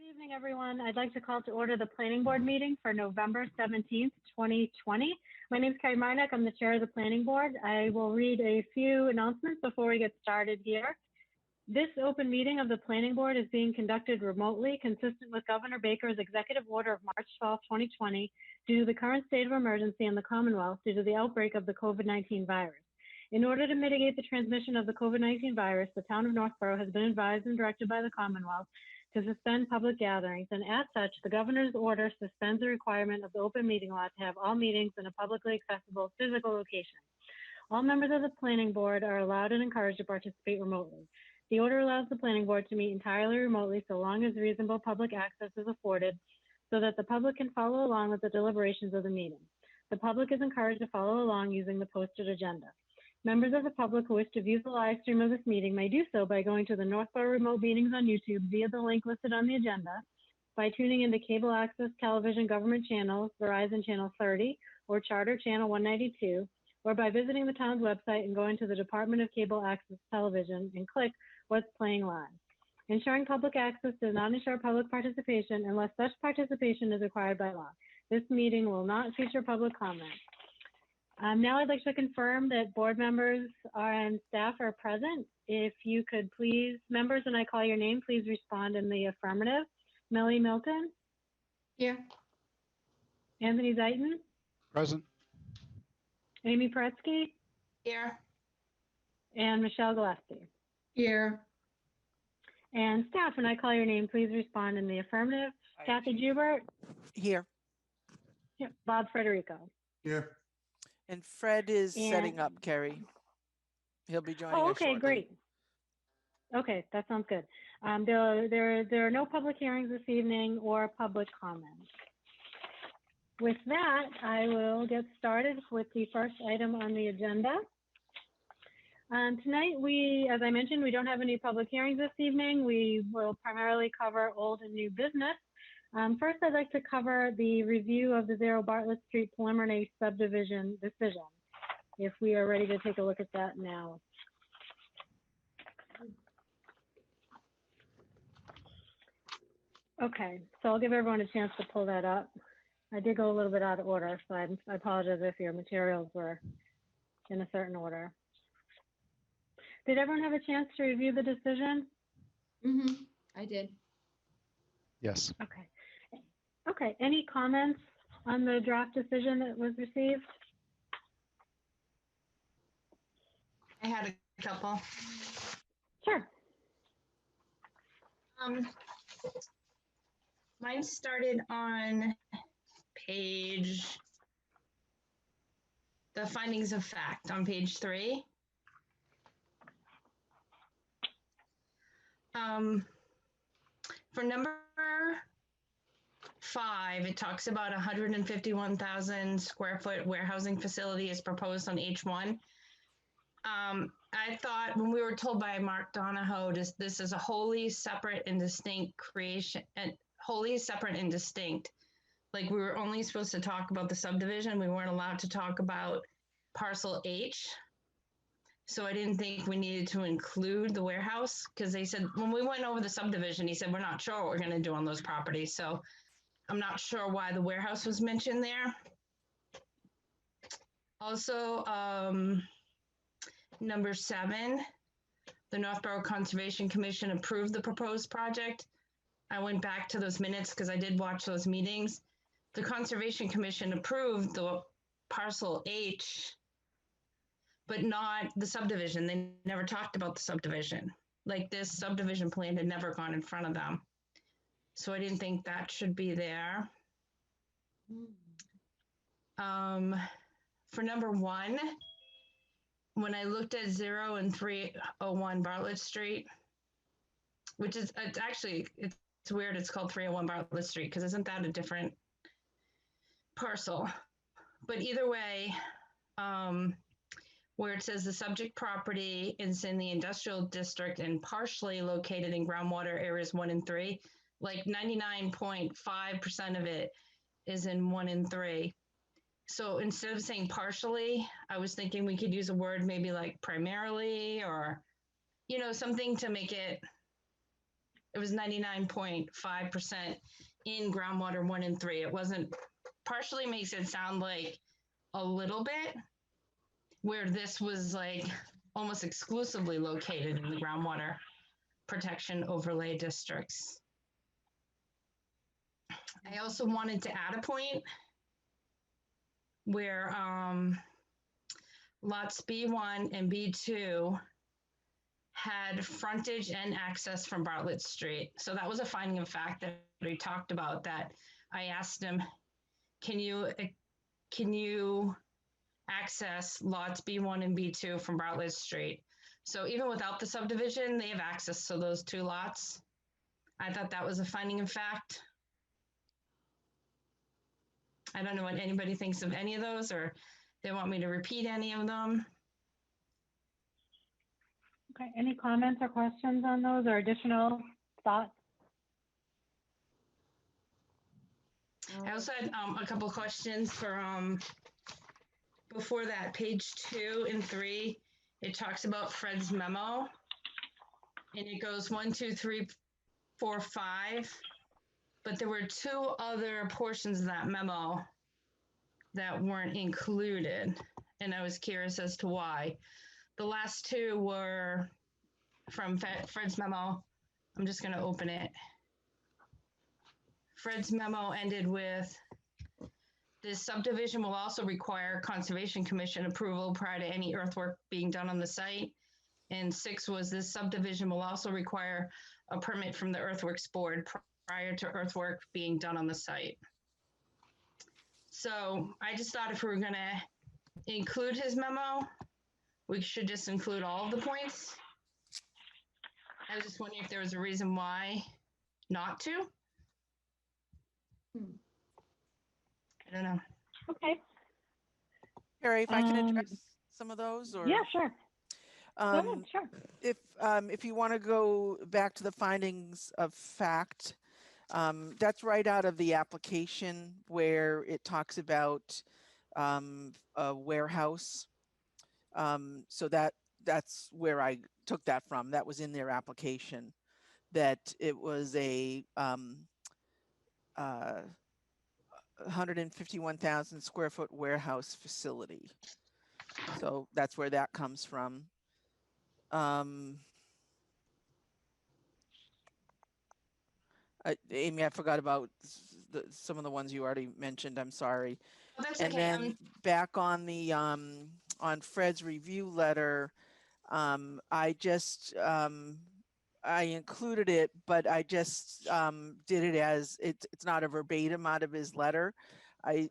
Good evening, everyone. I'd like to call to order the Planning Board meeting for November 17th, 2020. My name is Carrie Marnick. I'm the chair of the Planning Board. I will read a few announcements before we get started here. This open meeting of the Planning Board is being conducted remotely, consistent with Governor Baker's executive order of March 12, 2020, due to the current state of emergency in the Commonwealth due to the outbreak of the COVID-19 virus. In order to mitigate the transmission of the COVID-19 virus, the town of Northborough has been advised and directed by the Commonwealth to suspend public gatherings, and as such, the governor's order suspends the requirement of the open meeting law to have all meetings in a publicly accessible physical location. All members of the planning board are allowed and encouraged to participate remotely. The order allows the planning board to meet entirely remotely so long as reasonable public access is afforded so that the public can follow along with the deliberations of the meeting. The public is encouraged to follow along using the posted agenda. Members of the public who wish to view the live stream of this meeting may do so by going to the Northborough Remote Meetings on YouTube via the link listed on the agenda, by tuning into cable access television government channels, Verizon Channel 30, or Charter Channel 192, or by visiting the town's website and going to the Department of Cable Access Television and click What's Playing Live. Ensuring public access does not ensure public participation unless such participation is required by law. This meeting will not feature public comment. Now I'd like to confirm that board members and staff are present. If you could please, members, when I call your name, please respond in the affirmative. Melanie Milton? Here. Anthony Zaitin? Present. Amy Paretsky? Here. And Michelle Gillespie? Here. And staff, when I call your name, please respond in the affirmative. Kathy Jubert? Here. Yeah. Bob Frederico? Here. And Fred is setting up, Carrie. He'll be joining us okay, shortly. Great. Okay, that sounds good. There are no public hearings this evening or public comments. With that, I will get started with the first item on the agenda. Tonight, as I mentioned, we don't have any public hearings this evening. We will primarily cover old and new business. First, I'd like to cover the review of the Xero Bartlett Street preliminary subdivision decision, if we are ready to take a look at that now. Okay, so I'll give everyone a chance to pull that up. I did go a little bit out of order, so I apologize if your materials were in a certain order. Did everyone have a chance to review the decision? Mm-hmm. I did. Yes. Okay. Okay, any comments on the draft decision that was received? I had a couple. Sure. Mine started on the findings of fact on page 3. For number 5, it talks about 151,000 square foot warehousing facility is proposed on H1. I thought when we were told by Mark Donahoe, this is a wholly separate and distinct creation, and wholly separate and distinct. Like we were only supposed to talk about the subdivision. We weren't allowed to talk about parcel H. So I didn't think we needed to include the warehouse because they said when we went over the subdivision, he said, we're not sure what we're going to do on those properties. So I'm not sure why the warehouse was mentioned there. Also, number 7, the Northborough Conservation Commission approved the proposed project. I went back to those minutes because I did watch those meetings. The Conservation Commission approved the parcel H, but not the subdivision. They never talked about the subdivision. Like this subdivision plan had never gone in front of them. So I didn't think that should be there. For number 1, when I looked at Xero and 301 Bartlett Street, which is, it's weird it's called 301 Bartlett Street because isn't that a different parcel? But either way, where it says the subject property is in the industrial district and partially located in groundwater areas 1 and 3, like 99.5% of it is in 1 and 3. So instead of saying partially, I was thinking we could use a word maybe like primarily or, something to make it it was 99.5% in groundwater 1 and 3. It wasn't, partially makes it sound like a little bit, where this was like almost exclusively located in the groundwater protection overlay districts. I also wanted to add a point where lots B1 and B2 had frontage and access from Bartlett Street. So that was a finding of fact that we talked about, that I asked him, can you access lots B1 and B2 from Bartlett Street? So even without the subdivision, they have access to those 2 lots. I thought that was a finding of fact. I don't know what anybody thinks of any of those, or they want me to repeat any of them. Okay, any comments or questions on those or additional thoughts? I also had a couple of questions for before that, page 2 and 3. It talks about Fred's memo, and it goes 1, 2, 3, 4, 5. But there were 2 other portions of that memo that weren't included, and I was curious as to why. The last 2 were from Fred's memo. I'm just going to open it. Fred's memo ended with, this subdivision will also require Conservation Commission approval prior to any earthwork being done on the site. And 6 was, this subdivision will also require a permit from the Earthworks Board prior to earthwork being done on the site. So I just thought if we were going to include his memo, we should just include all of the points. I was just wondering if there was a reason why not to. I don't know. Okay. Carrie, if I can address some of those, or Yeah, sure. Go ahead, sure. if you want to go back to the findings of fact, that's right out of the application where it talks about a warehouse. So that's where I took that from. That was in their application, that it was a 151,000 square foot warehouse facility. So that's where that comes from. Amy, I forgot about some of the ones you already mentioned. I'm sorry. Oh, that's And okay. then back on the on Fred's review letter, I just I included it, but I just did it as it's not a verbatim out of his letter. I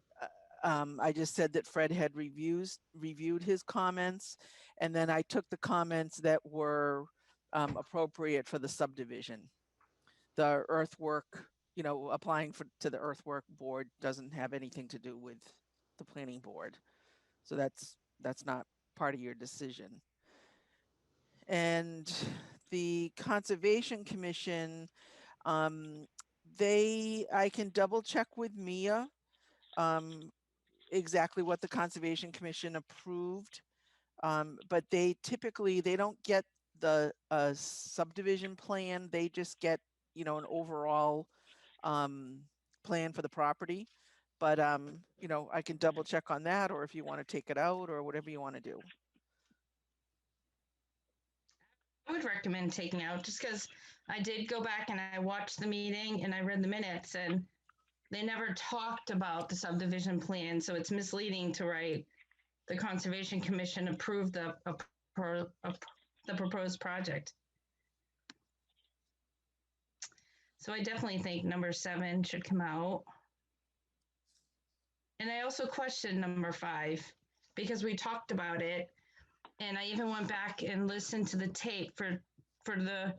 just said that Fred had reviewed his comments, and then I took the comments that were appropriate for the subdivision. The earthwork, you know, applying to the earthwork board doesn't have anything to do with the planning board. So that's not part of your decision. And the Conservation Commission, I can double check with Mia exactly what the Conservation Commission approved. But they don't get the subdivision plan. They just get, you know, an overall plan for the property. But you know, I can double check on that, or if you want to take it out, or whatever you want to do. I would recommend taking out, just because I did go back and I watched the meeting and I read the minutes, and they never talked about the subdivision plan. So it's misleading to write the Conservation Commission approved the proposed project. So I definitely think number 7 should come out. And I also questioned number 5 because we talked about it. And I even went back and listened to the tape for the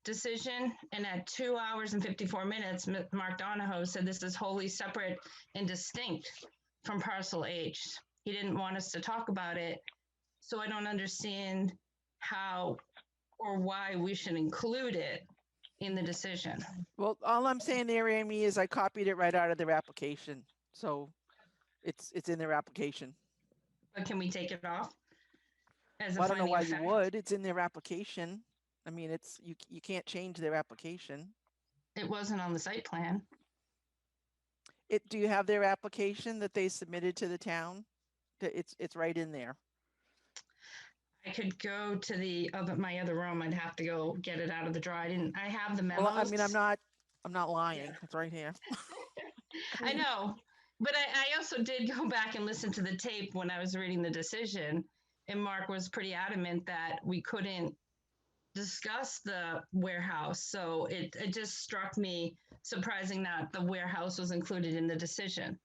decision. And at 2 hours and 54 minutes, Mark Donahoe said this is wholly separate and distinct from parcel H. He didn't want us to talk about it. So I don't understand how or why we should include it in the decision. Well, all I'm saying there, Amy, is I copied it right out of their application. So it's in their application. But can we take it off? As a Well, I don't know why finding of you fact? would. It's in their application. I mean, it's, you can't change their application. It wasn't on the site plan. Do you have their application that they submitted to the town? It's right in there. I could go to my other room. I'd have to go get it out of the drawer. I have the memos. Well, I mean, I'm not lying. It's right here. I know, but I also did go back and listen to the tape when I was reading the decision, and Mark was pretty adamant that we couldn't discuss the warehouse. So it just struck me surprising that the warehouse was included in the decision.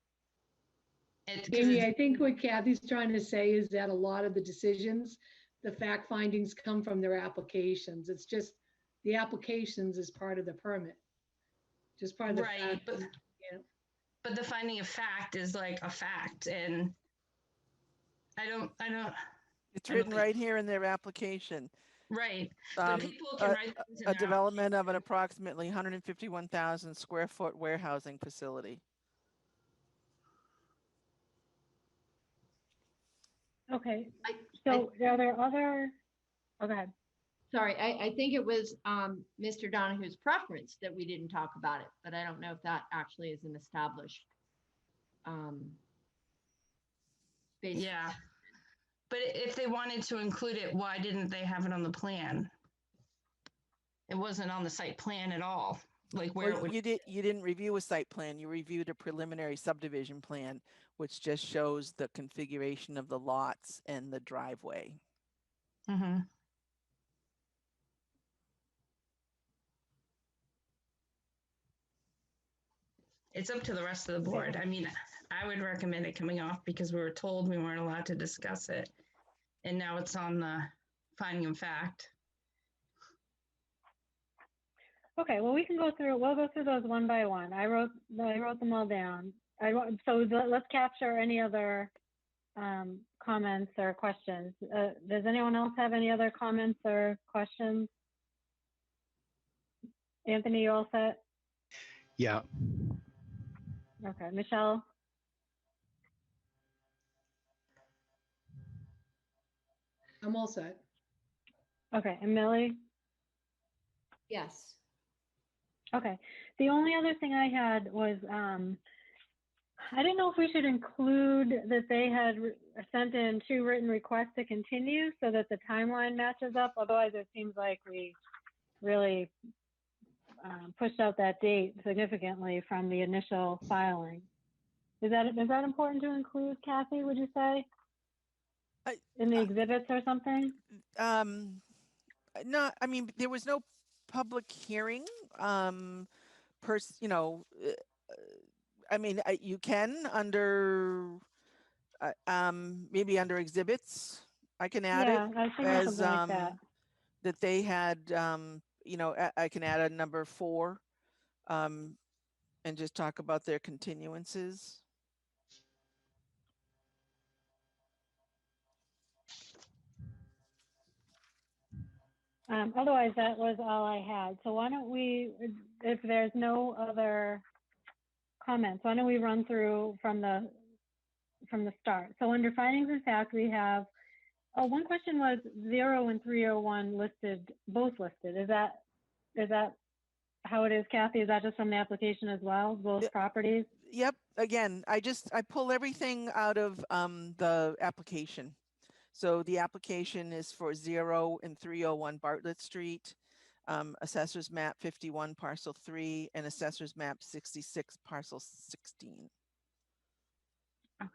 Amy, I think what Kathy's trying to say is that a lot of the decisions, the fact findings come from their applications. It's just the applications is part of the permit. Just part of the right, fact. but the finding of fact is like a fact, and I don't. It's written right here in their application. Right, but people can write things in A their development of an approximately 151,000 square foot warehousing facility. Okay, so are there other, oh, go ahead. Sorry, I think it was Mr. Donahue's preference that we didn't talk about it, but I don't know if that actually is an established. Yeah, but if they wanted to include it, why didn't they have it on the plan? It wasn't on the site plan at all. Like where Well, you didn't review a site plan. You reviewed a preliminary subdivision plan, which just shows the configuration of the lots and the driveway. Mm-hmm. It's up to the rest of the board. I mean, I would recommend it coming off because we were told we weren't allowed to discuss it. And now it's on the finding of fact. Okay, well, we'll go through those one by one. I wrote them all down. Let's capture any other comments or questions. Does anyone else have any other comments or questions? Anthony, you all set? Yeah. Okay, Michelle? I'm all set. Okay, and Millie? Yes. Okay, the only other thing I had was, I didn't know if we should include that they had sent in 2 written requests to continue so that the timeline matches up. Otherwise, it seems like we really pushed out that date significantly from the initial filing. Is that important to include, Kathy, would you say? In the exhibits or something? No, I mean, there was no public hearing. I mean, you can under, maybe under exhibits, I can add it I think as something like that. that they had, I can add a number 4 and just talk about their continuances. Otherwise, that was all I had. So why don't we, if there's no other comments, why don't we run through from the start? So under findings of fact, we have, one question was 0 and 301 listed, both listed. Is that how it is, Kathy? Is that just from the application as well, both properties? Yep. Again, I pull everything out of the application. So the application is for 0 and 301 Bartlett Street, Assessor's Map 51, Parcel 3, and Assessor's Map 66, Parcel 16. Okay.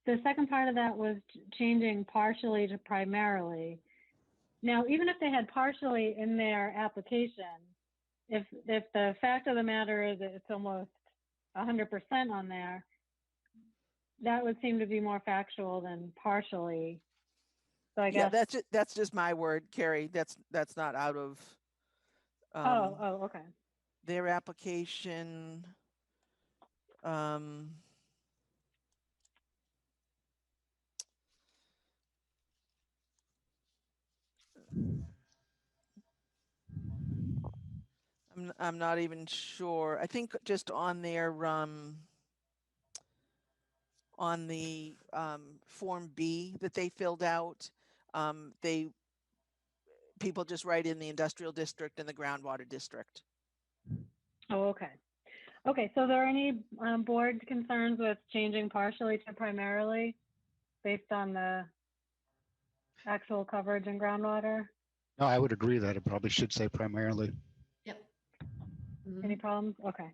The second part of that was changing partially to primarily. Now, even if they had partially in their application, if the fact of the matter is that it's almost 100% on there, that would seem to be more factual than partially. So I guess. Yeah, that's just my word, Carrie. That's not out of. Okay. Their application. I'm not even sure. I think just on their on the Form B that they filled out, they people just write in the industrial district and the groundwater district. Oh, okay. Okay, so are there any board concerns with changing partially to primarily based on the actual coverage in groundwater? No, I would agree that it probably should say primarily. Yep. Any problems? Okay.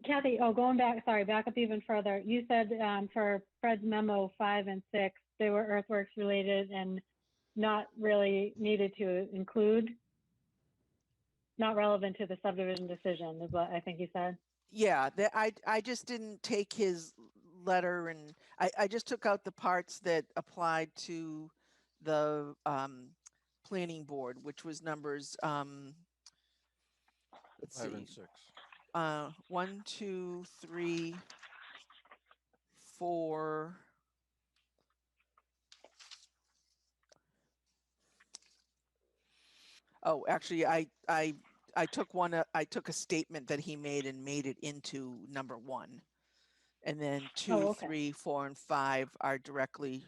Kathy, going back, sorry, back up even further. You said for Fred's memo 5 and 6, they were earthworks related and not really needed to include, not relevant to the subdivision decision is what I think you said. Yeah, I just didn't take his letter and I just took out the parts that applied to the planning board, which was numbers, let's 5 see, and 6. 1, 2, 3, 4. Oh, actually, I took one. I took a statement that he made and made it into number 1, and then 2, Oh, okay. 3, 4, and 5 are directly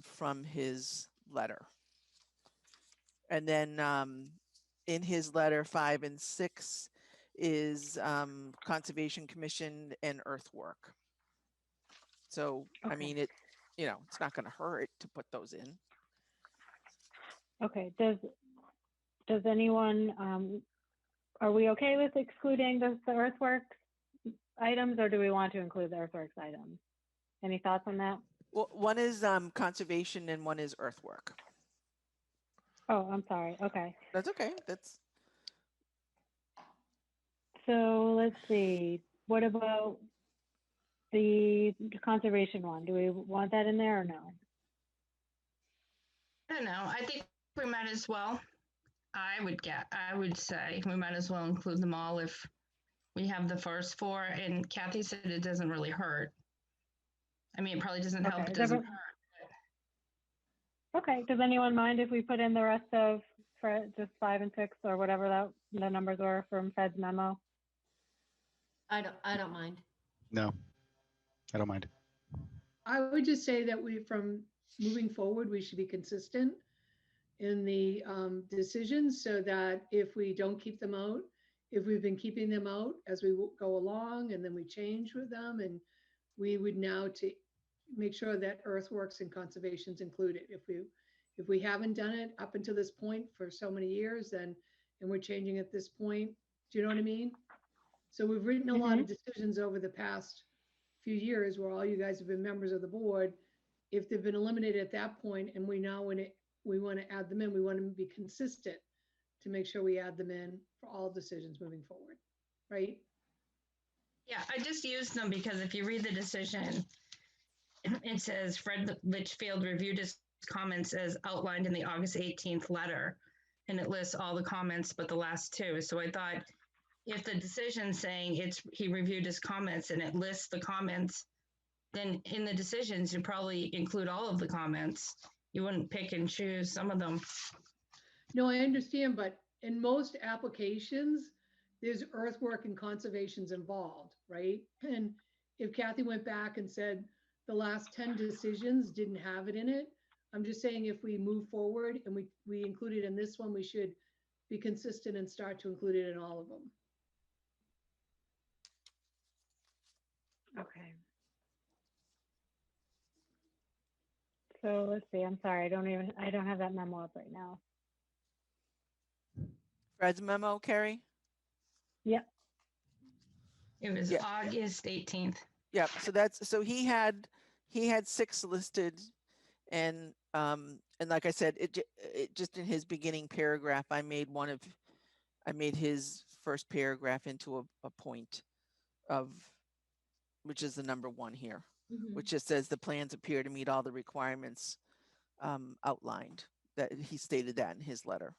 from his letter. And then in his letter 5 and 6 is Conservation Commission and earthwork. So I Okay. mean, it's not going to hurt to put those in. Okay, does anyone, are we okay with excluding the earthworks items, or do we want to include the earthworks items? Any thoughts on that? Well, one is conservation and one is earthwork. Oh, I'm sorry. Okay. That's okay. That's So let's see. What about the conservation one? Do we want that in there or no? I don't know. I think we might as well. I would say we might as well include them all if we have the first 4. And Kathy said it doesn't really hurt. I mean, it probably doesn't help. Okay, It doesn't hurt. Okay. Does anyone mind if we put in the rest of just 5 and 6 or whatever the numbers were from Fed's memo? I don't mind. No, I don't mind. I would just say that from moving forward, we should be consistent in the decisions so that if we don't keep them out, if we've been keeping them out as we go along and then we change with them, and we would now to make sure that earthworks and conservation's included. If we haven't done it up until this point for so many years, and we're changing at this point, do you know what I mean? So we've written a lot of decisions over the past few years where all you guys have been members of the board. If they've been eliminated at that point and we now we want to add them in, we want to be consistent to make sure we add them in for all decisions moving forward, right? Yeah, I just used them because if you read the decision, it says Fred Litchfield reviewed his comments as outlined in the August 18th letter, and it lists all the comments but the last 2. So I thought if the decision saying he reviewed his comments and it lists the comments, then in the decisions you probably include all of the comments. You wouldn't pick and choose some of them. No, I understand, but in most applications, there's earthwork and conservations involved, right? And if Kathy went back and said the last 10 decisions didn't have it in it, I'm just saying if we move forward and we include it in this one, we should be consistent and start to include it in all of them. Okay. So let's see. I'm sorry. I don't have that memo up right now. Fred's memo, Carrie? Yep. It was Yeah. August 18th. Yep. So he had 6 listed, and like I said, it just in his beginning paragraph, I made his first paragraph into a point of, which is the number 1 here, which just says the plans appear to meet all the requirements outlined. That he stated that in his letter.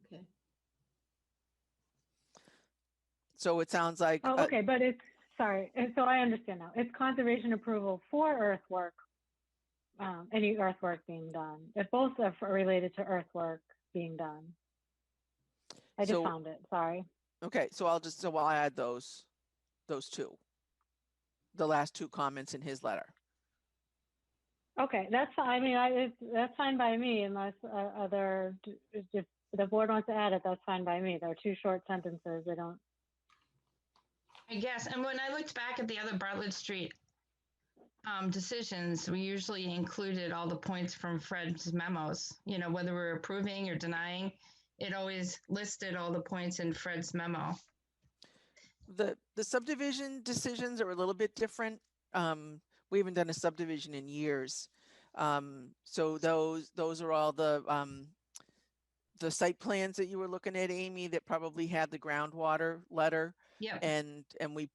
Okay. So it sounds like. Oh, okay, but sorry. And so I understand now. It's conservation approval for earthwork, any earthwork being done. If both are related to earthwork being done. I just found it. Sorry. Okay, so I'll add those 2. The last 2 comments in his letter. Okay, that's fine. I mean, that's fine by me unless if the board wants to add it, that's fine by me. They're two short sentences. They don't. I guess. And when I looked back at the other Bartlett Street decisions, we usually included all the points from Fred's memos. You know, whether we're approving or denying, it always listed all the points in Fred's memo. The subdivision decisions are a little bit different. We haven't done a subdivision in years. So those are all the site plans that you were looking at, Amy, that probably had the groundwater letter. Yep. And we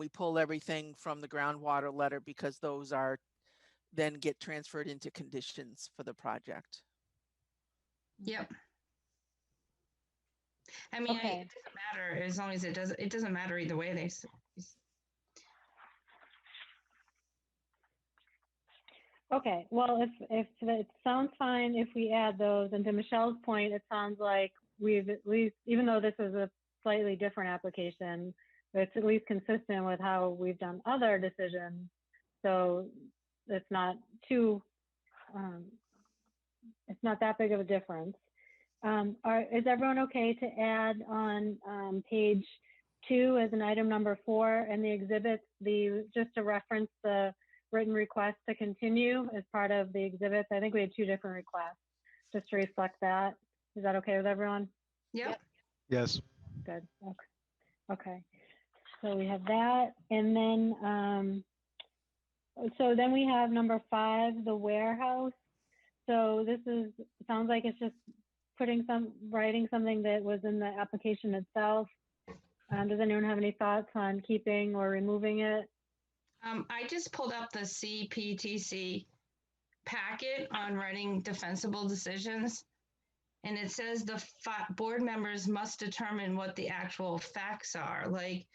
pull everything from the groundwater letter because those are then get transferred into conditions for the project. Yep. I mean, Okay. it doesn't matter as long as it doesn't matter either way. Okay, well, if it sounds fine if we add those, and to Michelle's point, it sounds like we've at least, even though this is a slightly different application, it's at least consistent with how we've done other decisions. So it's not too, it's not that big of a difference. Is everyone okay to add on page 2 as an item number 4 and the exhibits, just to reference the written request to continue as part of the exhibits? I think we had 2 different requests, just to reflect that. Is that okay with everyone? Yep. Yes. Good. Okay. So we have that, and then so then we have number 5, the warehouse. So this sounds like it's just writing something that was in the application itself. Does anyone have any thoughts on keeping or removing it? I just pulled up the CPTC packet on writing defensible decisions, and it says the board members must determine what the actual facts are. Like,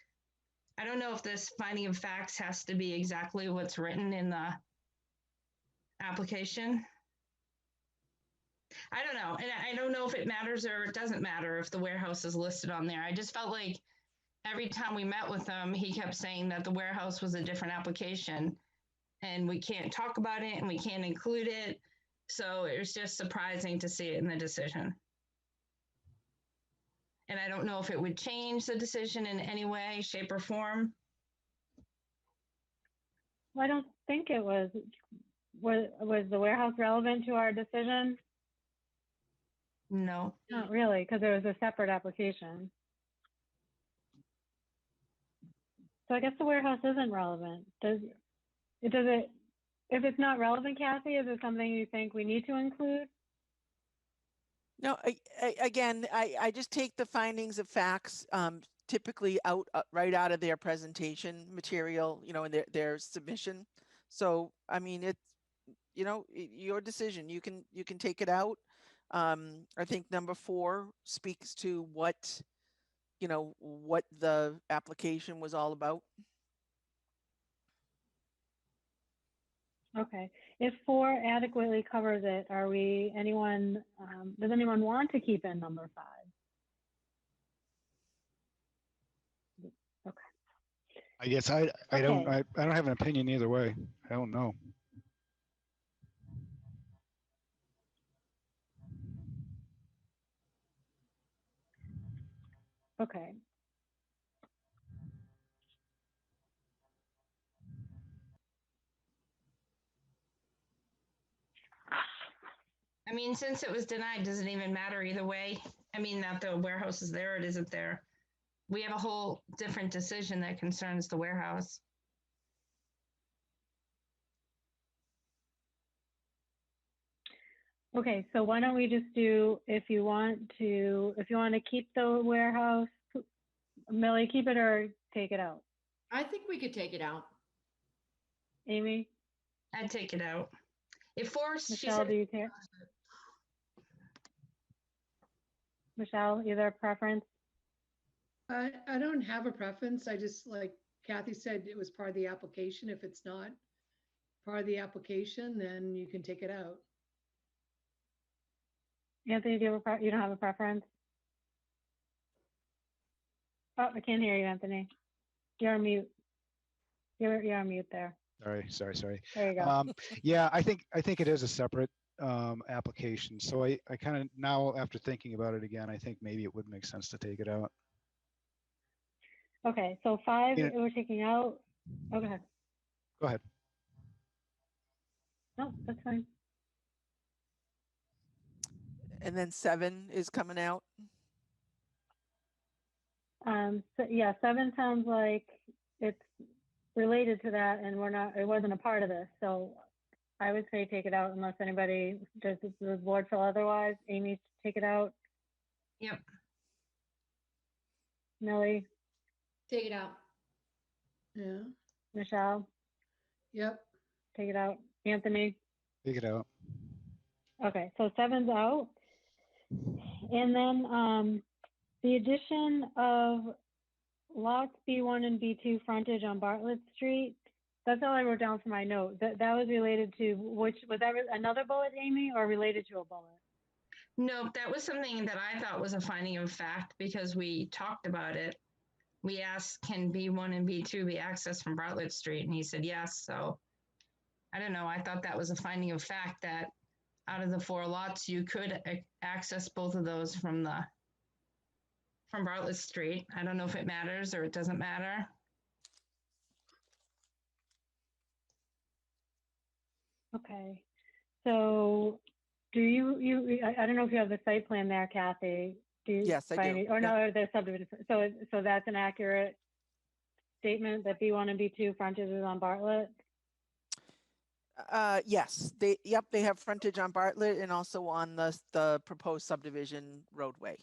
I don't know if this finding of facts has to be exactly what's written in the application. I don't know. And I don't know if it matters or it doesn't matter if the warehouse is listed on there. I just felt like every time we met with him, he kept saying that the warehouse was a different application and we can't talk about it and we can't include it. So it was just surprising to see it in the decision. And I don't know if it would change the decision in any way, shape, or form. Well, I don't think it was. Was the warehouse relevant to our decision? No. Not really, because it was a separate application. So I guess the warehouse isn't relevant. If it's not relevant, Kathy, is it something you think we need to include? No, I just take the findings of facts typically out right out of their presentation material, in their submission. So, I mean, it's, your decision. You can take it out. I think number 4 speaks to what the application was all about. Okay. If 4 adequately covers it, does anyone want to keep in number 5? Okay. I guess I don't have an opinion either way. I don't know. Okay. I mean, since it was denied, does it even matter either way? I mean, that the warehouse is there, it isn't there. We have a whole different decision that concerns the warehouse. Okay, so why don't we just do, if you want to keep the warehouse, Millie, keep it or take it out? I think we could take it out. Amy? I'd take it out. If forced, Michelle, do you care? Michelle, either preference? I don't have a preference. I just, like Kathy said, it was part of the application. If it's not part of the application, then you can take it out. Anthony, you don't have a preference? Oh, I can't hear you, Anthony. You're on mute. You're on mute there. Sorry. There you go. Yeah, I think it is a separate application. So I kind of now, after thinking about it again, I think maybe it would make sense to take it out. Okay, so 5 Yeah. we're taking out. Oh, go ahead. Go ahead. No, that's fine. And then 7 is coming out. So yeah, 7 sounds like it's related to that, and it wasn't a part of this. So I would say take it out unless anybody, does the board feel otherwise? Amy, take it out. Yep. Millie, Take it out. Yeah, Michelle, yep. take it out. Anthony. Take it out. Okay, so 7's out. And then the addition of lots B1 and B2 frontage on Bartlett Street, that's all I wrote down for my note. That was related to which, was that another bullet, Amy, or related to a bullet? No, that was something that I thought was a finding of fact because we talked about it. We asked, can B1 and B2 be accessed from Bartlett Street? And he said yes. So I don't know. I thought that was a finding of fact that out of the 4 lots, you could access both of those from Bartlett Street. I don't know if it matters or it doesn't matter. Okay, so do you I don't know if you have the site plan there, Kathy. Do you? Yes, I do. Or no, the subdivision. So that's an accurate statement that B1 and B2 frontage is on Bartlett? Yes, they have frontage on Bartlett and also on the proposed subdivision roadway.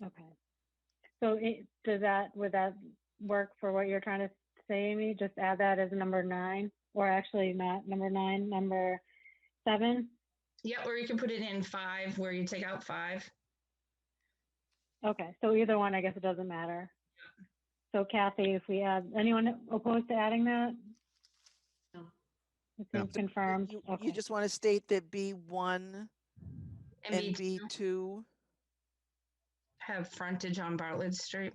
Okay. So would that work for what you're trying to say, Amy? Just add that as number 9, or actually not number 9, number 7? Yeah, or you can put it in 5 where you take out 5. Okay, so either one, I guess it doesn't matter. So Kathy, if we add, anyone opposed to adding that? No. It No. seems confirmed. You Okay. just want to state that B1 And and B2 B2. have frontage on Bartlett Street.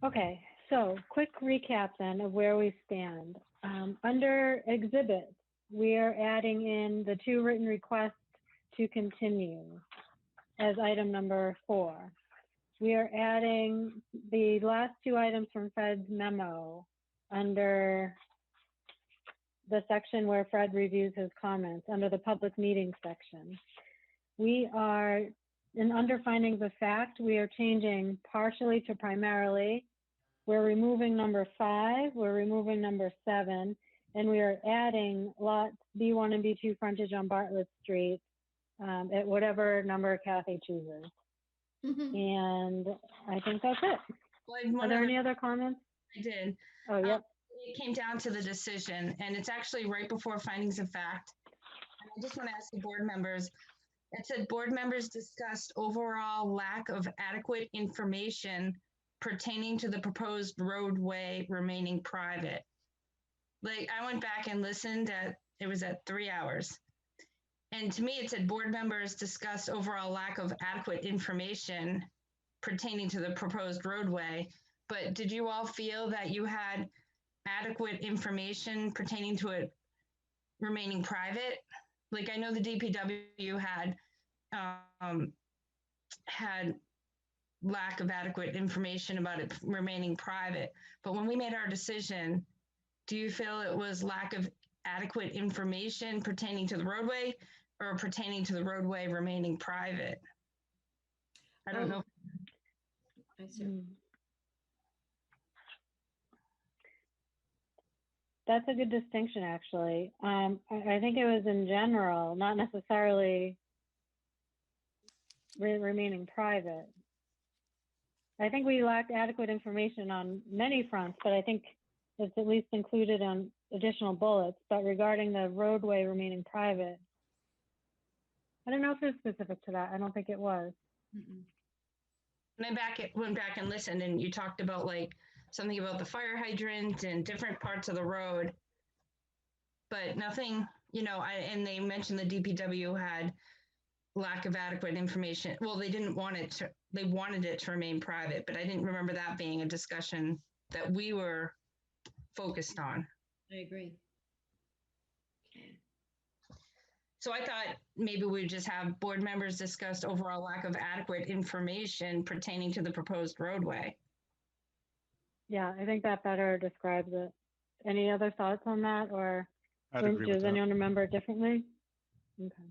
Okay, so quick recap then of where we stand. Under exhibits, we are adding in the 2 written requests to continue as item number 4. We are adding the last 2 items from Fred's memo under the section where Fred reviews his comments, under the public meeting section. We are, under findings of fact, we are changing partially to primarily. We're removing number 5, we're removing number 7, and we are adding lots B1 and B2 frontage on Bartlett Street at whatever number Kathy chooses. And I think that's it. Well, Are there any other comments? I did. Oh, yep. It came down to the decision, and it's actually right before findings of fact. And I just want to ask the board members, it said board members discussed overall lack of adequate information pertaining to the proposed roadway remaining private. Like, I went back and listened it was at 3 hours. And to me, it said board members discussed overall lack of adequate information pertaining to the proposed roadway. But did you all feel that you had adequate information pertaining to it remaining private? Like, I know the DPW had lack of adequate information about it remaining private. But when we made our decision, do you feel it was lack of adequate information pertaining to the roadway or pertaining to the roadway remaining private? I don't know. I see. That's a good distinction, actually. I think it was in general, not necessarily remaining private. I think we lacked adequate information on many fronts, but I think it's at least included on additional bullets. But regarding the roadway remaining private, I don't know if it's specific to that. I don't think it was. And I went back and listened, and you talked about like something about the fire hydrant and different parts of the road, but nothing you know, and they mentioned the DPW had lack of adequate information. Well, they wanted it to remain private, but I didn't remember that being a discussion that we were focused on. I agree. Okay. So I thought maybe we'd just have board members discuss overall lack of adequate information pertaining to the proposed roadway. Yeah, I think that better describes it. Any other thoughts on that, or I'd agree with does that. anyone remember it differently? Okay.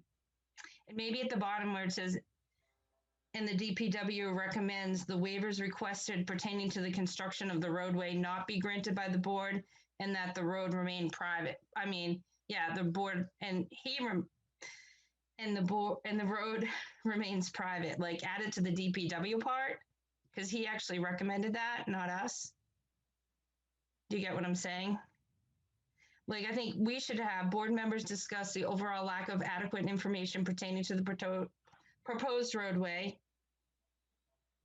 And maybe at the bottom where it says, and the DPW recommends the waivers requested pertaining to the construction of the roadway not be granted by the board and that the road remain private. I mean, yeah, the board and the road remains private, like add it to the DPW part, because he actually recommended that, not us. Do you get what I'm saying? Like, I think we should have board members discuss the overall lack of adequate information pertaining to the proposed roadway,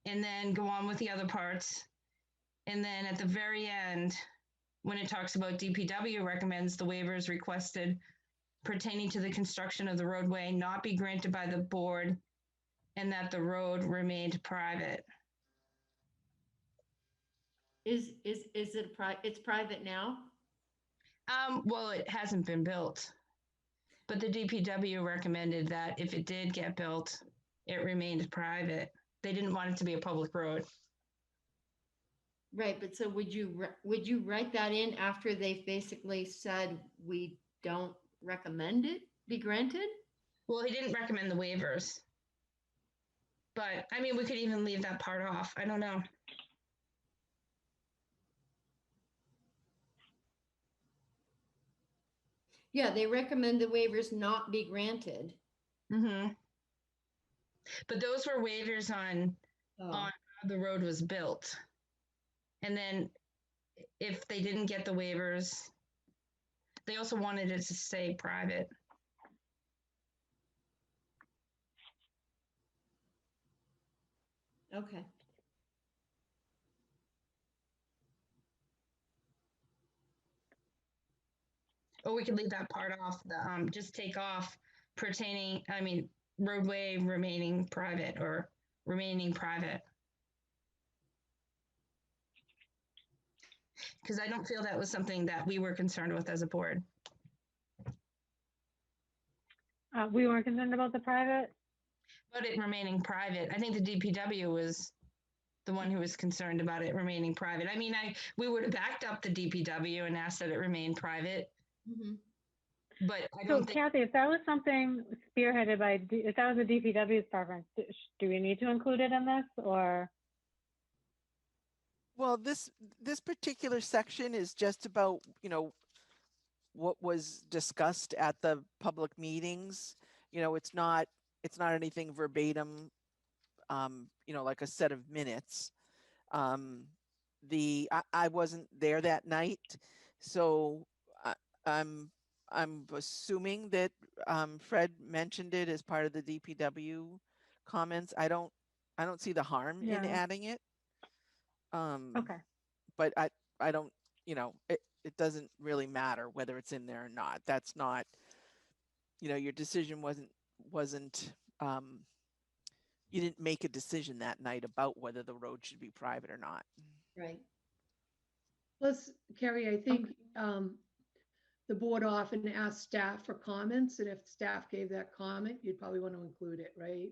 and then go on with the other parts. And then at the very end, when it talks about DPW recommends the waivers requested pertaining to the construction of the roadway not be granted by the board and that the road remained private. Is it it's private now? Well, it hasn't been built, but the DPW recommended that if it did get built, it remained private. They didn't want it to be a public road. Right, but so would you write that in after they've basically said we don't recommend it be granted? Well, he didn't recommend the waivers, but I mean, we could even leave that part off. I don't know. Yeah, they recommend the waivers not be granted. Mm-hmm. But those were waivers on how the road was built. And then if they didn't get the waivers, they also wanted it to stay private. Okay. Or we could leave that part off, just take off pertaining, I mean, roadway remaining private or remaining private. Because I don't feel that was something that we were concerned with as a board. We weren't concerned about the private. But it remaining private. I think the DPW was the one who was concerned about it remaining private. I mean, we would have backed up the DPW and asked that it remain private. Mm-hmm. But I So don't think. Kathy, if that was something spearheaded by, if that was the DPW's preference, do we need to include it in this, or? Well, this particular section is just about, you know, what was discussed at the public meetings. You know, it's not anything verbatim, you know, like a set of minutes. I wasn't there that night, so I'm assuming that Fred mentioned it as part of the DPW comments. I don't see the harm in Yeah. adding it. Okay. But I don't, you know, it doesn't really matter whether it's in there or not. That's not, you know, your decision wasn't you didn't make a decision that night about whether the road should be private or not. Right. Plus, Carrie, I think the board often asks staff for comments, and if staff gave that comment, you'd probably want to include it, right?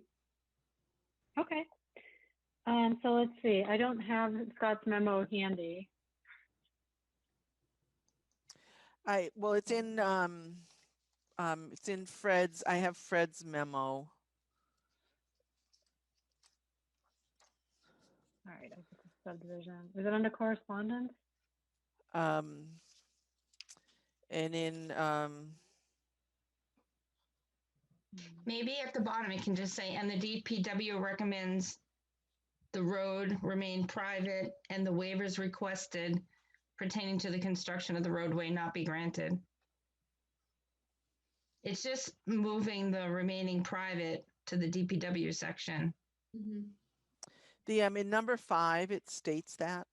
Okay. So let's see. I don't have Scott's memo handy. Well, it's in Fred's. I have Fred's memo. All right. I think it's subdivision. Is it under correspondence? And in Maybe at the bottom it can just say, and the DPW recommends the road remain private and the waivers requested pertaining to the construction of the roadway not be granted. It's just moving the remaining private to the DPW section. Mm-hmm. in number 5, it states that,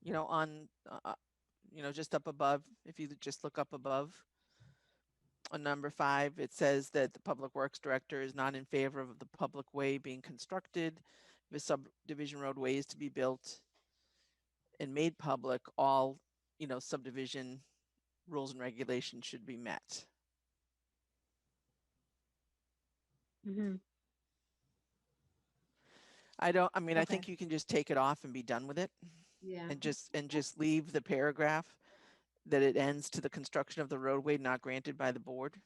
you know, on you know, just up above, if you just look up above. On number 5, it says that the Public Works Director is not in favor of the public way being constructed. If a subdivision roadway is to be built and made public, all, subdivision rules and regulations should be met. Mhm. I think you can just take it off and be done with it, Yeah. and just leave the paragraph that it ends to the construction of the roadway not granted by the board.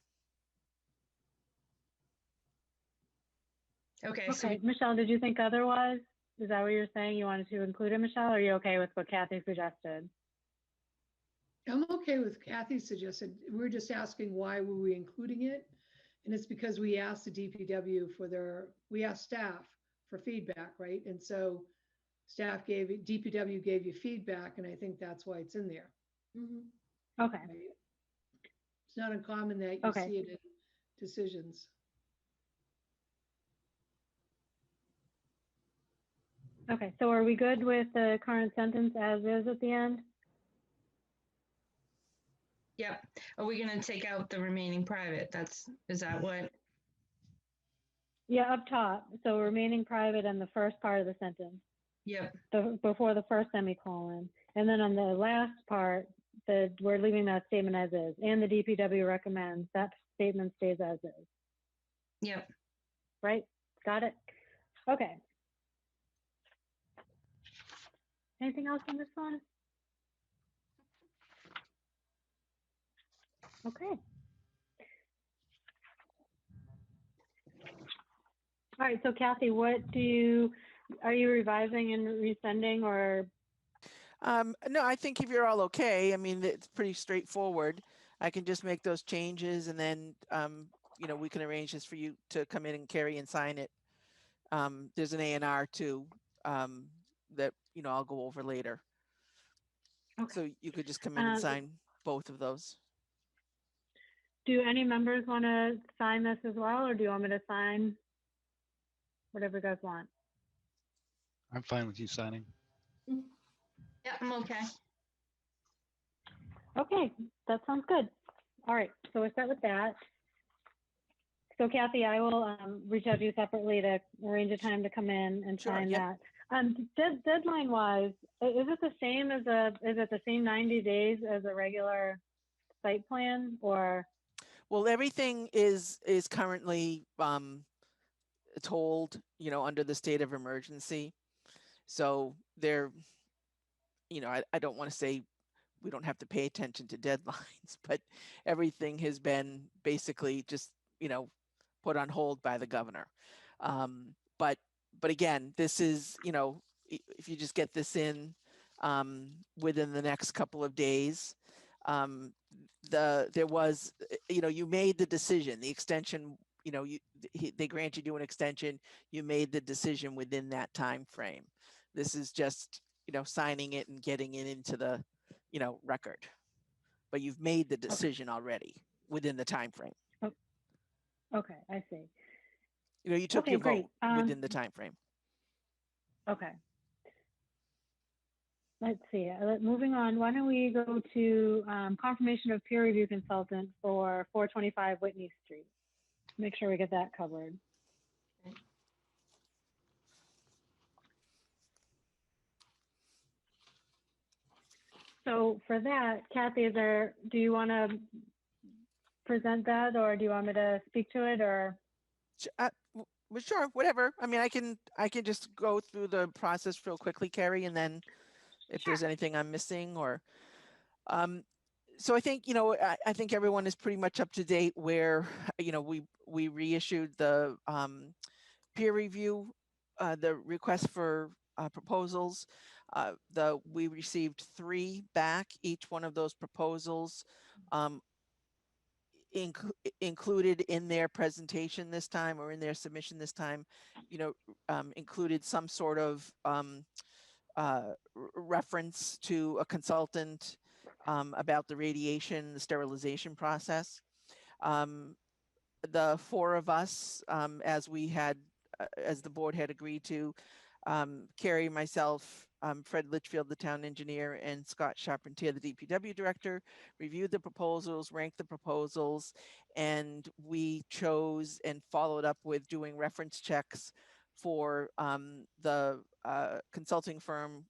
Okay, so Okay, Michelle, did you think otherwise? Is that what you're saying? You wanted to include it, Michelle? Or are you okay with what Kathy suggested? I'm okay with Kathy's suggested. We're just asking why were we including it? And it's because we asked the DPW we asked staff for feedback, right? And so DPW gave you feedback, and I think that's why it's in there. Mhm. Okay, Right? It's not uncommon that you Okay. see it in decisions. okay, so are we good with the current sentence as is at the end? yep. Are we gonna take out the remaining private? Is that what? Yeah, up top, so remaining private and the first part of the sentence, Yep, before the first semicolon. And then on the last part, we're leaving that statement as is, and the DPW recommends that statement stays as is, yep. right? Got it? Okay. Anything else on this one? Okay. All right, so Kathy, are you revising and resending, or? No, I think if you're all okay, it's pretty straightforward. I can just make those changes, and then, we can arrange this for you to come in and carry and sign it. There's an A&R too, that, I'll go over later. Okay. So you could just come in and Um, sign both of those. Do any members want to sign this as well, or do you want me to sign whatever you guys want? I'm fine with you signing. Yep, I'm okay. Okay, that sounds good. All right, so we'll start with that. So Kathy, I will reach out to you separately to arrange a time to come in and Sure, sign yep. that. Deadline wise, is it the same is it the same 90 days as a regular site plan, or? Well, everything is currently told, under the state of emergency. So they're, I don't want to say we don't have to pay attention to deadlines, but everything has been basically just, put on hold by the governor. But again, this is, if you just get this in within the next couple of days, there was, you made the decision, the extension, they granted you an extension, you made the decision within that time frame. This is just, signing it and getting it into the, record. But you've made the decision already within the time frame. Okay, I see. You took Okay, your great. vote within the time frame. Okay. Let's see, moving on, why don't we go to confirmation of peer review consultant for 425 Whitney Street? Make sure we get that covered. So for that, Kathy, do you want to present that, or do you want me to speak to it, or? Well, sure, whatever. I can just go through the process real quickly, Carrie, and then if there's anything I'm missing, or so I think, I think everyone is pretty much up to date where, we reissued the peer review, the request for proposals. We received 3 back. Each one of those proposals included in their presentation this time, or in their submission this time, included some sort of reference to a consultant about the radiation, the sterilization process. The 4 of us, as the board had agreed to, Carrie, myself, Fred Litchfield, the town engineer, and Scott Charpentier, the DPW director, reviewed the proposals, ranked the proposals, and we chose and followed up with doing reference checks for the consulting firm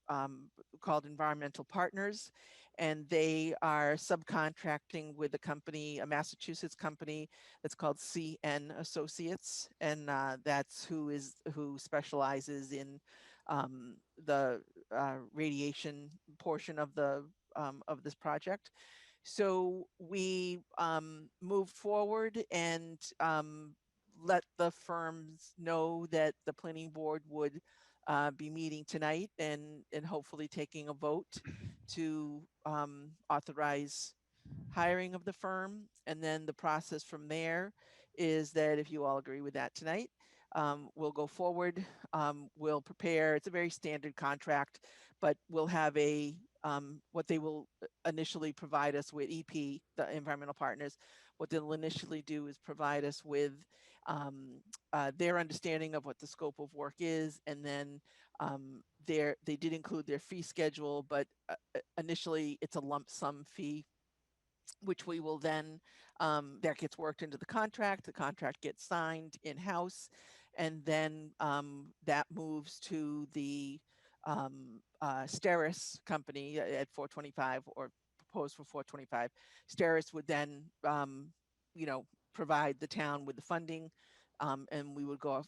called Environmental Partners. And they are subcontracting with a company, a Massachusetts company that's called CN Associates. And that's who specializes in the radiation portion of this project. So we moved forward and let the firms know that the planning board would be meeting tonight and hopefully taking a vote to authorize hiring of the firm. And then the process from there is that if you all agree with that tonight, we'll go forward. We'll prepare, it's a very standard contract, but we'll have what they will initially provide us with, EP, the environmental partners, what they'll initially do is provide us with their understanding of what the scope of work is. And then they did include their fee schedule, but initially it's a lump sum fee, which we will then, that gets worked into the contract gets signed in-house, and then that moves to the Steris company at 425, or proposed for 425. Steris would then, provide the town with the funding, and we would go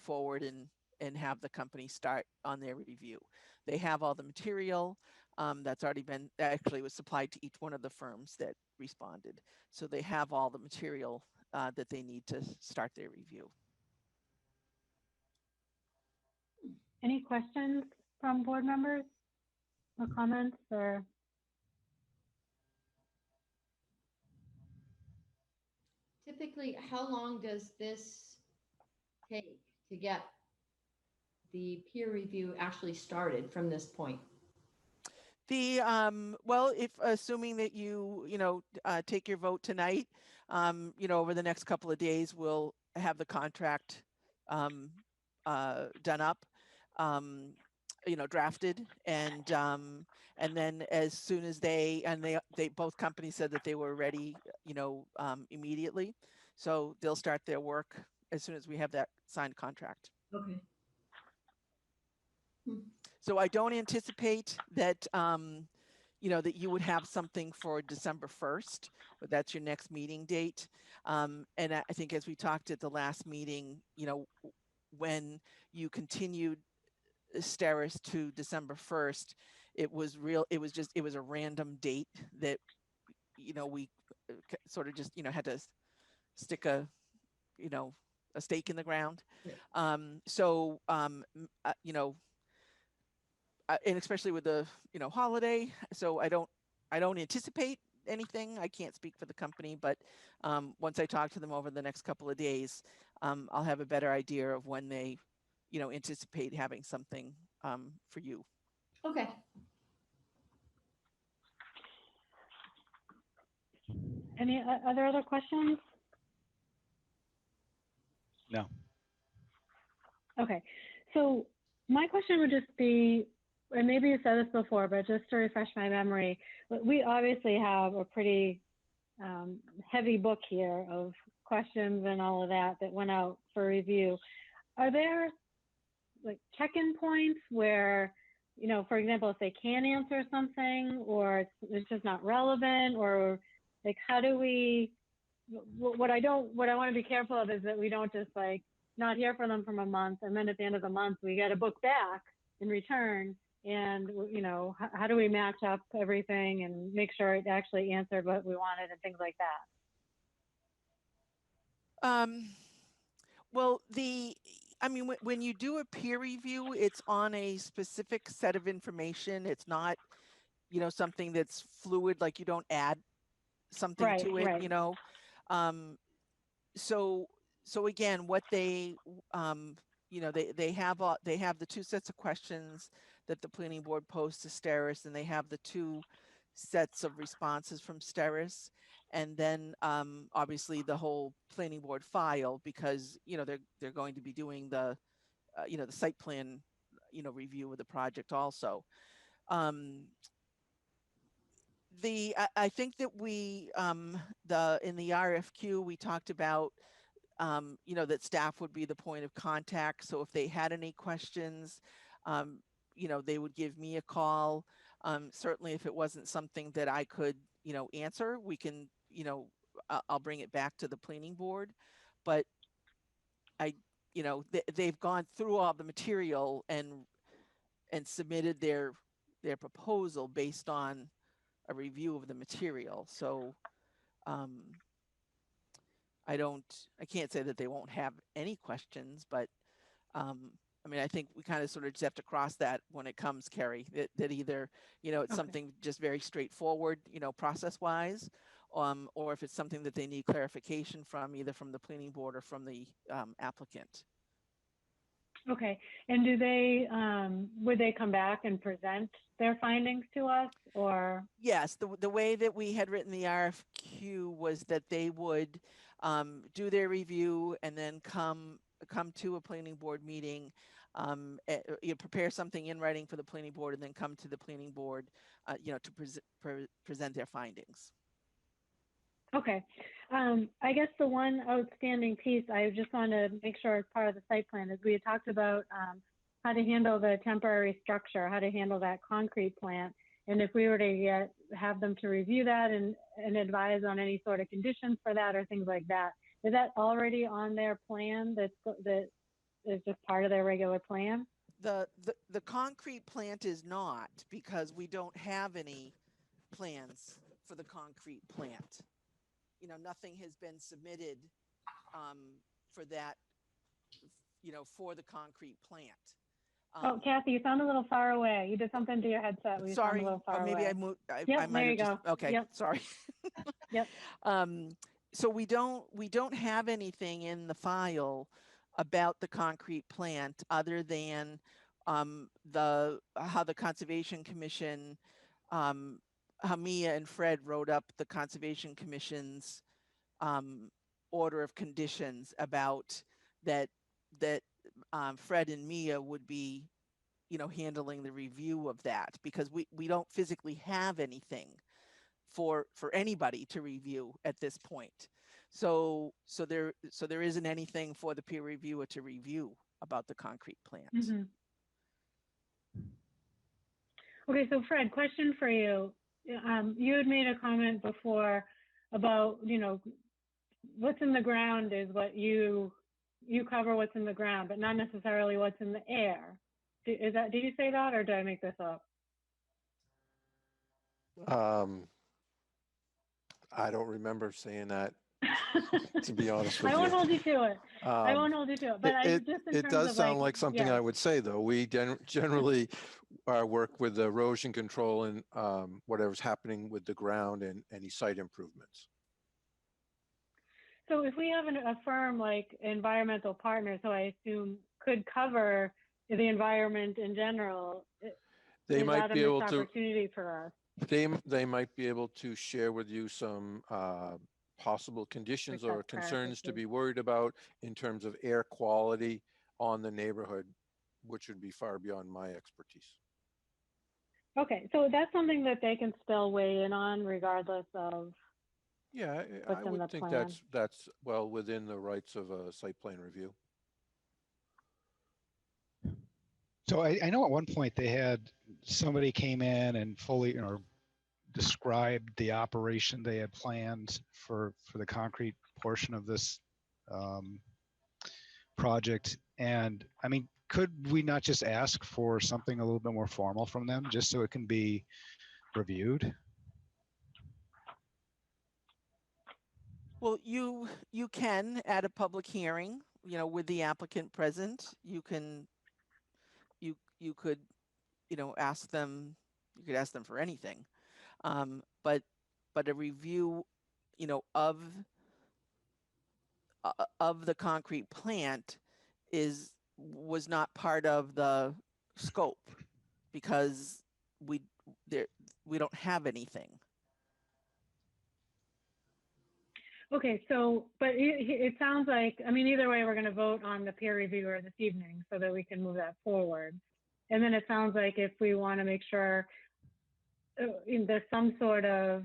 forward and have the company start on their review. They have all the material that's already been, actually was supplied to each one of the firms that responded. So they have all the material that they need to start their review. Any questions from board members or comments or? Typically, how long does this take to get the peer review actually started from this point? The well, if assuming that you take your vote tonight, over the next couple of days, we'll have the contract done up, drafted, and then as soon as they both companies said that they were ready, immediately, so they'll start their work as soon as we have that signed contract. Okay. So I don't anticipate that, that you would have something for December 1st, but that's your next meeting date. And I think as we talked at the last meeting, when you continued Steris to December 1st, it was a random date that, we sort of just, had to stick a stake in the ground. Yeah. And especially with the holiday, so I don't anticipate anything. I can't speak for the company, but once I talk to them over the next couple of days, I'll have a better idea of when they anticipate having something for you. Okay. Any other questions? No. Okay, so my question would just be, and maybe you said this before, but just to refresh my memory, we obviously have a pretty heavy book here of questions and all of that went out for review. Are there like check-in points where, for example, if they can't answer something or it's just not relevant, or like how do we, what I want to be careful of is that we don't just like not hear from them from a month, and then at the end of the month we get a book back in return, and how do we match up everything and make sure it actually answered what we wanted and things like that? Well, when you do a peer review, it's on a specific set of information. It's not something that's fluid, like you don't add something to it. Right. So again, what they they have the two sets of questions that the planning board posed to Steris, and they have the two sets of responses from Steris, and then obviously the whole planning board file, because they're going to be doing the the site plan review of the project also. I think that we, in the RFQ, we talked about, that staff would be the point of contact. So if they had any questions, they would give me a call. Certainly if it wasn't something that I could, answer, we can, I'll bring it back to the planning board. But they've gone through all the material and submitted their proposal based on a review of the material. So I can't say that they won't have any questions, but I think we kind of sort of just have to cross that when it comes, Carrie, that either, it's Okay. something just very straightforward, process wise, or if it's something that they need clarification from, either from the planning board or from the applicant. Okay, and do they, would they come back and present their findings to us, or? Yes, the way that we had written the RFQ was that they would do their review and then come to a planning board meeting, prepare something in writing for the planning board, and then come to the planning board, to present their findings. Okay, I guess the one outstanding piece I just want to make sure is part of the site plan is we had talked about how to handle the temporary structure, how to handle that concrete plant. And if we were to have them to review that and advise on any sort of conditions for that or things like that, is that already on their plan that is just part of their regular plan? The concrete plant is not, because we don't have any plans for the concrete plant. Nothing has been submitted for that, for the concrete plant. Oh, Kathy, you sound a little far away. You did something to your headset. You sound a little far or maybe away. I moved. Yep, I might there you have go. Okay, Yep. sorry. Yep. So we don't have anything in the file about the concrete plant other than how the Conservation Commission, how Mia and Fred wrote up the Conservation Commission's order of conditions about that Fred and Mia would be, handling the review of that, because we don't physically have anything for anybody to review at this point. So there isn't anything for the peer reviewer to review about the concrete plant. Mm-hmm. Okay, so Fred, question for you. You had made a comment before about, what's in the ground is what you cover what's in the ground, but not necessarily what's in the air. Did you say that, or did I make this up? I don't remember saying that, to be honest with I you. won't hold you to it. I won't hold you to it. But it does sound like something I would say, though. We generally work with erosion control and whatever's happening with the ground and any site improvements. So if we have a firm like Environmental Partners, who I assume could cover the environment in general, They might be able to. Opportunity for us. They might be able to share with you some possible conditions or concerns to be worried about in terms of air quality on the neighborhood, which would be far beyond my expertise. Okay, so that's something that they can still weigh in on regardless of. Yeah, I would think that's well within the rights of a site plan review. So I know at one point they had somebody came in and fully, described the operation they had planned for the concrete portion of this project. And I mean, could we not just ask for something a little bit more formal from them, just so it can be reviewed? Well, you can at a public hearing, with the applicant present, you could ask them. You could ask them for anything, but a review, of the concrete plant was not part of the scope, because we don't have anything. Okay, so, but it sounds like, I mean, either way, we're going to vote on the peer reviewer this evening so that we can move that forward. And then it sounds like if we want to make sure there's some sort of,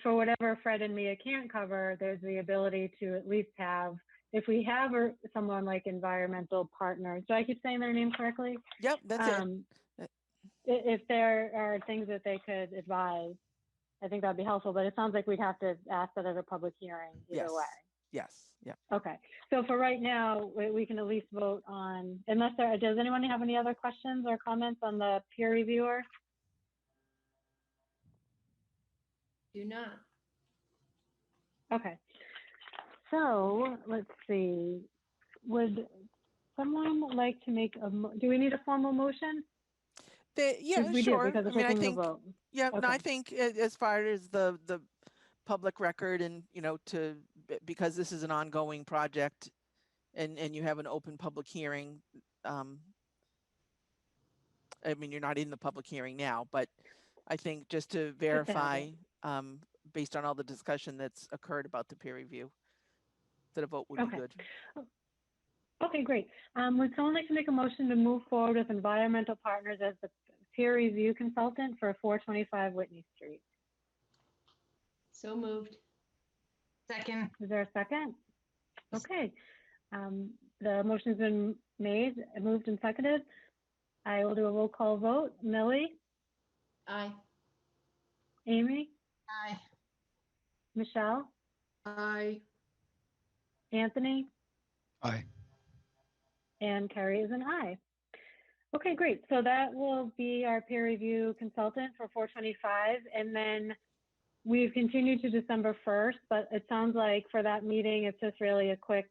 for whatever Fred and Mia can't cover, there's the ability to at least have, if we have someone like environmental partners, do I keep saying their name correctly? Yep, that's it. If there are things that they could advise, I think that'd be helpful, but it sounds like we'd have to ask that at a public hearing either Yes. way. Yes. Yeah. Okay, so for right now, we can at least vote on, unless does anyone have any other questions or comments on the peer reviewer? Do not. Okay, so let's see. Would someone like to make do we need a formal motion? Yeah, We sure. do, because I we're mean, I taking a think, vote. yeah, no, I Okay. think as far as the public record and, because this is an ongoing project and you have an open public hearing, I mean, you're not in the public hearing now, but I think just to verify, based on all the discussion that's occurred about the peer review, that a vote would be good. Okay, great. Would someone like to make a motion to move forward with Environmental Partners as the peer review consultant for 425 Whitney Street? So moved. Second. Is there a second? Okay. The motion's been moved and seconded. I will do a roll call vote. Millie? Aye. Amy? Aye. Michelle? Aye. Anthony? Aye. And Carrie is an aye. Okay, great. So that will be our peer review consultant for 425. And then we've continued to December 1st, but it sounds like for that meeting, it's just really a quick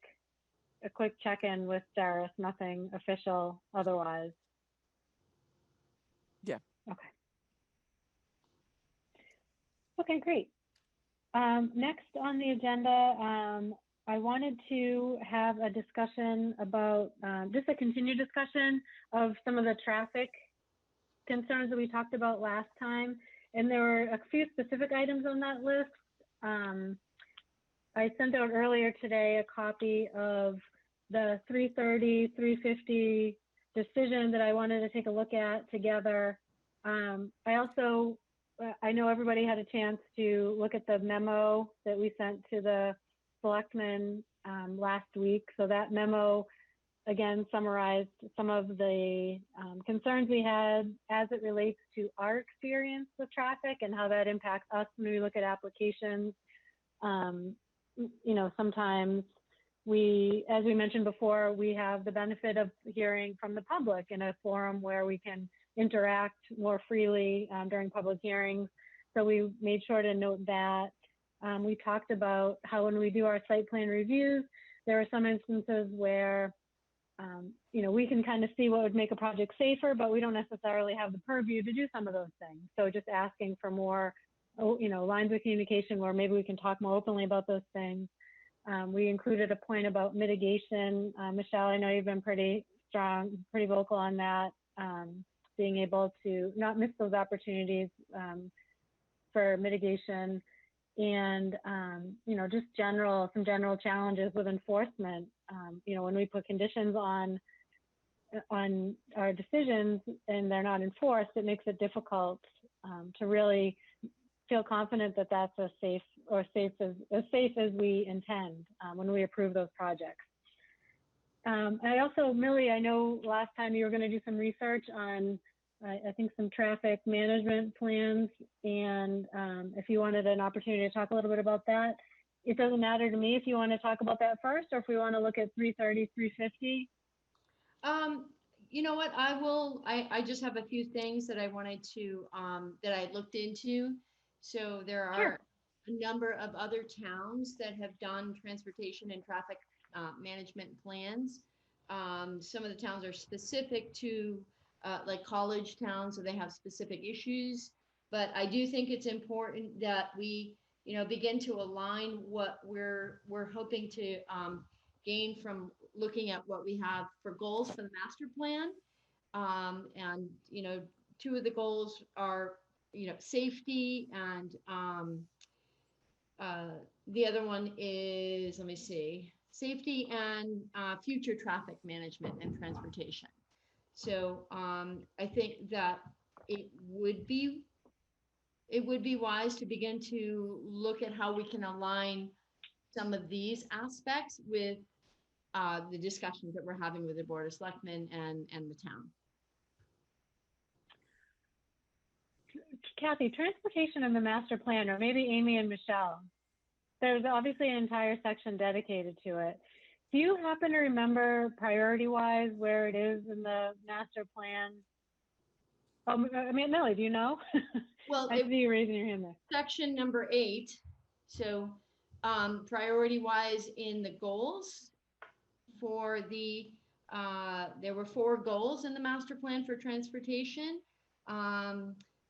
check-in with Darius, nothing official otherwise. Yeah. Okay. Okay, great. Next on the agenda, I wanted to have a discussion about, just a continued discussion of some of the traffic concerns that we talked about last time. And there were a few specific items on that list. I sent out earlier today a copy of the 330, 350 decision that I wanted to take a look at together. I know everybody had a chance to look at the memo that we sent to the selectmen last week. So that memo, again, summarized some of the concerns we had as it relates to our experience with traffic and how that impacts us when we look at applications. Sometimes as we mentioned before, we have the benefit of hearing from the public in a forum where we can interact more freely during public hearings. So we made sure to note that. We talked about how when we do our site plan reviews, there are some instances where, we can kind of see what would make a project safer, but we don't necessarily have the purview to do some of those things. So just asking for more, lines of communication where maybe we can talk more openly about those things. We included a point about mitigation. Michelle, I know you've been pretty strong, pretty vocal on that, being able to not miss those opportunities for mitigation. And, just some general challenges with enforcement. When we put conditions on our decisions and they're not enforced, it makes it difficult to really feel confident that that's as safe as we intend when we approve those projects. I also, Millie, I know last time you were going to do some research on I think some traffic management plans, and if you wanted an opportunity to talk a little bit about that. It doesn't matter to me if you want to talk about that first, or if we want to look at 330, 350. You know what, I just have a few things that I wanted to, that I looked into. So there are a number of other towns that have done transportation and traffic management plans. Some of the towns are specific to like college towns, so they have specific issues. But I do think it's important that we, begin to align what we're hoping to gain from looking at what we have for goals for the master plan. And, two of the goals are, safety, and the other one is, safety and future traffic management and transportation. So I think that it would be wise to begin to look at how we can align some of these aspects with the discussions that we're having with the Board of Selectmen and the town. Kathy, transportation in the master plan, or maybe Amy and Michelle, there's obviously an entire section dedicated to it. Do you happen to remember priority-wise where it is in the master plan? I mean, Millie, do you know? Well, I see you raising your hand there. section number 8. So priority wise in the goals for the, there were 4 goals in the master plan for transportation.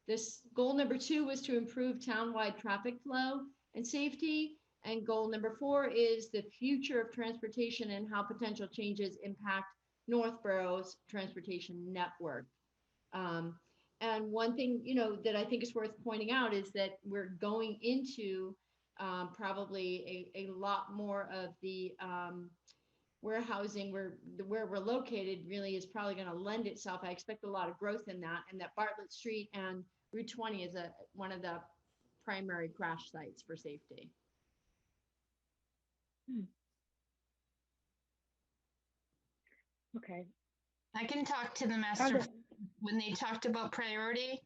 This goal number 2 was to improve townwide traffic flow and safety. And goal number 4 is the future of transportation and how potential changes impact Northborough's transportation network. And one thing, you know, that I think is worth pointing out is that we're going into probably a lot more of the warehousing where we're located really is probably going to lend itself. I expect a lot of growth in that, and that Bartlett Street and Route 20 is one of the primary crash sites for safety. Okay. I can talk to the master when they talked about priority.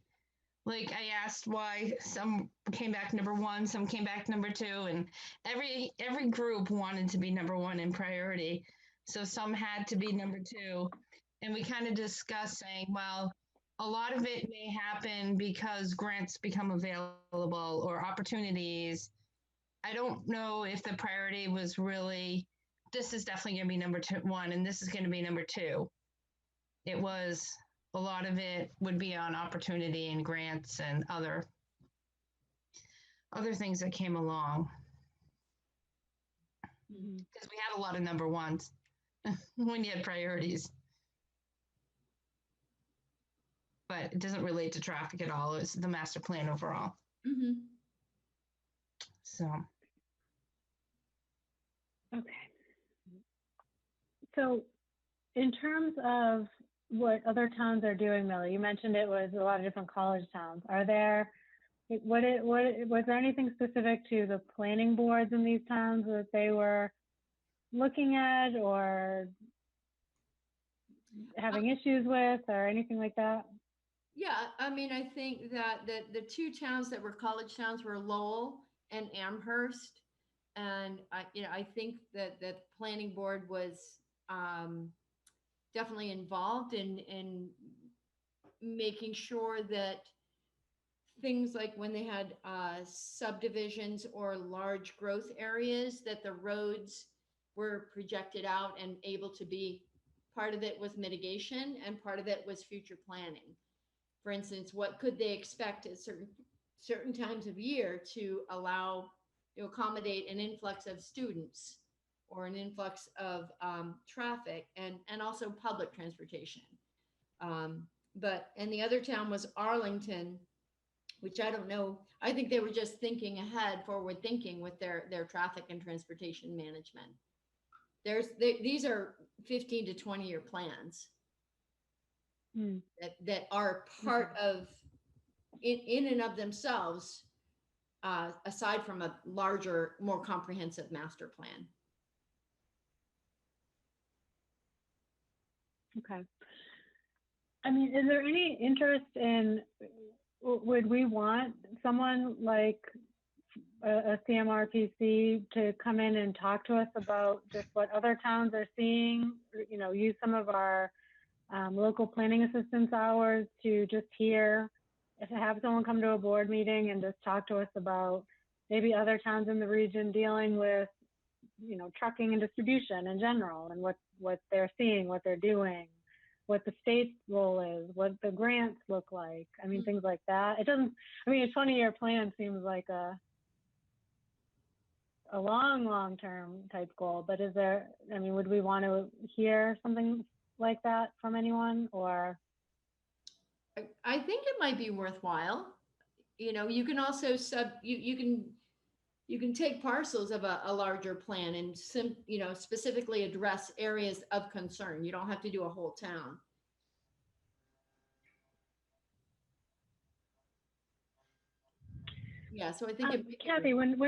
Like I asked why some came back number 1, some came back number 2, and every group wanted to be number 1 in priority. So some had to be number 2. And we kind of discussed saying, well, a lot of it may happen because grants become available or opportunities. I don't know if the priority was really, this is definitely going to be number 1 and this is going to be number 2. It was, a lot of it would be on opportunity and grants and other things that came along. Because we had a lot of number 1s when you had priorities. But it doesn't relate to traffic at all. It's the master plan overall. Mm-hmm. So. Okay. So in terms of what other towns are doing, Millie, you mentioned it was a lot of different college towns. Are there, was there anything specific to the planning boards in these towns that they were looking at or having issues with or anything like that? Yeah, I mean, I think that the 2 towns that were college towns were Lowell and Amherst. And I think that the planning board was definitely involved in making sure that things like when they had subdivisions or large growth areas, that the roads were projected out and able to be, part of it was mitigation and part of it was future planning. For instance, what could they expect at certain times of year to allow, to accommodate an influx of students or an influx of traffic and also public transportation. And the other town was Arlington, which I don't know. I think they were just thinking ahead, forward thinking with their traffic and transportation management. These are 15 to 20 year plans that are part of, in and of themselves, aside from a larger, more comprehensive master plan. Okay. I mean, is there any interest in, would we want someone like a CMRPC to come in and talk to us about just what other towns are seeing, you know, use some of our local planning assistance hours to just hear, to have someone come to a board meeting and just talk to us about maybe other towns in the region dealing with, you know, trucking and distribution in general, and what they're seeing, what they're doing, what the state's role is, what the grants look like. I mean, things like that. It doesn't, I mean, a 20-year plan seems like a long-term type goal, but is there, I mean, would we want to hear something like that from anyone, or? I think it might be worthwhile. You know, you can also you can take parcels of a larger plan and specifically address areas of concern. You don't have to do a whole town. Yeah, so I think it. Kathy, when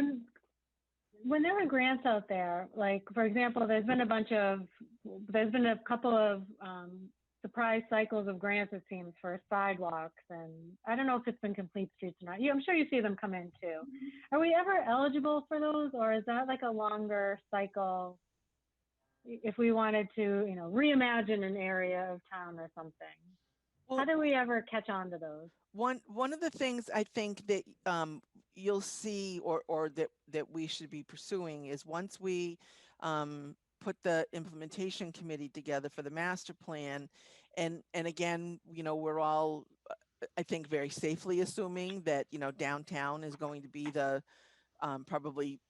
there are grants out there, like for example, there's been a couple of surprise cycles of grants, it seems, for sidewalks, and I don't know if it's been complete streets or not. I'm sure you see them come in too. Are we ever eligible for those, or is that like a longer cycle if we wanted to, reimagine an area of town or something? How Well, do we ever catch on to those? one of the things I think that you'll see or that we should be pursuing is once we put the implementation committee together for the master plan, and again, we're all, I think, very safely assuming that downtown is going to be the probably,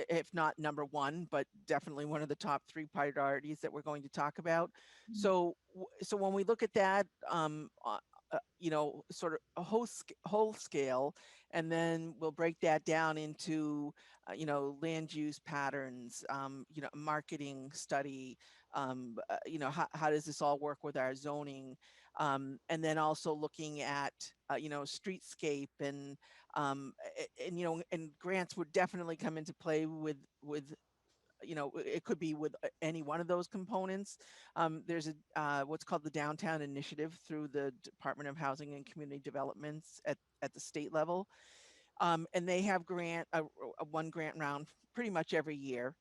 if not number one, but definitely one of the top three priorities that we're going to talk about. So when we look at that, sort of a whole scale, and then we'll break that down into, land use patterns, marketing study, how does this all work with our zoning, and then also looking at, streetscape and grants would definitely come into play with it could be with any one of those components. There's what's called the Downtown Initiative through the Department of Housing and Community Developments at the state level. And they have one grant round pretty much every year.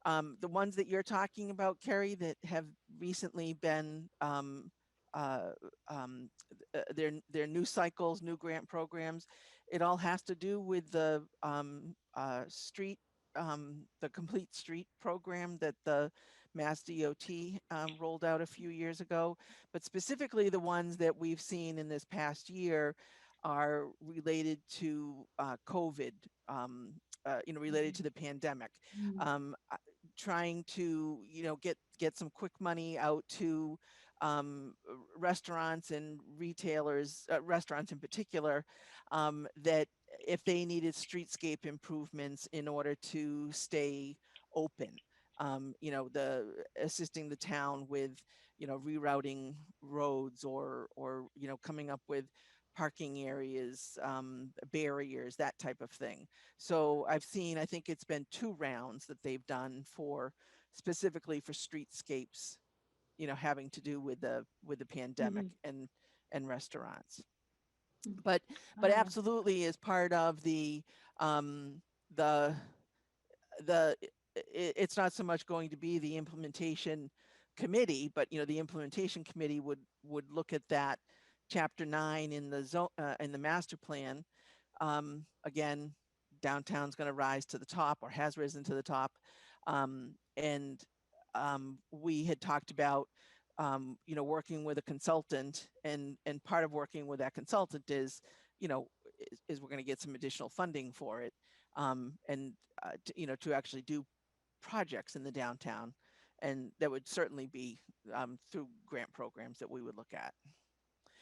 The ones that you're talking about, Carrie, that have recently been their new cycles, new grant programs, it all has to do with the the Complete Street program that the Mass DOT rolled out a few years ago. But specifically, the ones that we've seen in this past year are related to COVID, related to the pandemic. Trying to, get some quick money out to restaurants and retailers, restaurants in particular, that if they needed streetscape improvements in order to stay open, assisting the town with, rerouting roads or coming up with parking areas, barriers, that type of thing. So I think it's been 2 rounds that they've done specifically for streetscapes, having to do with the pandemic and restaurants. But absolutely, as part of it's not so much going to be the implementation committee, but the implementation committee would look at that chapter 9 in the master plan. Again, downtown's going to rise to the top, or has risen to the top, and we had talked about working with a consultant, and part of working with that consultant is we're going to get some additional funding for it, and to actually do projects in the downtown, and that would certainly be through grant programs that we would look at.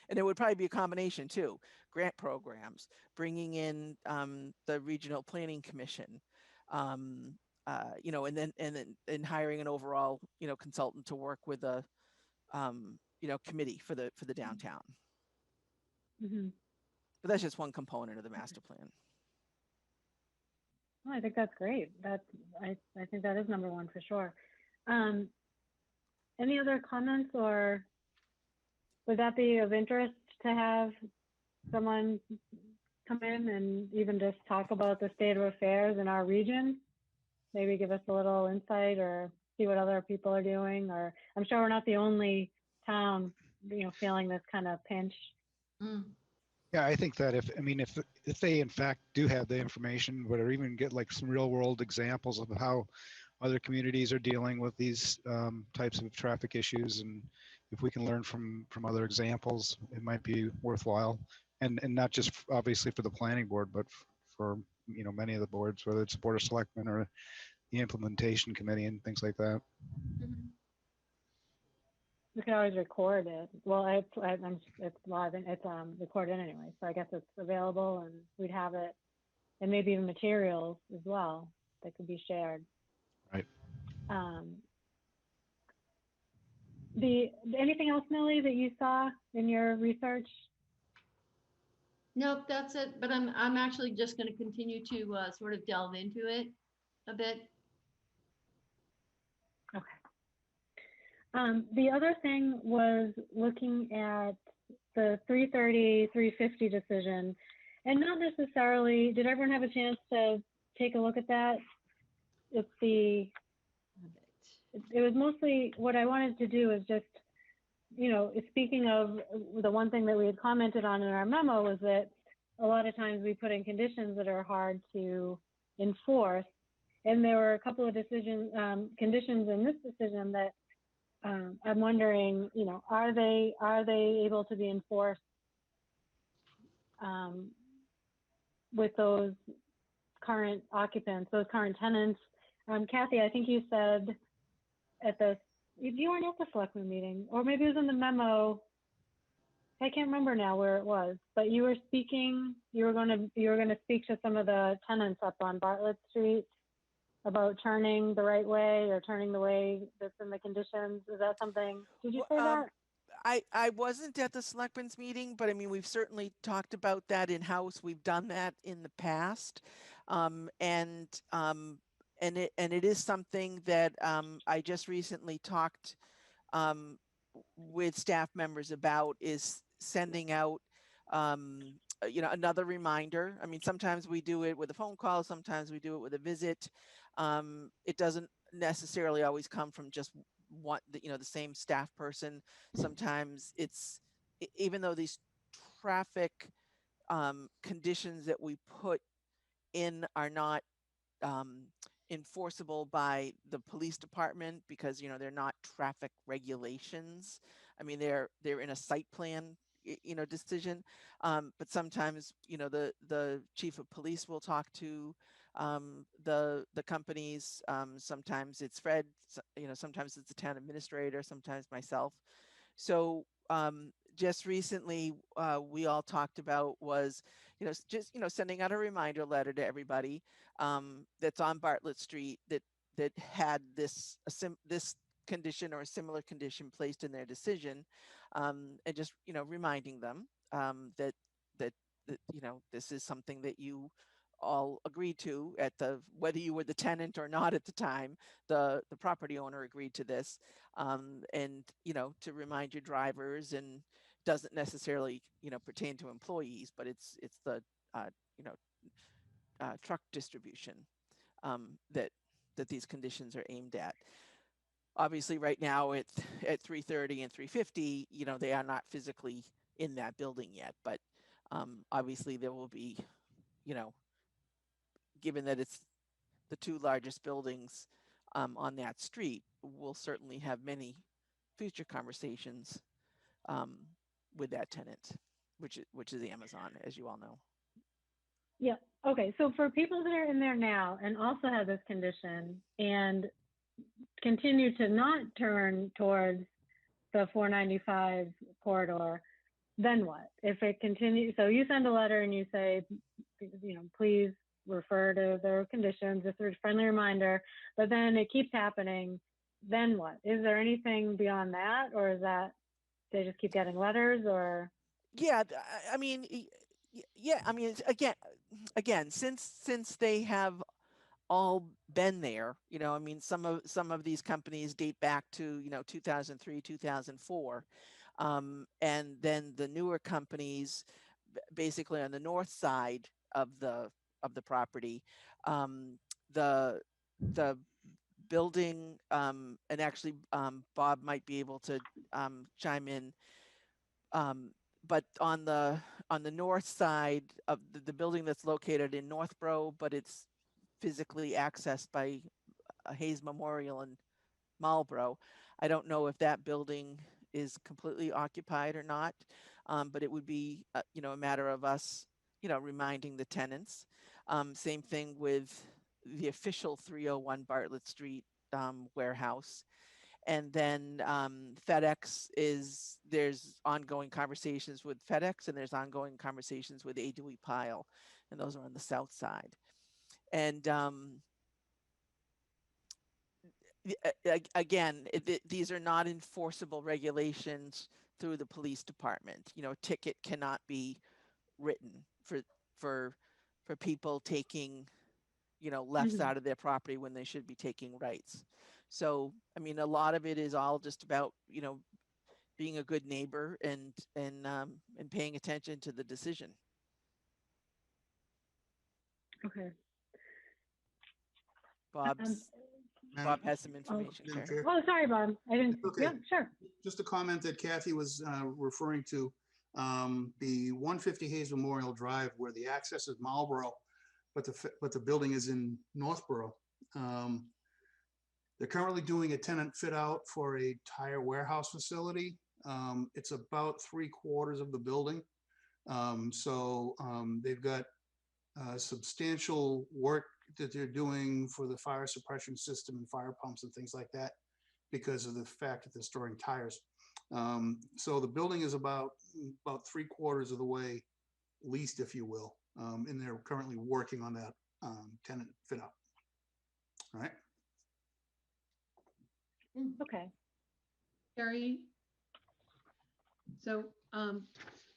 And it would probably be a combination too, grant programs, bringing in the Regional Planning Commission, and then hiring an overall, consultant to work with a, committee for the downtown. But that's just one component of the master plan. Oh, I think that's great. I think that is number one for sure. Any other comments, or would that be of interest to have someone come in and even just talk about the state of affairs in our region? Maybe give us a little insight, or see what other people are doing. Or I'm sure we're not the only town, feeling this kind of pinch. Yeah, I think that if they in fact do have the information, or even get like some real world examples of how other communities are dealing with these types of traffic issues, and if we can learn from other examples, it might be worthwhile, and not just obviously for the planning board, but for many of the boards, whether it's the Board of Selectmen or the implementation committee and things like that. We can always record it. Well, it's live, and it's recorded anyway, so I guess it's available, and we'd have it, and maybe even materials as well that could be shared. Right. Anything else, Millie, that you saw in your research? Nope, that's it. But I'm actually just going to continue to sort of delve into it a bit. Okay. The other thing was looking at the 330, 350 decision, and not necessarily, did everyone have a chance to take a look at that? It's the, it was mostly, what I wanted to do is just, you know, speaking of the one thing that we had commented on in our memo was that a lot of times we put in conditions that are hard to enforce. And there were a couple of conditions in this decision that I'm wondering, you know, are they able to be enforced with those current occupants, those current tenants? Kathy, I think you said at the, you weren't at the selectmen meeting, or maybe it was in the memo. I can't remember now where it was, but you were speaking. You were going to speak to some of the tenants up on Bartlett Street about turning the right way or turning the way that's in the conditions. Is that something? Did you say that? I wasn't at the selectmen's meeting, but I mean, we've certainly talked about that in-house. We've done that in the past. And it is something that I just recently talked with staff members about, is sending out you know, another reminder. I mean, sometimes we do it with a phone call, sometimes we do it with a visit. It doesn't necessarily always come from just one, you know, the same staff person. Sometimes it's, even though these traffic conditions that we put in are not enforceable by the police department, because, you know, they're not traffic regulations. I mean, they're in a site plan, you know, decision. But sometimes, you know, the chief of police will talk to the companies. Sometimes it's Fred, you know, sometimes it's the town administrator, sometimes myself. So just recently, we all talked about was, you know, just, you know, sending out a reminder letter to everybody that's on Bartlett Street that had this this condition or a similar condition placed in their decision, and just, you know, reminding them that you know, this is something that you all agreed to at the, whether you were the tenant or not at the time, the property owner agreed to this, and, you know, to remind your drivers, and doesn't necessarily, you know, pertain to employees, but it's the you know, truck distribution that these conditions are aimed at. Obviously, right now at 330 and 350, you know, they are not physically in that building yet, but obviously there will be, you know, given that it's the two largest buildings on that street, we'll certainly have many future conversations with that tenant, which is Amazon, as you all know. Yeah. Okay. So for people that are in there now and also have this condition and continue to not turn towards the 495 corridor, then what? If it continues, so you send a letter and you say, you know, please refer to the conditions, just a friendly reminder, but then it keeps happening, then what? Is there anything beyond that, or is that they just keep getting letters, or? Yeah, I mean, yeah, I mean, again, since they have all been there, you know, I mean, some of these companies date back to, you know, 2003, 2004. And then the newer companies, basically on the north side of the property, the building, and actually Bob might be able to chime in, but on the north side of the building that's located in Northborough, but it's physically accessed by Hayes Memorial in Marlborough. I don't know if that building is completely occupied or not, but it would be, you know, a matter of us, you know, reminding the tenants. Same thing with the official 301 Bartlett Street warehouse. And then FedEx is, there's ongoing conversations with FedEx, and there's ongoing conversations with A. Dewey Pile, and those are on the south side. And again, these are not enforceable regulations through the police department. You know, a ticket cannot be written for people taking, lefts Mhm. out of their property when they should be taking rights. So, I mean, a lot of it is all just about, being a good neighbor and paying attention to the decision. Okay. Bob Madam- has some information. Madam Karen. Chair, Oh, sorry, Bob. I didn't. Okay. Yeah, sure. just a comment that Kathy was referring to, the 150 Hayes Memorial Drive where the access is Marlboro, but the building is in Northborough. They're currently doing a tenant fit out for a tire warehouse facility. It's about 3/4 of the building. They've got substantial work that they're doing for the fire suppression system and fire pumps and things like that because of the fact that they're storing tires. So the building is about 3/4 of the way leased, if you will, and they're currently working on that tenant fit out. All right. Okay. Carrie? So,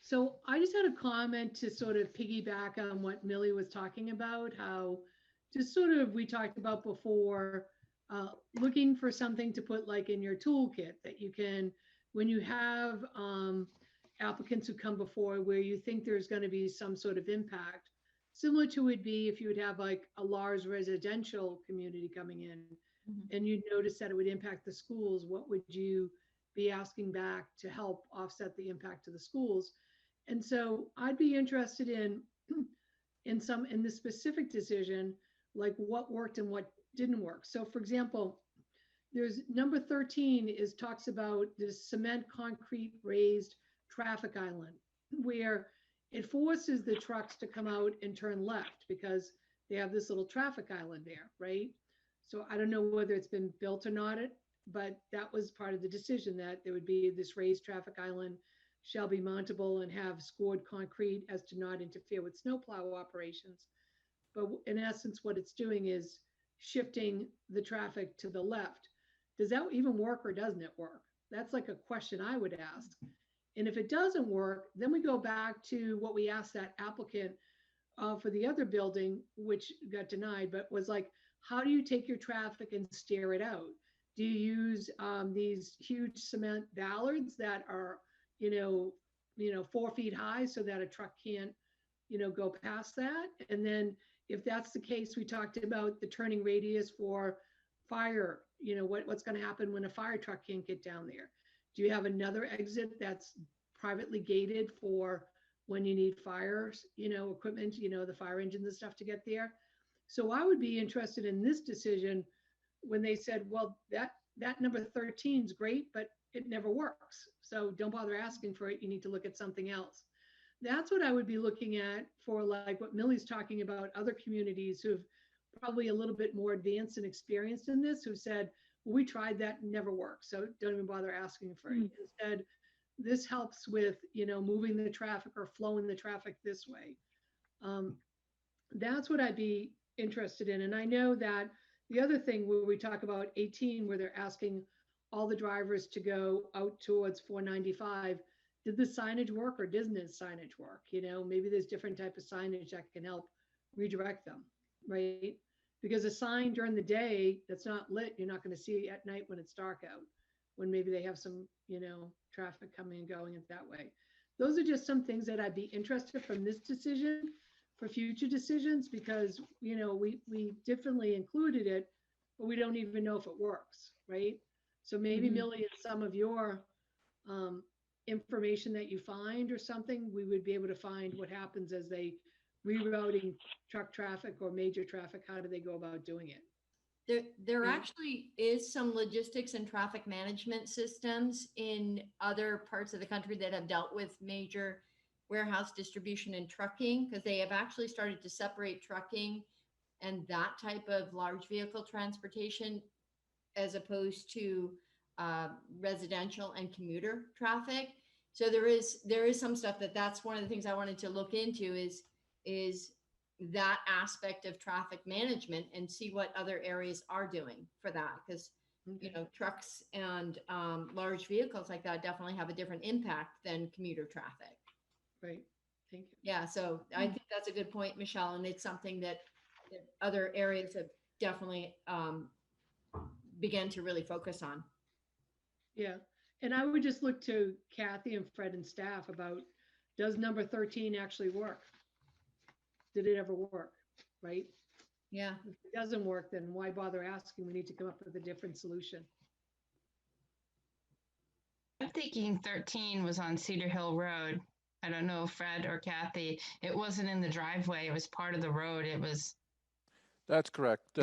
so I just had a comment to sort of piggyback on what Millie was talking about, how just sort of, we talked about before, looking for something to put like in your toolkit that you can, when you have applicants who come before where you think there's going to be some sort of impact, similar to would be if you would have like a large residential community coming in and you notice that it would impact the schools, what would you be asking back to help offset the impact of the schools? And so I'd be interested in this specific decision, like what worked and what didn't work. So for example, there's number 13 talks about this cement concrete raised traffic island where it forces the trucks to come out and turn left because they have this little traffic island there, right? So I don't know whether it's been built or not, but that was part of the decision that there would be this raised traffic island shall be mountable and have scored concrete as to not interfere with snowplow operations. But in essence, what it's doing is shifting the traffic to the left. Does that even work or doesn't it work? That's like a question I would ask. And if it doesn't work, then we go back to what we asked that applicant for the other building, which got denied, but was like, how do you take your traffic and steer it out? Do you use these huge cement ballards that are, 4 feet high so that a truck can't, go past that? And then if that's the case, we talked about the turning radius for fire, what's going to happen when a fire truck can't get down there? Do you have another exit that's privately gated for when you need fires, equipment, the fire engines and stuff to get there? So I would be interested in this decision when they said, well, that number 13 is great, but it never works. So don't bother asking for it. You need to look at something else. That's what I would be looking at for like what Millie's talking about, other communities who've probably a little bit more advanced and experienced in this, who said, well, we tried that and never worked. So don't even bother asking for it. Instead, this helps with, moving the traffic or flowing the traffic this way. That's what I'd be interested in. And I know that the other thing where we talk about 18, where they're asking all the drivers to go out towards 495, did the signage work or doesn't the signage work? Maybe there's different type of signage that can help redirect them, right? Because a sign during the day that's not lit, you're not going to see at night when it's dark out, when maybe they have some, traffic coming and going it that way. Those are just some things that I'd be interested from this decision for future decisions, because, we definitely included it, but we don't even know if it works, right? So maybe Millie, in some of your information that you find or something, we would be able to find what happens as they rerouting truck traffic or major traffic. How do they go about doing it? There actually is some logistics and traffic management systems in other parts of the country that have dealt with major warehouse distribution and trucking, because they have actually started to separate trucking and that type of large vehicle transportation as opposed to residential and commuter traffic. So there is some stuff that's one of the things I wanted to look into is that aspect of traffic management and see what other areas are doing for that. Because, trucks and large vehicles like that definitely have a different impact than commuter traffic. Right. Thank you. Yeah, so I think that's a good point, Michelle, and it's something that other areas have definitely began to really focus on. Yeah, and I would just look to Kathy and Fred and staff about, does number 13 actually work? Did it ever work, right? Yeah. If it doesn't work, then why bother asking? We need to come up with a different solution. I'm thinking 13 was on Cedar Hill Road. I don't know, Fred or Kathy. It wasn't in the driveway. It was part of the road. It was, That's correct.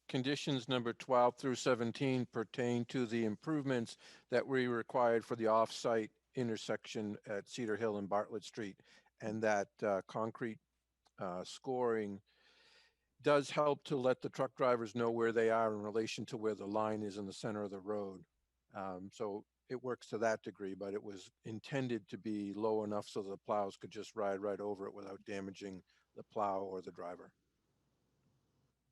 Conditions number 12 through 17 pertain to the improvements that we required for the off-site intersection at Cedar Hill and Bartlett Street. And that concrete scoring does help to let the truck drivers know where they are in relation to where the line is in the center of the road. So it works to that degree, but it was intended to be low enough so the plows could just ride right over it without damaging the plow or the driver.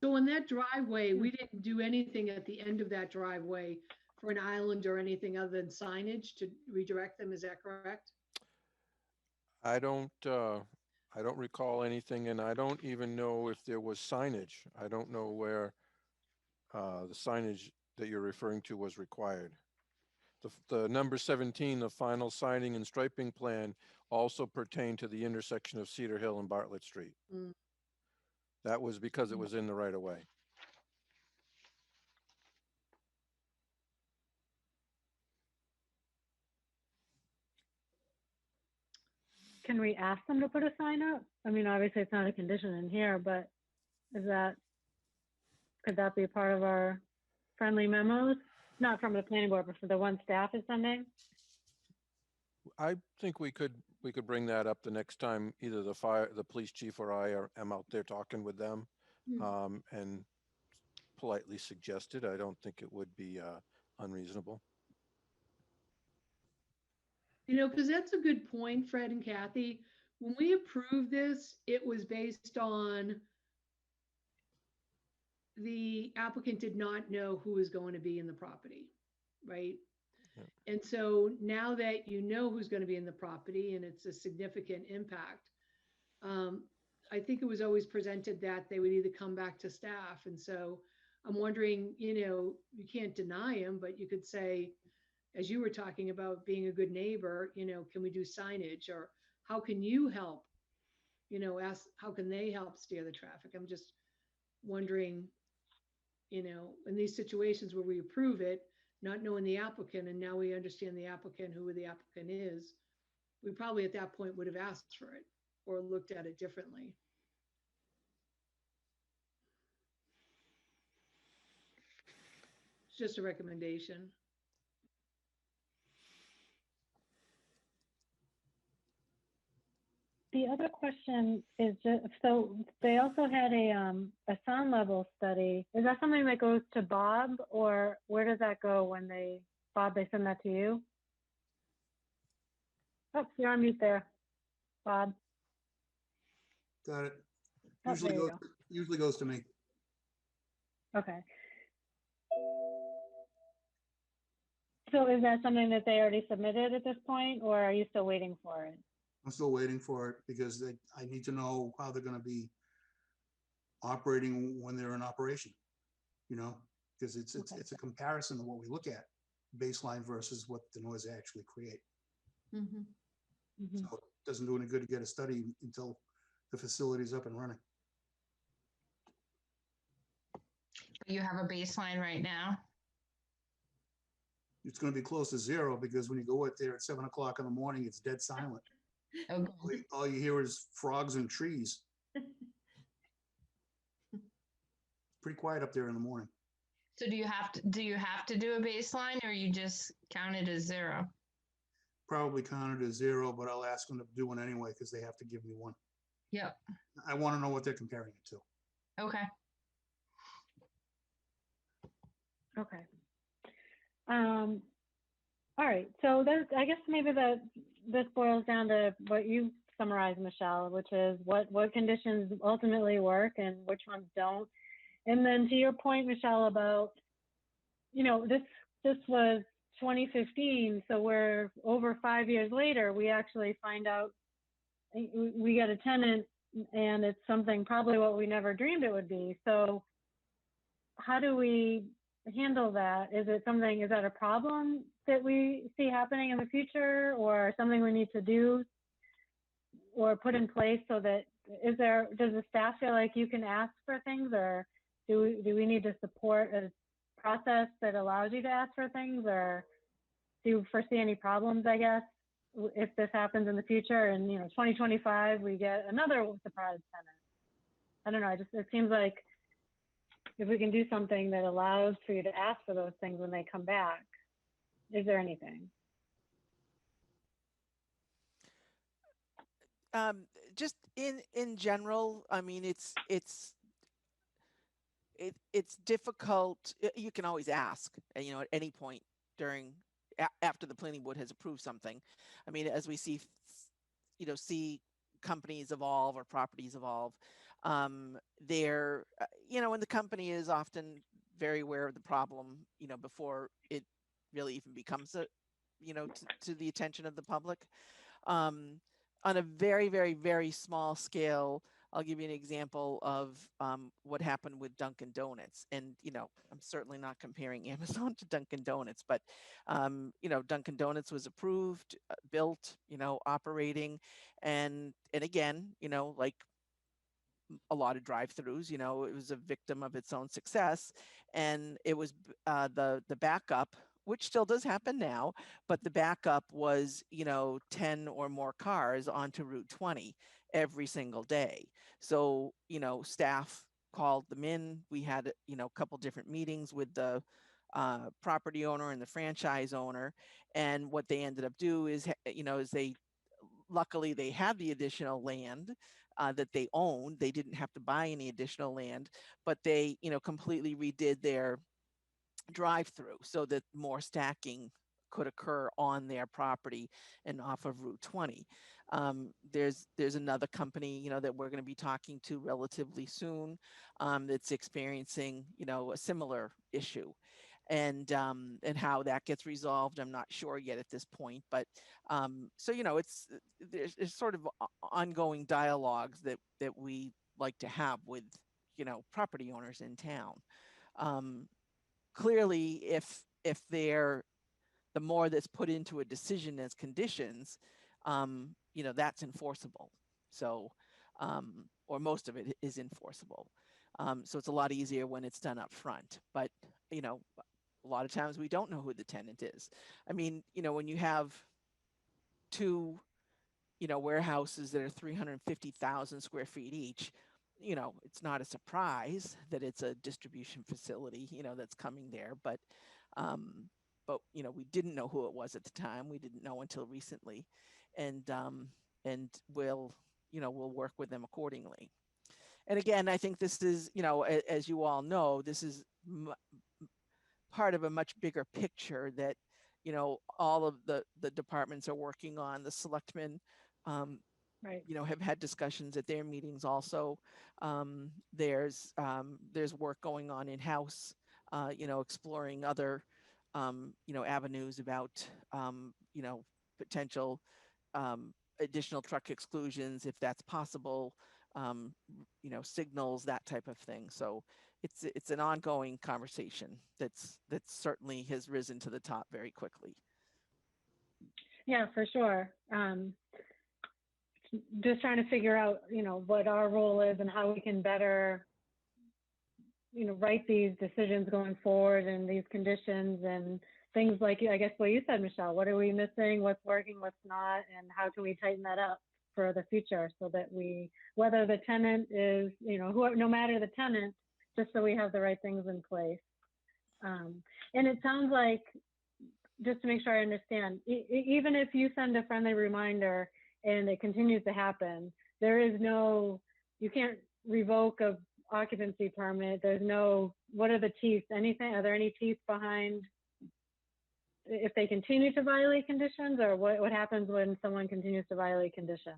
So in that driveway, we didn't do anything at the end of that driveway for an island or anything other than signage to redirect them. Is that correct? I don't recall anything, and I don't even know if there was signage. I don't know where the signage that you're referring to was required. The number 17, the final signing and striping plan, also pertained to the intersection of Cedar Hill and Bartlett Street. Mm. That was because it was in the right of way. Can we ask them to put a sign up? I mean, obviously it's not a condition in here, but could that be part of our friendly memos? Not from the planning board, but for the one staff is sending? I think we could bring that up the next time either the police chief or I am out there talking with them, and politely suggest it. I don't think it would be unreasonable. You know, because that's a good point, Fred and Kathy. When we approved this, it was based on the applicant did not know who was going to be in the property, right? Yeah. And so now that you know who's going to be in the property and it's a significant impact, I think it was always presented that they would either come back to staff. And so I'm wondering, you know, you can't deny them, but you could say, as you were talking about being a good neighbor, you know, can we do signage, or how can you help? You know, ask, how can they help steer the traffic? I'm just wondering, you know, in these situations where we approve it, not knowing the applicant, and now we understand the applicant, who the applicant is, we probably at that point would have asked for it or looked at it differently. It's just a recommendation. The other question is just, so they also had a sound level study. Is that something that goes to Bob, or where does that go when Bob, they send that to you? Oh, you're on mute there, Bob. Got it. Oh, Usually goes to me. Okay. So is that something that they already submitted at this point, or are you still waiting for it? I'm still waiting for it because I need to know how they're going to be operating when they're in operation, you know, because it's a comparison of what we look at, baseline versus what the noise they actually create. Mm-hmm. Mm-hmm. So it doesn't do any good to get a study until the facility's up and running. you have a baseline right now? It's going to be close to zero because when you go out there at 7 o'clock in the morning, it's dead silent. Okay. All you hear is frogs and trees. Pretty quiet up there in the morning. So do you have to do a baseline, or you just count it as zero? Probably counted as zero, but I'll ask them to do one anyway because they have to give me one. Yep. I want to know what they're comparing it to. Okay. Okay. All right. So there's, I guess maybe this boils down to what you summarized, Michelle, which is what conditions ultimately work and which ones don't. And then to your point, Michelle, about, you know, this was 2015, so we're over 5 years later, we actually find out we get a tenant and it's something probably what we never dreamed it would be. So how do we handle that? Is that a problem that we see happening in the future, or something we need to do or put in place so that, does the staff feel like you can ask for things, or do we need to support a process that allows you to ask for things, or do you foresee any problems, I guess, if this happens in the future and, 2025, we get another surprise tenant? I don't know, it seems like if we can do something that allows for you to ask for those things when they come back, is there anything? Just in general, I mean, it's difficult. You can always ask, at any point during after the planning board has approved something. I mean, as we see, see companies evolve or properties evolve, they're, and the company is often very aware of the problem, before it really even becomes to the attention of the public. On a very, very, very small scale, I'll give you an example of what happened with Dunkin' Donuts. And, I'm certainly not comparing Amazon to Dunkin' Donuts, but, Dunkin' Donuts was approved, built, operating. And again, like a lot of drive-throughs, it was a victim of its own success. And it was the backup, which still does happen now, but the backup was, 10 or more cars onto Route 20 every single day. So, staff called them in. We had, a couple different meetings with the property owner and the franchise owner. And what they ended up do is, luckily they had the additional land that they owned. They didn't have to buy any additional land, but they, completely redid their drive-through so that more stacking could occur on their property and off of Route 20. There's another company, that we're going to be talking to relatively soon, that's experiencing, a similar issue. And how that gets resolved, I'm not sure yet at this point. But so there's sort of ongoing dialogues that we like to have with property owners in town. Clearly, if they're the more that's put into a decision as conditions, that's enforceable. So, or most of it is enforceable. So it's a lot easier when it's done up front. But, a lot of times we don't know who the tenant is. I mean, when you have two, warehouses that are 350,000 square feet each, it's not a surprise that it's a distribution facility, that's coming there. But, we didn't know who it was at the time. We didn't know until recently. And we'll work with them accordingly. And again, I think this is, as you all know, this is part of a much bigger picture that, all of the departments are working on. The selectmen, Right. have had discussions at their meetings also. There's work going on in-house, exploring other, avenues about, potential additional truck exclusions, if that's possible, signals, that type of thing. So it's an ongoing conversation that certainly has risen to the top very quickly. Yeah, for sure. Just trying to figure out, what our role is and how we can better, write these decisions going forward and these conditions and things like, I guess what you said, Michelle, what are we missing, what's working, what's not, and how can we tighten that up for the future so that whether the tenant is, no matter the tenant, just so we have the right things in place. And it sounds like, just to make sure I understand, even if you send a friendly reminder and it continues to happen, you can't revoke a occupancy permit. What are the teeth? Are there any teeth behind if they continue to violate conditions, or what happens when someone continues to violate conditions?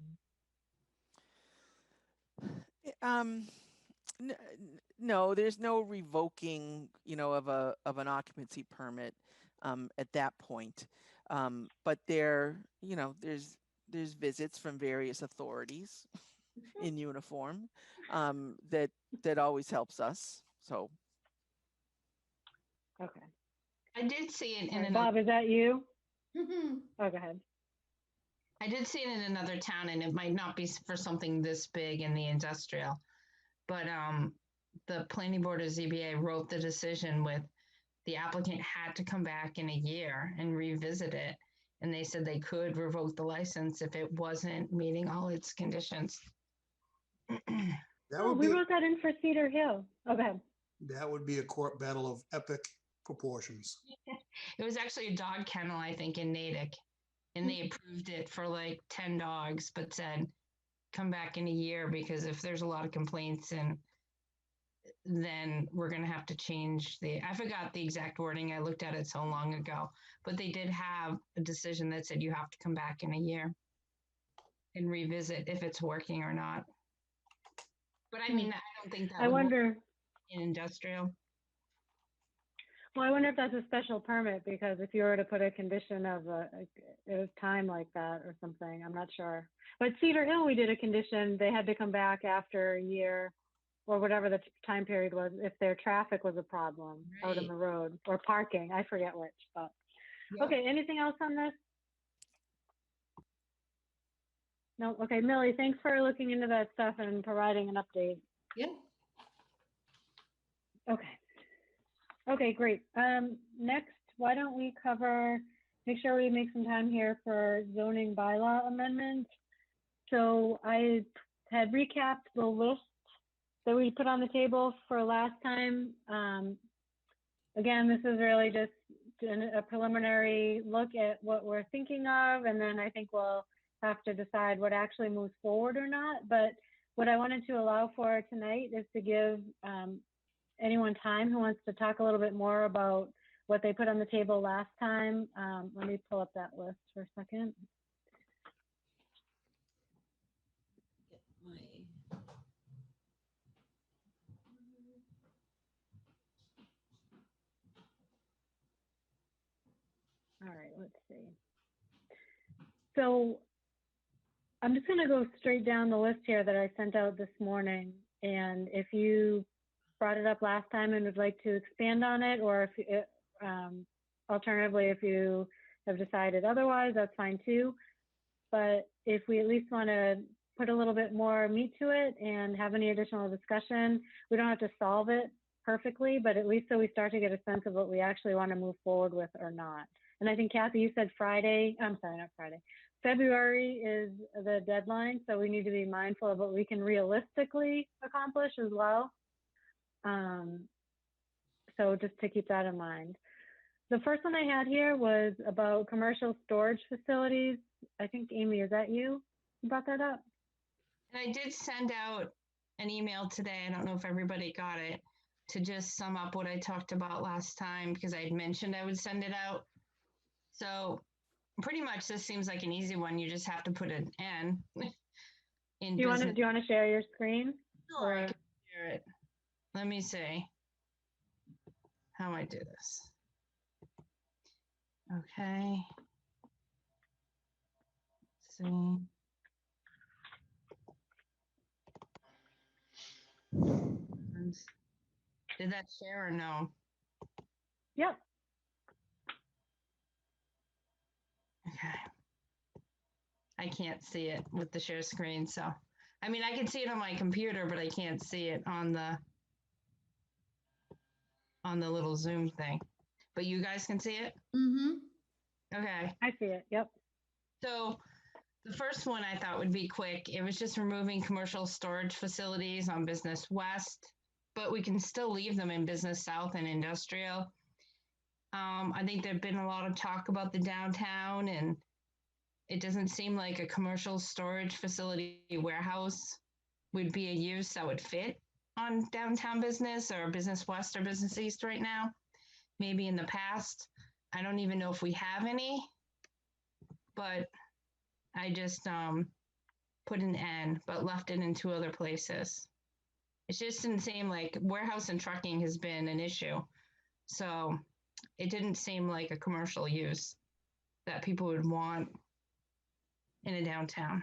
No, there's no revoking, of an occupancy permit at that point. But there's there's visits from various authorities in uniform, that always helps us. So Okay. I did see it All in right, another, Bob, is that you? Oh, go ahead. I did see it in another town, and it might not be for something this big in the industrial, but the planning board of ZBA wrote the decision with the applicant had to come back in a year and revisit it. And they said they could revoke the license if it wasn't meeting all its conditions. That Oh, would we be, wrote that in for Cedar Hill. Oh, go ahead. that would be a court battle of epic proportions. It was actually a dog kennel, I think, in Natick. And they approved it for like 10 dogs, but said, come back in a year because if there's a lot of complaints and then we're going to have to change I forgot the exact wording. I looked at it so long ago, but they did have a decision that said you have to come back in a year and revisit if it's working or not. But I mean, I don't think that I would work wonder, in industrial. well, I wonder if that's a special permit, because if you were to put a condition of a time like that or something, I'm not sure. But Cedar Hill, we did a condition, they had to come back after a year or whatever the time period was, if their traffic was a problem out on Right. the road, or parking, I forget which, but. Yep. Okay, anything else on this? No, okay, Millie, thanks for looking into that stuff and providing an update. Yep. Okay. Okay, great. Next, why don't we make sure we make some time here for zoning bylaw amendments. So I had recapped the list that we put on the table for last time. Again, this is really just a preliminary look at what we're thinking of, and then I think we'll have to decide what actually moves forward or not. But what I wanted to allow for tonight is to give anyone time who wants to talk a little bit more about what they put on the table last time. Let me pull up that list for a second. All right, let's see. So I'm just going to go straight down the list here that I sent out this morning. And if you brought it up last time and would like to expand on it, or if alternatively, if you have decided otherwise, that's fine too. But if we at least want to put a little bit more meat to it and have any additional discussion, we don't have to solve it perfectly, but at least so we start to get a sense of what we actually want to move forward with or not. And I think, Kathy, you said Friday, I'm sorry, not Friday. February is the deadline, so we need to be mindful of what we can realistically accomplish as well. So just to keep that in mind. The first one I had here was about commercial storage facilities. I think, Amy, is that you who brought that up? And I did send out an email today. I don't know if everybody got it, to just sum up what I talked about last time, because I had mentioned I would send it out. So pretty much this seems like an easy one. You just have to put an N in Do you business. want to share your screen? Sure, I Or- can share it. Let me see how I do this. Okay. Let's see. Did that share or no? Yep. Okay. I can't see it with the share screen, so I mean I can see it on my computer, but I can't see it on the little Zoom thing. But you guys can see it? Mm-hmm. Okay. I see it. Yep. So the first one I thought would be quick. It was just removing commercial storage facilities on Business West, but we can still leave them in Business South and Industrial. I think there've been a lot of talk about the downtown, and it doesn't seem like a commercial storage facility warehouse would be a use that would fit on downtown business or Business West or Business East right now. Maybe in the past. I don't even know if we have any, but I just put an N, but left it in two other places. It just didn't seem like warehouse and trucking has been an issue. So it didn't seem like a commercial use that people would want in a downtown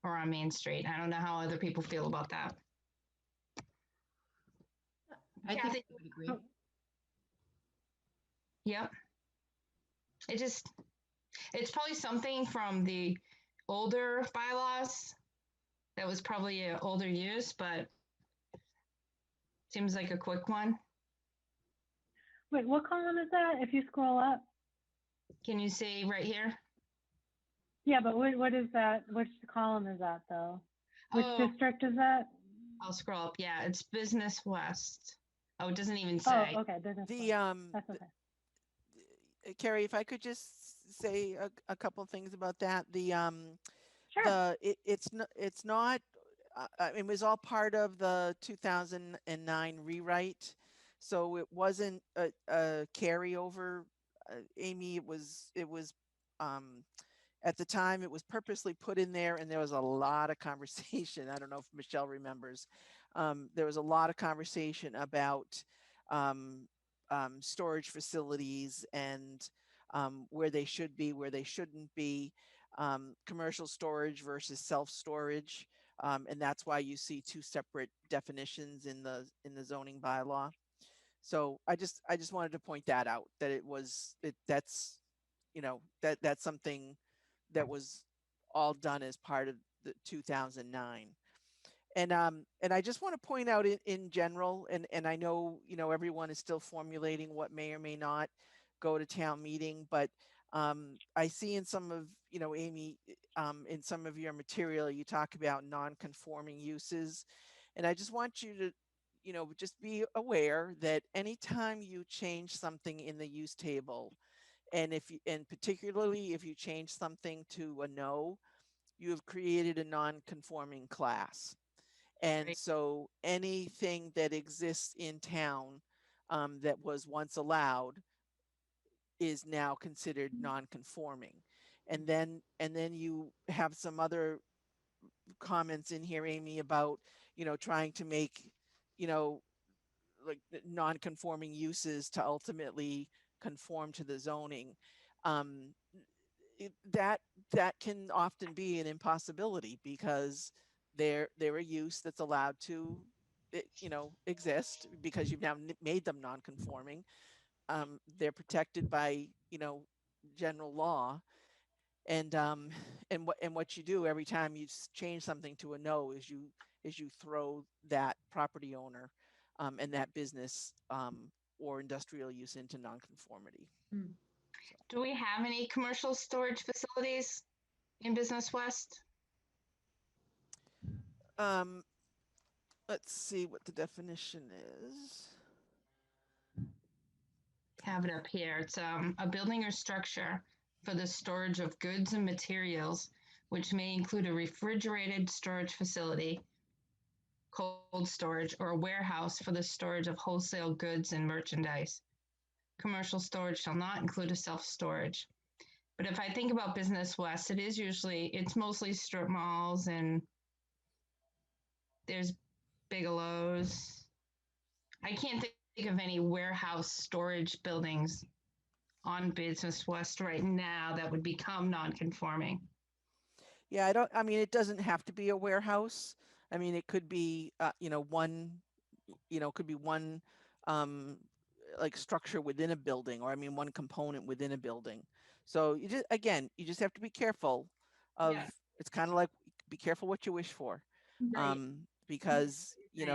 or on Main Street. I don't know how other people feel about that. I think Kathy? I would agree. Yep. It's probably something from the older bylaws that was probably an older use, but seems like a quick one. Wait, what column is that? If you scroll up? Can you see right here? Yeah, but what is that? Which column is that though? Which Oh, district is that? I'll scroll up. Yeah, it's Business West. Oh, it doesn't even Oh, say. okay, business. The That's okay. Carrie, if I could just say a couple of things about that. Sure. It's not it was all part of the 2009 rewrite, so it wasn't a carryover. Amy, it was at the time it was purposely put in there, and there was a lot of conversation. I don't know if Michelle remembers. There was a lot of conversation about storage facilities and where they should be, where they shouldn't be, commercial storage versus self-storage. And that's why you see two separate definitions in the zoning bylaw. So I just wanted to point that out, that that's, that's something that was all done as part of the 2009. And I just want to point out in general, and I know, everyone is still formulating what may or may not go to town meeting, but I see in some of, Amy, in some of your material, you talk about non-conforming uses. And I just want you to, just be aware that anytime you change something in the use table, and particularly if you change something to a no, you have created a non-conforming class. And Right. so anything that exists in town that was once allowed is now considered non-conforming. And then you have some other comments in here, Amy, about, trying to make, like non-conforming uses to ultimately conform to the zoning. That can often be an impossibility, because they're a use that's allowed to exist because you've now made them non-conforming. They're protected by general law, and what you do every time you change something to a no is you throw that property owner and that business or industrial use into nonconformity. Do we have any commercial storage facilities in Business West? Let's see what the definition is. Have it up here. It's a building or structure for the storage of goods and materials, which may include a refrigerated storage facility, cold storage, or a warehouse for the storage of wholesale goods and merchandise. Commercial storage shall not include a self-storage. But if I think about Business West, it's mostly strip malls, and there's Bigelow's. I can't think of any warehouse storage buildings on Business West right now that would become non-conforming. Yeah, it doesn't have to be a warehouse. I mean, it could be, one, could be one, like structure within a building, or one component within a building. So you just have to be careful of, Yeah. it's kind of like, be careful what you wish for. Right. Because, it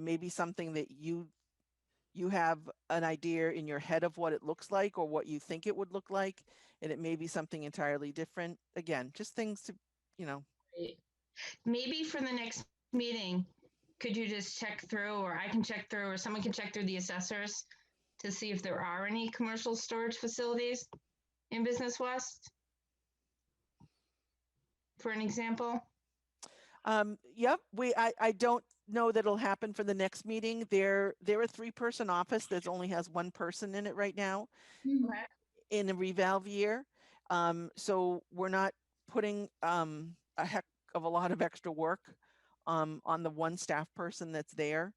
may be something that you have an idea in your head of what it looks like, or what you think it would look like, and it may be something entirely different. Again, just things to, Right. Maybe for the next meeting, could you just check through, or I can check through, or someone can check through the assessors to see if there are any commercial storage facilities in Business West? For an example? Yep, I don't know that it'll happen for the next meeting. They're a 3-person office that only has 1 person in it right now in a revalve year. So we're not putting a heck of a lot of extra work on the 1 staff person that's there.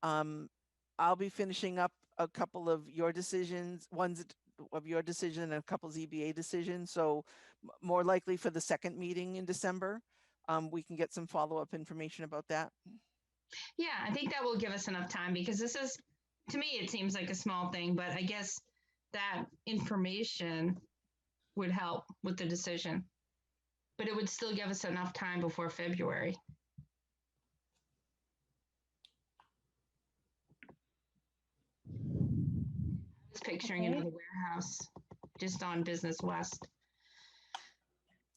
I'll be finishing up a couple of your decisions, ones of your decision and a couple ZBA decisions. So more likely for the second meeting in December, we can get some follow-up information about that. Yeah, I think that will give us enough time because this is, to me, it seems like a small thing, but I guess that information would help with the decision. But it would still give us enough time before February. I was picturing Okay. another warehouse just on Business West.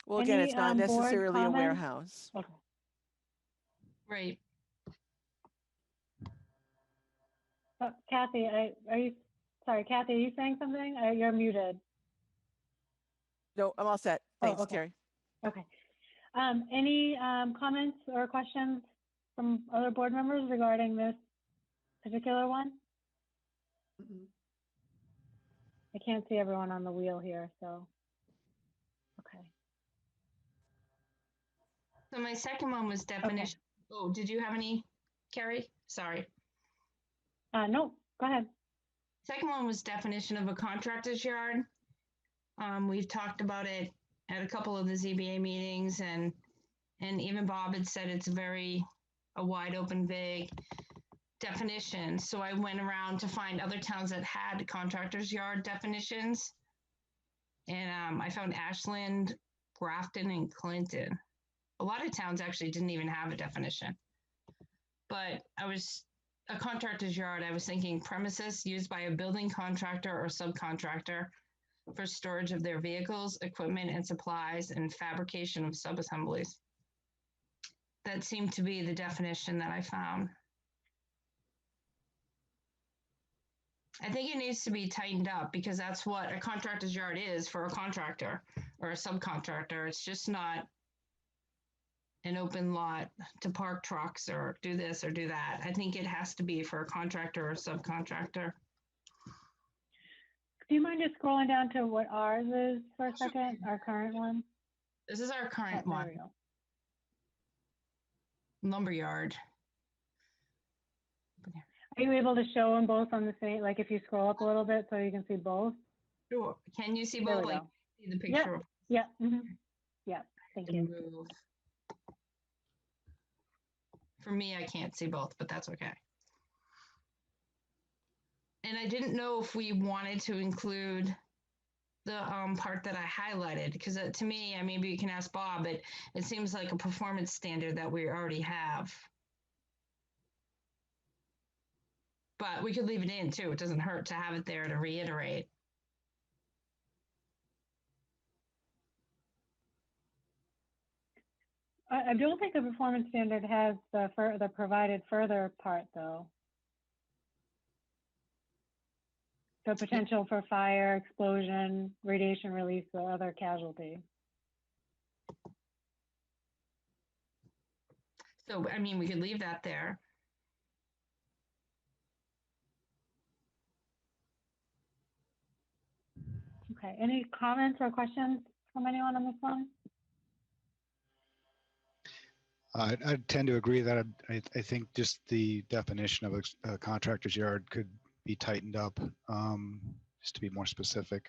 Well, again, Any, it's not board necessarily a comments? warehouse. Okay. Right. Kathy, sorry, Kathy, are you saying something? You're muted. No, I'm all set. Thanks, okay. Carrie. Okay. Any comments or questions from other board members regarding this particular one? Mm-mm. I can't see everyone on the wheel here, so. Okay. So my second one was definition. Oh, did you have any, Carrie? Sorry. No, go ahead. Second one was definition of a contractor's yard. We've talked about it at a couple of the ZBA meetings, and even Bob had said it's a wide open, vague definition. So I went around to find other towns that had contractor's yard definitions. And I found Ashland, Grafton, and Clinton. A lot of towns actually didn't even have a definition. But a contractor's yard, I was thinking premises used by a building contractor or subcontractor for storage of their vehicles, equipment, and supplies, and fabrication of subassemblies. That seemed to be the definition that I found. I think it needs to be tightened up because that's what a contractor's yard is for a contractor or a subcontractor. It's just not an open lot to park trucks or do this or do that. I think it has to be for a contractor or a subcontractor. Do you mind just scrolling down to what ours is for a second, our current one? This is our current There one, we go. lumberyard. Are you able to show them both on the same, like if you scroll up a little bit so you can see both? Sure. Can you see There both? we Like, go. see the picture? Yeah. Yeah, thank you. Move. For me, I can't see both, but that's okay. And I didn't know if we wanted to include the part that I highlighted, because to me, maybe you can ask Bob, but it seems like a performance standard that we already have. But we could leave it in too. It doesn't hurt to have it there to reiterate. I don't think the performance standard has the provided further part though. The potential for fire, explosion, radiation release, or other casualty. So, we could leave that there. Okay, any comments or questions from anyone on this one? I tend to agree that I think just the definition of a contractor's yard could be tightened up, just to be more specific.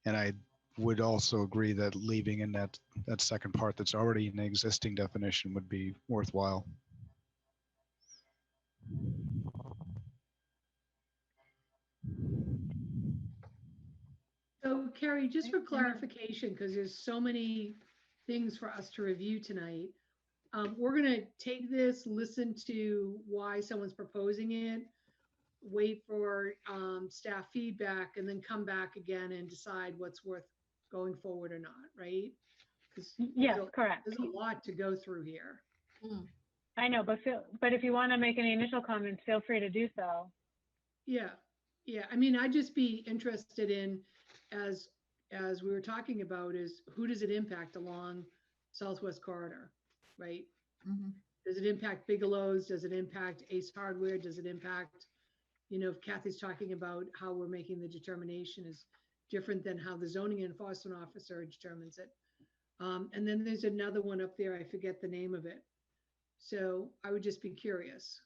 And I would also agree that leaving in that second part that's already in the existing definition would be worthwhile. So Carrie, just for clarification, because there's so many things for us to review tonight, we're going to take this, listen to why someone's proposing it, wait for staff feedback, and then come back again and decide what's worth going forward or not, right? Yes, correct. There's a lot to go through here. I know, but if you want to make any initial comments, feel free to do so. Yeah, I'd just be interested in, as we were talking about, is who does it impact along Southwest Corridor, right? Does it impact Bigelow's? Does it impact Ace Hardware? Does it impact, if Kathy's talking about how we're making the determination is different than how the zoning enforcement officer determines it. And then there's another one up there, I forget the name of it. So I would just be curious.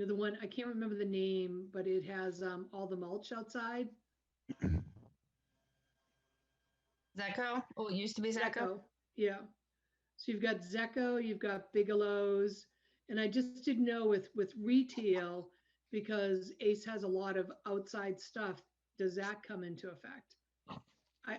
You know, the one, I can't remember the name, but it has all the mulch outside. Zeco? Oh, it used to be Zeco? Zeco, yeah. So you've got Zeco, you've got Bigelow's, and I just didn't know with retail, because Ace has a lot of outside stuff, does that come into effect?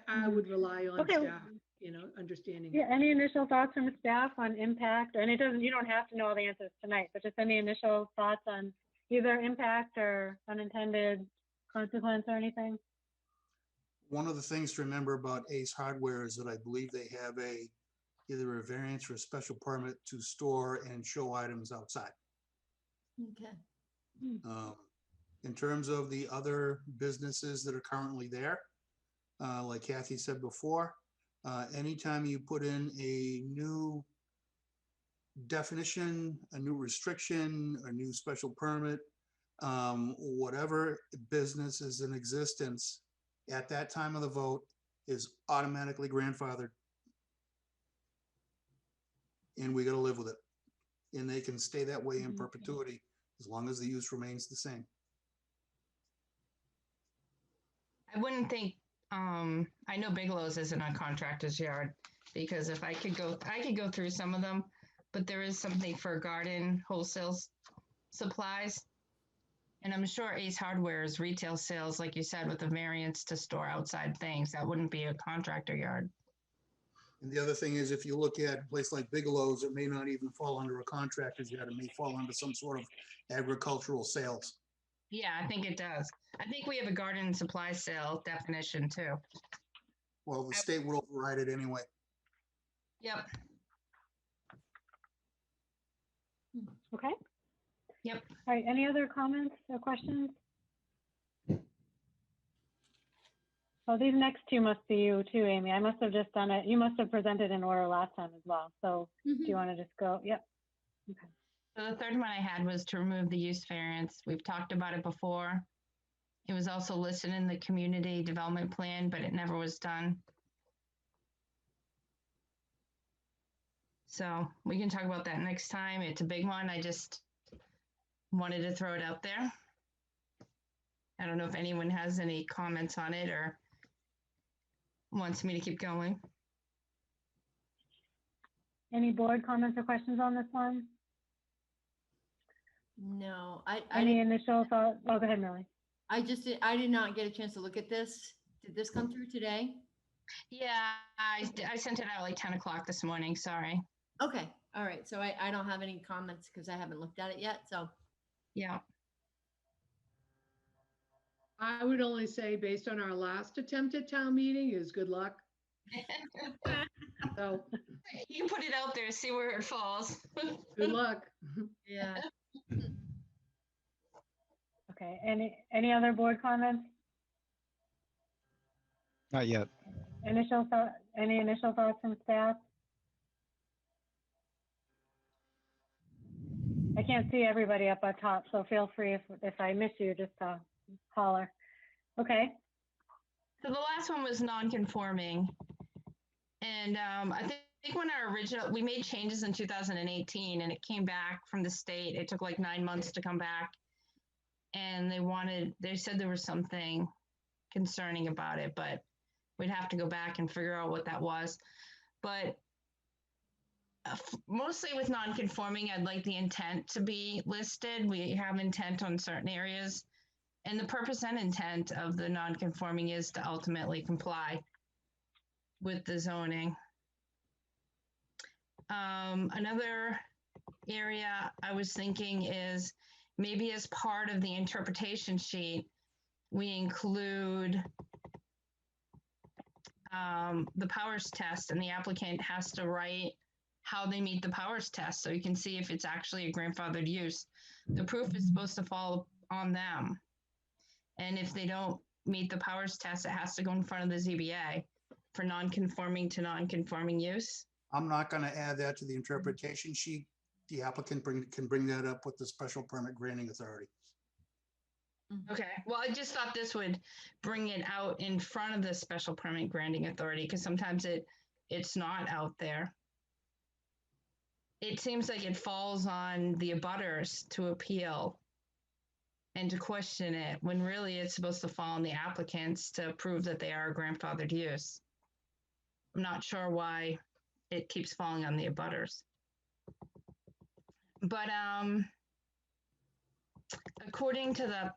I would rely on Okay. staff, you know, understanding. Yeah, any initial thoughts from the staff on impact? And you don't have to know all the answers tonight, but just any initial thoughts on either impact or unintended consequence or anything? One of the things to remember about Ace Hardware is that I believe they have either a variance or a special permit to store and show items outside. Okay. In terms of the other businesses that are currently there, like Kathy said before, anytime you put in a new definition, a new restriction, a new special permit, whatever business is in existence at that time of the vote is automatically grandfathered. And we got to live with it. And they can stay that way in perpetuity as long as the use remains the same. I wouldn't think, I know Bigelow's isn't a contractor's yard, because if I could go through some of them, but there is something for garden wholesale supplies. And I'm sure Ace Hardware's retail sales, like you said, with the variance to store outside things, that wouldn't be a contractor yard. And the other thing is, if you look at a place like Bigelow's, it may not even fall under a contractor's yard. It may fall under some sort of agricultural sales. Yeah, I think it does. I think we have a garden supply sale definition too. Well, the state would override it anyway. Yep. Okay. Yep. All right, any other comments or questions? Oh, these next two must be you too, Amy. I must have just done it. You must have presented in order last time as well. So do you want to just go? Yep. Okay. So the third one I had was to remove the use variance. We've talked about it before. It was also listed in the community development plan, but it never was done. So we can talk about that next time. It's a big one. I just wanted to throw it out there. I don't know if anyone has any comments on it or wants me to keep going. Any board comments or questions on this one? No, Any initial thoughts? Oh, go ahead, Millie. I did not get a chance to look at this. Did this come through today? Yeah, I sent it out like 10 o'clock this morning. Sorry. Okay. All right. So I don't have any comments because I haven't looked at it yet. So Yeah. I would only say, based on our last attempt at town meeting, is good luck. So You put it out there, see where it falls. good luck. yeah. Okay, any other board comments? Not yet. Any initial thoughts from staff? I can't see everybody up on top, so feel free if I miss you, just holler. Okay. So the last one was non-conforming. And I think when we made changes in 2018 and it came back from the state, it took like 9 months to come back. And they said there was something concerning about it, but we'd have to go back and figure out what that was. But mostly with non-conforming, I'd like the intent to be listed. We have intent on certain areas. And the purpose and intent of the non-conforming is to ultimately comply with the zoning. Another area I was thinking is maybe as part of the interpretation sheet, we include the powers test, and the applicant has to write how they meet the powers test so you can see if it's actually a grandfathered use. The proof is supposed to fall on them. And if they don't meet the powers test, it has to go in front of the ZBA for non-conforming to non-conforming use. I'm not going to add that to the interpretation sheet. The applicant can bring that up with the special permit granting authority. Okay, well, I just thought this would bring it out in front of the special permit granting authority because sometimes it's not out there. It seems like it falls on the abutters to appeal and to question it when really it's supposed to fall on the applicants to prove that they are grandfathered use. I'm not sure why it keeps falling on the abutters. But according to the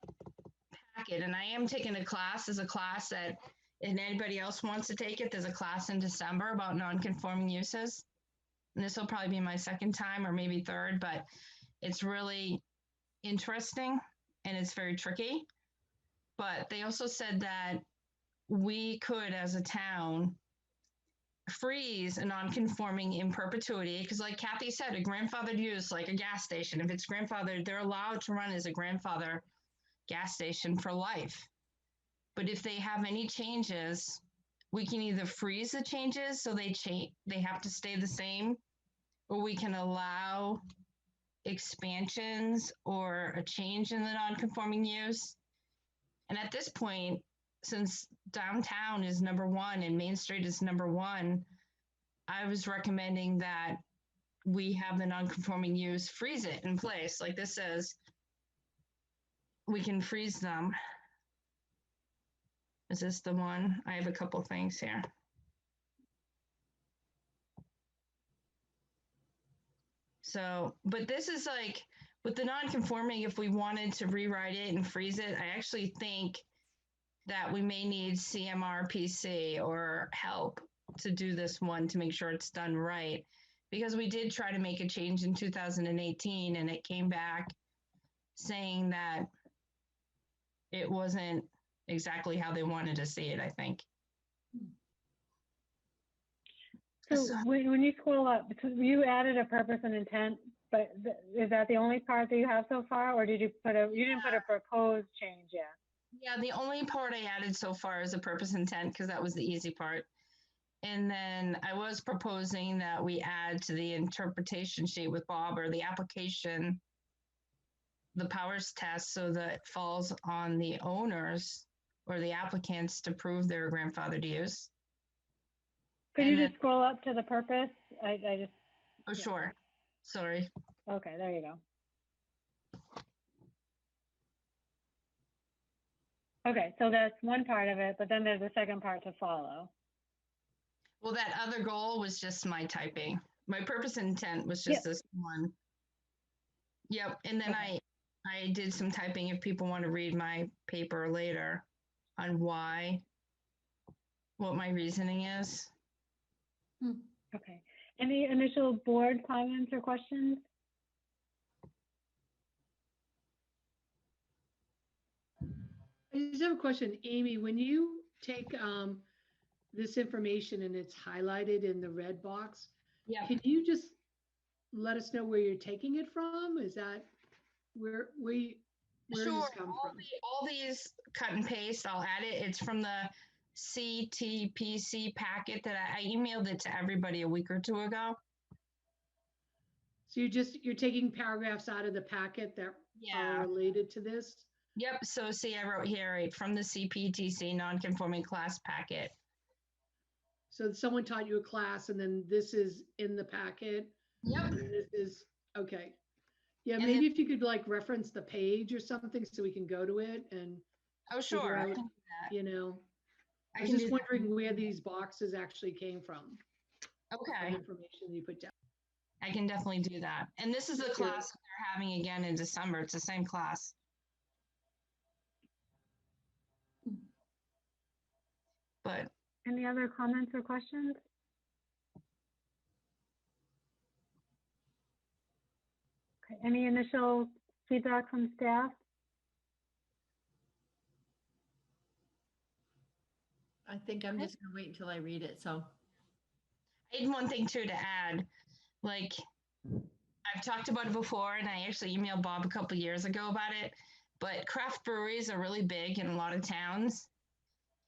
packet, and I am taking a class, there's a class that, and anybody else wants to take it, there's a class in December about non-conforming uses. And this will probably be my second time or maybe third, but it's really interesting and it's very tricky. But they also said that we could, as a town, freeze a non-conforming in perpetuity, because like Kathy said, a grandfathered use, like a gas station, if it's grandfathered, they're allowed to run as a grandfather gas station for life. But if they have any changes, we can either freeze the changes so they have to stay the same, or we can allow expansions or a change in the non-conforming use. And at this point, since downtown is number one and Main Street is number one, I was recommending that we have the non-conforming use, freeze it in place. Like this says, we can freeze them. Is this the one? I have a couple things here. So, but this is like, with the non-conforming, if we wanted to rewrite it and freeze it, I actually think that we may need CMRPC or help to do this one to make sure it's done right. Because we did try to make a change in 2018 and it came back saying that it wasn't exactly how they wanted to see it, I think. So when you scroll up, because you added a purpose and intent, but is that the only part that you have so far, or did you you didn't put a proposed change yet? Yeah, the only part I added so far is a purpose intent, because that was the easy part. And then I was proposing that we add to the interpretation sheet with Bob, or the application, the powers test, so that it falls on the owners or the applicants to prove their grandfathered use. Could you just scroll up to the purpose? I just. Oh, yeah. Sure. Sorry. Okay, there you go. Okay, so that's one part of it, but then there's a second part to follow. Well, that other goal was just my typing. My purpose and intent was just this one. Yep. And then I did some typing if people want to read my paper later on what my reasoning is. Okay. Any initial board comments or questions? I just have a question, Amy, when you take this information and it's highlighted in the red box, can you just let us know where you're taking it from? Is that where does this come from? All these cut and paste, I'll add it. It's from the CTPC packet that I emailed it to everybody a week or two ago. So you're taking paragraphs out of the packet that are related to this? Yep. So see, I wrote here, right, from the CPTC non-conforming class packet. So someone taught you a class and then this is in the packet? Yep. And this is, okay. Yeah, and maybe then, if you could like reference the page or something so we can go to it and sure. out, you know, I was just wondering where these boxes actually came from. Okay. The information you put down. I can definitely do that. And this is the class they're having again in December. It's the same class. But any other comments or questions? Okay. Any initial feedback from staff? I think I'm just gonna wait until I read it, so. I had one thing too to add, like I've talked about it before and I actually emailed Bob a couple years ago about it, but craft breweries are really big in a lot of towns.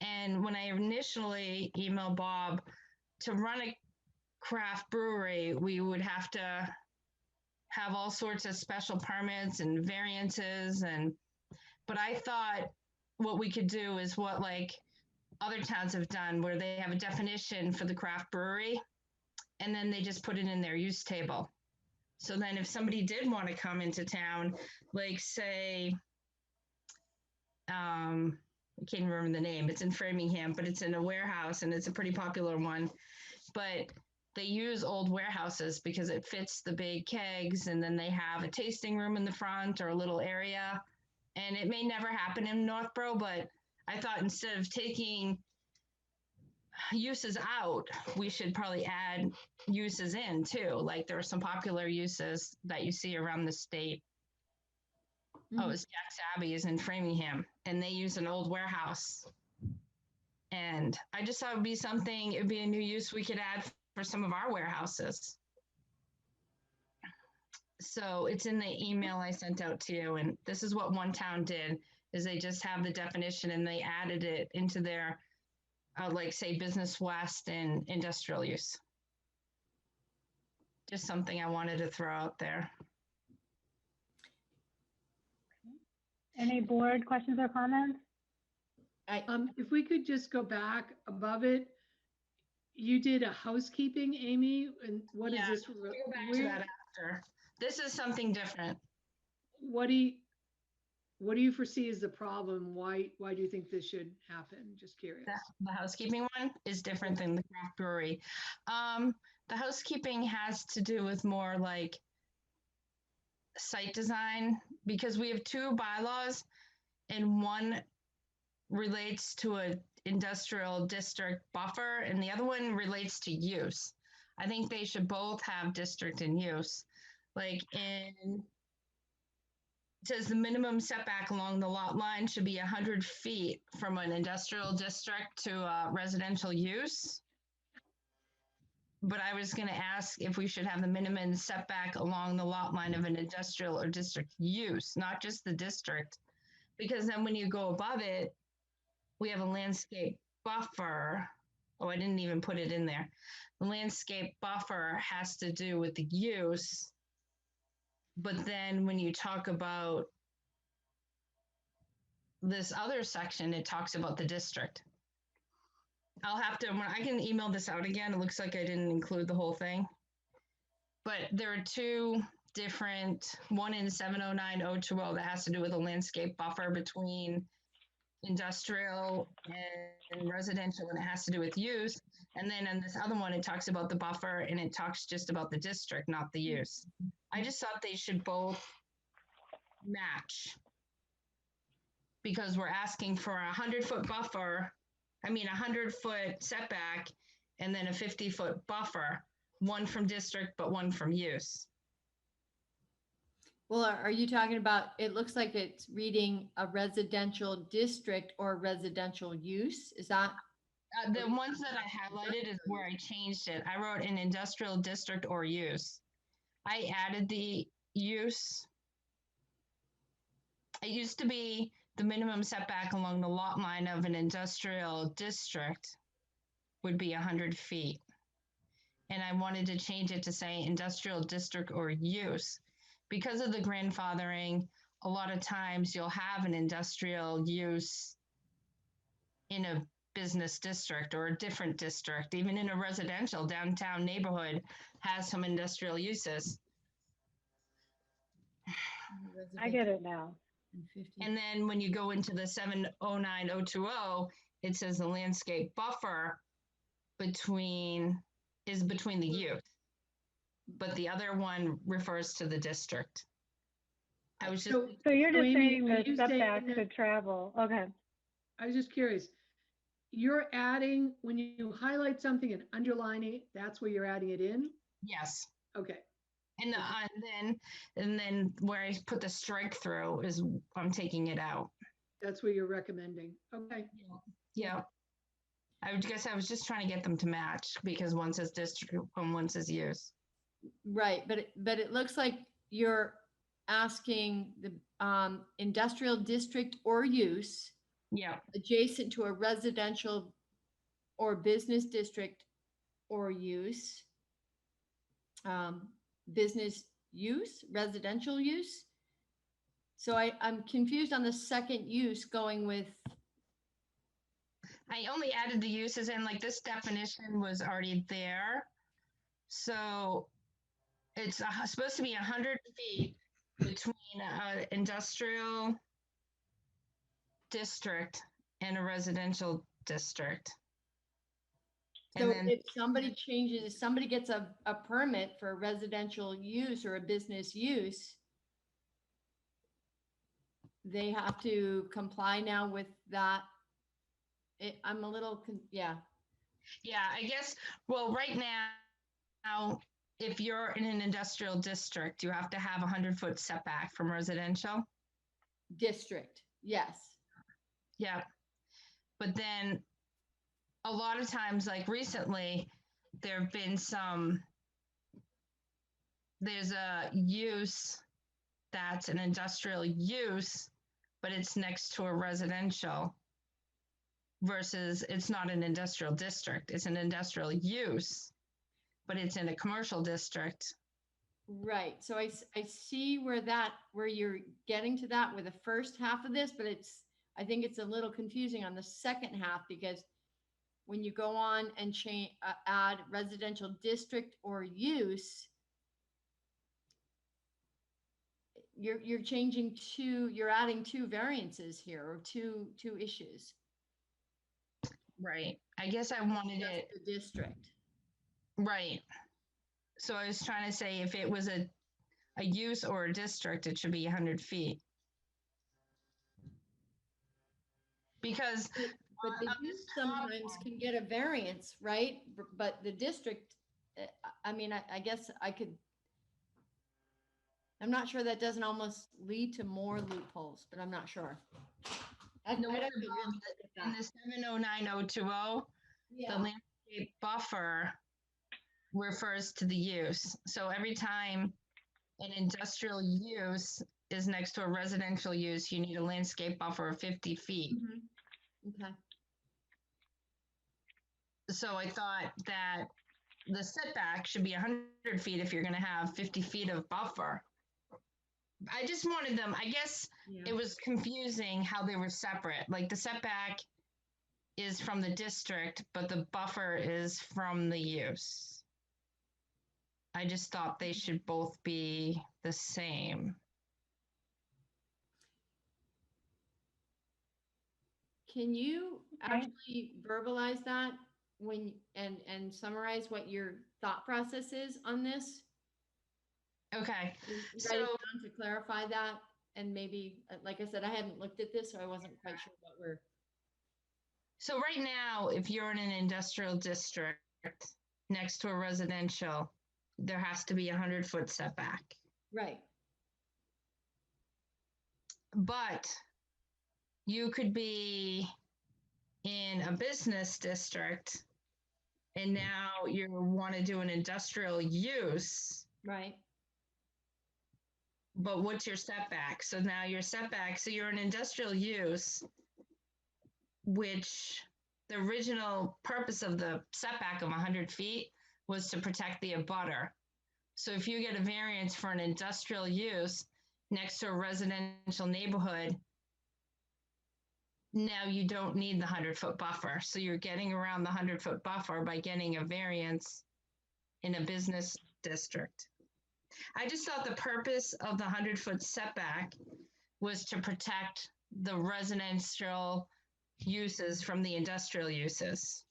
And when I initially emailed Bob, to run a craft brewery, we would have to have all sorts of special permits and variances. But I thought what we could do is what like other towns have done, where they have a definition for the craft brewery and then they just put it in their use table. So then if somebody did want to come into town, like say I can't remember the name. It's in Framingham, but it's in a warehouse and it's a pretty popular one. But they use old warehouses because it fits the big kegs, and then they have a tasting room in the front or a little area. And it may never happen in Northborough, but I thought instead of taking uses out, we should probably add uses in too. Like there are some popular uses that you see around the state. Oh, it's Jack's Abbey is in Framingham, and they use an old warehouse. And I just thought it'd be a new use we could add for some of our warehouses. So it's in the email I sent out to you, and this is what one town did, is they just have the definition and they added it into their, like say Business West and industrial use. Just something I wanted to throw out there. Any board questions or comments? If we could just go back above it, you did a housekeeping, Amy, and what is this? We'll go back to that after. This is something different. What do you foresee as the problem? Why do you think this should happen? Just curious. The housekeeping one is different than the craft brewery. The housekeeping has to do with more like site design, because we have two bylaws and one relates to a industrial district buffer and the other one relates to use. I think they should both have district and use. Like it says the minimum setback along the lot line should be 100 feet from an industrial district to residential use. But I was going to ask if we should have the minimum setback along the lot line of an industrial or district use, not just the district. Because then when you go above it, we have a landscape buffer. Oh, I didn't even put it in there. The landscape buffer has to do with the use. But then when you talk about this other section, it talks about the district. I'll have to, I can email this out again. It looks like I didn't include the whole thing. But there are two different, one in 709-020 that has to do with a landscape buffer between industrial and residential, and it has to do with use. And then in this other one, it talks about the buffer and it talks just about the district, not the use. I just thought they should both match, because we're asking for a 100-foot buffer, a 100-foot setback, and then a 50-foot buffer, one from district, but one from use. Well, are you talking about, it looks like it's reading a residential district or residential use? Is that? The ones that I highlighted is where I changed it. I wrote an industrial district or use. I added the use. It used to be the minimum setback along the lot line of an industrial district would be 100 feet. And I wanted to change it to say industrial district or use. Because of the grandfathering, a lot of times you'll have an industrial use in a business district or a different district, even in a residential downtown neighborhood has some industrial uses. I get it now. And then when you go into the 709-020, it says the landscape buffer between the use, but the other one refers to the district. I was just so you're just saying are the you setback saying could travel. Okay. I was just curious. You're adding, when you highlight something and underline it, that's where you're adding it in? yes. Okay. And then where I put the strike through is I'm taking it out. That's where you're recommending. Okay. Yeah. I guess I was just trying to get them to match, because one says district and one says use. Right, but it looks like you're asking the industrial district or use Yeah. adjacent to a residential or business district or use. Business use, residential use. So I'm confused on the second use going with. I only added the uses in, like this definition was already there. So it's supposed to be 100 feet between industrial district and a residential district. So And then, if somebody changes, if somebody gets a permit for a residential use or a business use, they have to comply now with that. I'm a little, yeah. yeah, I guess, well, right now, if you're in an industrial district, you have to have a 100-foot setback from residential. District, yes. Yeah. But then a lot of times, like recently, there have been there's a use that's an industrial use, but it's next to a residential versus it's not an industrial district. It's an industrial use, but it's in a commercial district. Right. So I see where you're getting to that with the first half of this, but I think it's a little confusing on the second half because when you go on and add residential district or use, you're adding two variances here or two issues. Right. I guess I wanted Just it the district. right. So I was trying to say if it was a use or a district, it should be 100 feet. Because But the use sometimes can get a variance, right? But the district, I mean, I guess I'm not sure that doesn't almost lead to more loopholes, but I'm not sure. I'd have to really look at in that. the 709020, the Yeah, landscape buffer refers to the use. So every time an industrial use is next to a residential use, you need a landscape buffer of 50 feet. okay. So I thought that the setback should be 100 feet if you're going to have 50 feet of buffer. I just wanted them, I guess Yeah. it was confusing how they were separate. Like the setback is from the district, but the buffer is from the use. I just thought they should both be the same. Can you Okay. actually verbalize that and summarize what your thought process is on this? Okay. Write So- it down to clarify that, and maybe, like I said, I hadn't looked at this, so I wasn't quite sure what we're. So right now, if you're in an industrial district next to a residential, there has to be a 100-foot setback. Right. But you could be in a business district and now you want to do an industrial use, Right. but what's your setback? So now your setback, so you're an industrial use, which the original purpose of the setback of 100 feet was to protect the abutter. So if you get a variance for an industrial use next to a residential neighborhood, now you don't need the 100-foot buffer. So you're getting around the 100-foot buffer by getting a variance in a business district. I just thought the purpose of the 100-foot setback was to protect the residential uses from the industrial uses.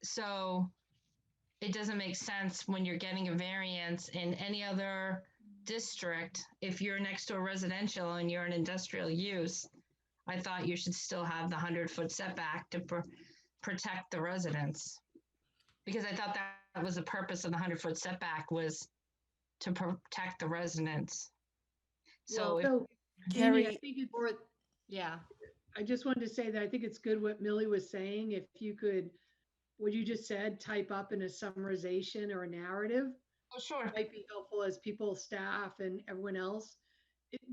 So it doesn't make sense when you're getting a variance in any other district. If you're next to a residential and you're an industrial use, I thought you should still have the 100-foot setback to protect the residents. Because I thought that was the purpose of the 100-foot setback, was to protect the residents. So, So, Carrie- Amy, I think it's, Yeah. I just wanted to say that I think it's good what Millie was saying. If you could, what you just said, type up in a summarization or a narrative, oh, sure. might be helpful as people, staff and everyone else.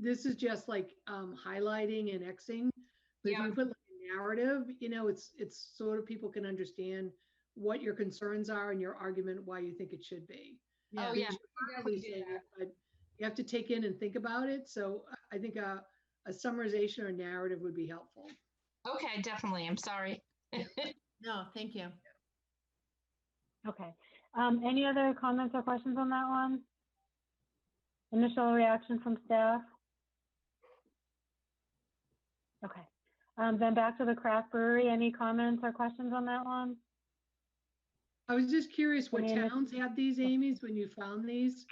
This is just like highlighting and Xing. But if Yeah. you put like a narrative, it's sort of people can understand what your concerns are and your argument, why you think it should be. Yeah. Oh, Because yeah. you're probably saying it, but you have to take in and think about it. So I think a summarization or narrative would be helpful. Okay, definitely. I'm sorry. No, thank you. Okay. Any other comments or questions on that one? Initial reaction from staff? Okay. Then back to the craft brewery. Any comments or questions on that one? I was just curious what Any init- towns had these, Amy's, when you found these?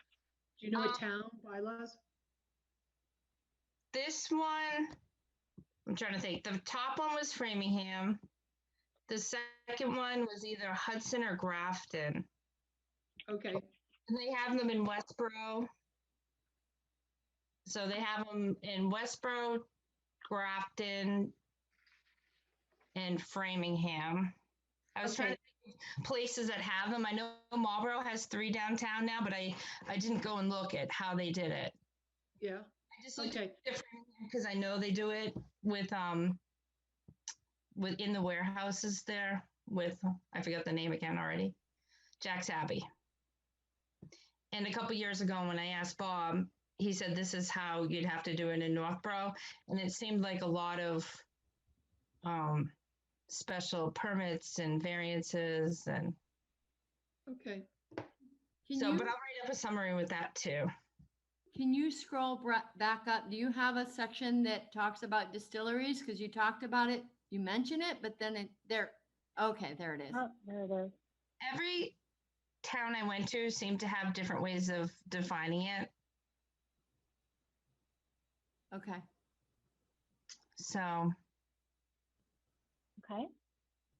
Do you know what town bylaws? This one, I'm trying to think. The top one was Framingham. The second one was either Hudson or Grafton. Okay, And they have them in Westboro. So they have them in Westboro, Grafton, and Framingham. I was trying to think of places that have them. I know Marlboro has 3 downtown now, but I didn't go and look at how they did it. yeah, I just looked okay, at Framingham because I know they do it with in the warehouses there with, I forgot the name again already, Jack's Abbey. And a couple years ago when I asked Bob, he said this is how you'd have to do it in Northborough, and it seemed like a lot of special permits and variances, and okay. Can so, you, but I'll write up a summary with that too. can you scroll back up? Do you have a section that talks about distilleries? Because you talked about it, you mention it, but then okay, there it is. Oh, there it is. Every town I went to seemed to have different ways of defining it. Okay. So Okay.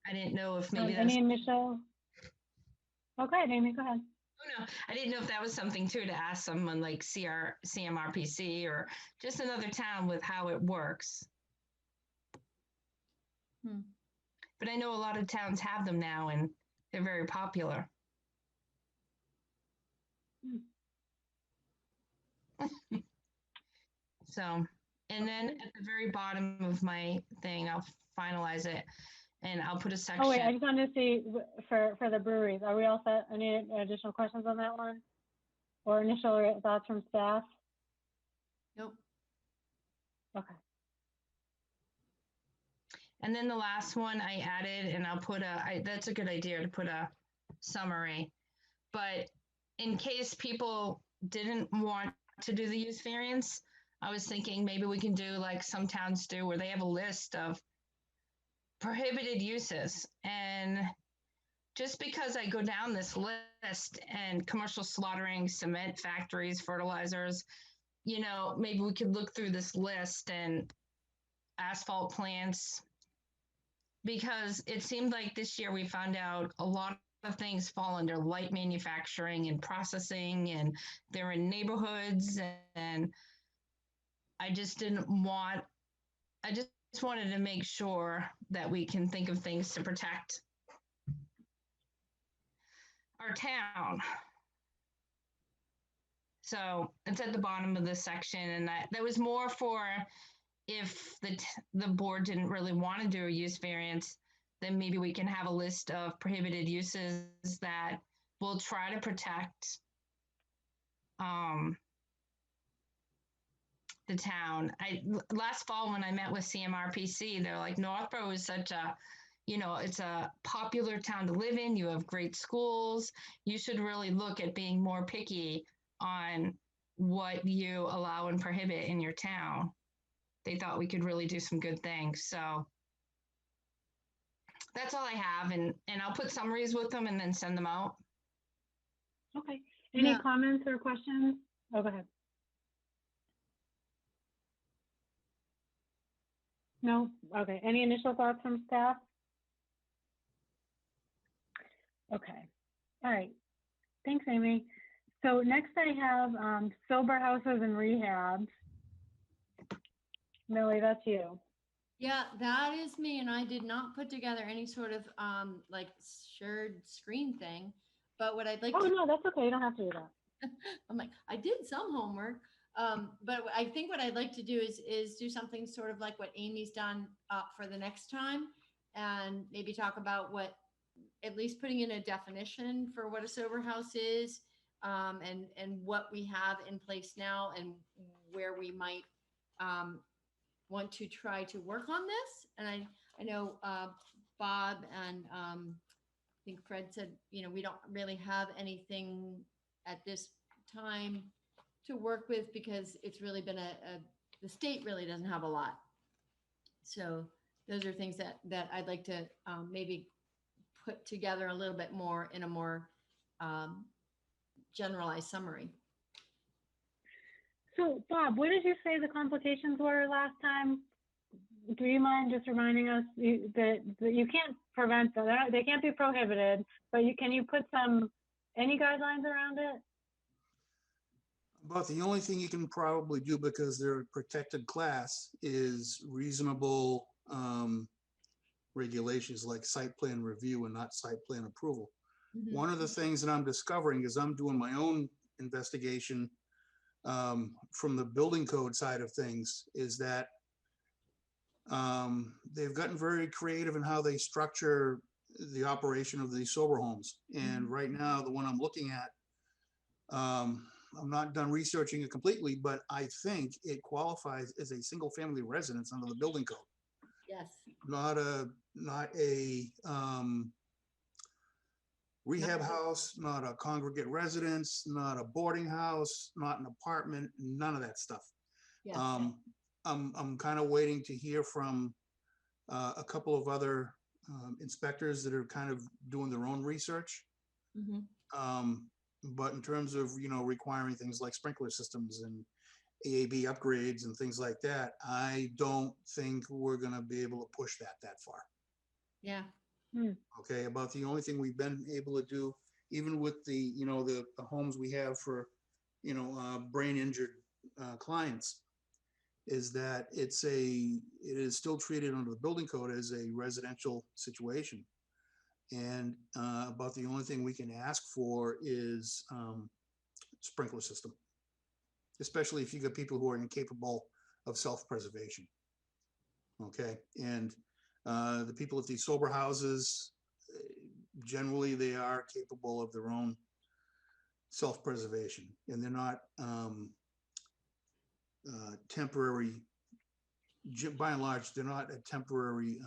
I didn't know if maybe that's, Any initial? Okay, Amy, go ahead. oh no, I didn't know if that was something too to ask someone like CMRPC or just another town with how it works. But I know a lot of towns have them now and they're very popular. So, and then at the very bottom of my thing, I'll finalize it and I'll put a section. Oh wait, I just wanted to see for the breweries. Are we all set? Any additional questions on that one? Or initial thoughts from staff? Nope. Okay. And then the last one I added, and I'll put that's a good idea to put a summary. But in case people didn't want to do the use variance, I was thinking maybe we can do like some towns do where they have a list of prohibited uses. And just because I go down this list and commercial slaughtering, cement factories, fertilizers, you know, maybe we could look through this list and asphalt plants, because it seemed like this year we found out a lot of things fall under light manufacturing and processing, and they're in neighborhoods, and I just wanted to make sure that we can think of things to protect our town. So it's at the bottom of this section, and that was more for if the board didn't really want to do a use variance, then maybe we can have a list of prohibited uses that will try to protect the town. Last fall when I met with CMRPC, they're like, Northborough is such a, you know, it's a popular town to live in. You have great schools. You should really look at being more picky on what you allow and prohibit in your town. They thought we could really do some good things. So that's all I have. And I'll put summaries with them and then send them out. Okay. Any Yeah. comments or questions? Oh, go ahead. No? Okay. Any initial thoughts from staff? Okay. All right. Thanks, Amy. So next I have sober houses and rehabs. Millie, that's you. Yeah, that is me. And I did not put together any sort of like shared screen thing. But what I'd like Oh, to, no, that's okay. You don't have to do that. I'm like, I did some homework. But I think what I'd like to do is do something sort of like what Amy's done for the next time, and maybe talk about what, at least putting in a definition for what a sober house is, and what we have in place now and where we might want to try to work on this. And I know Bob and I think Fred said, you know, we don't really have anything at this time to work with because it's really been the state really doesn't have a lot. So those are things that I'd like to maybe put together a little bit more in a more generalized summary. So Bob, what did you say the complications were last time? Do you mind just reminding us that you can't prevent them, they can't be prohibited, but can you put any guidelines around it? But the only thing you can probably do, because they're a protected class, is reasonable regulations like site plan review and not site plan approval. Mhm. One of the things that I'm discovering is I'm doing my own investigation from the building code side of things, is that they've gotten very creative in how they structure the operation of these sober homes. And right now, the one I'm looking at, I'm not done researching it completely, but I think it qualifies as a single family residence under the building code, Yes. not a rehab house, not a congregate residence, not a boarding house, not an apartment, none of that stuff. Yes. I'm kind of waiting to hear from a couple of other inspectors that are kind of doing their own research. But in terms of, requiring things like sprinkler systems and AAB upgrades and things like that, I don't think we're going to be able to push that far. Yeah. Okay, about the only thing we've been able to do, even with the, the homes we have for, brain injured clients, is that it is still treated under the building code as a residential situation. And about the only thing we can ask for is sprinkler system, especially if you got people who are incapable of self-preservation. Okay, and the people at these sober houses, generally they are capable of their own self-preservation, and they're not temporary. By and large, they're not a temporary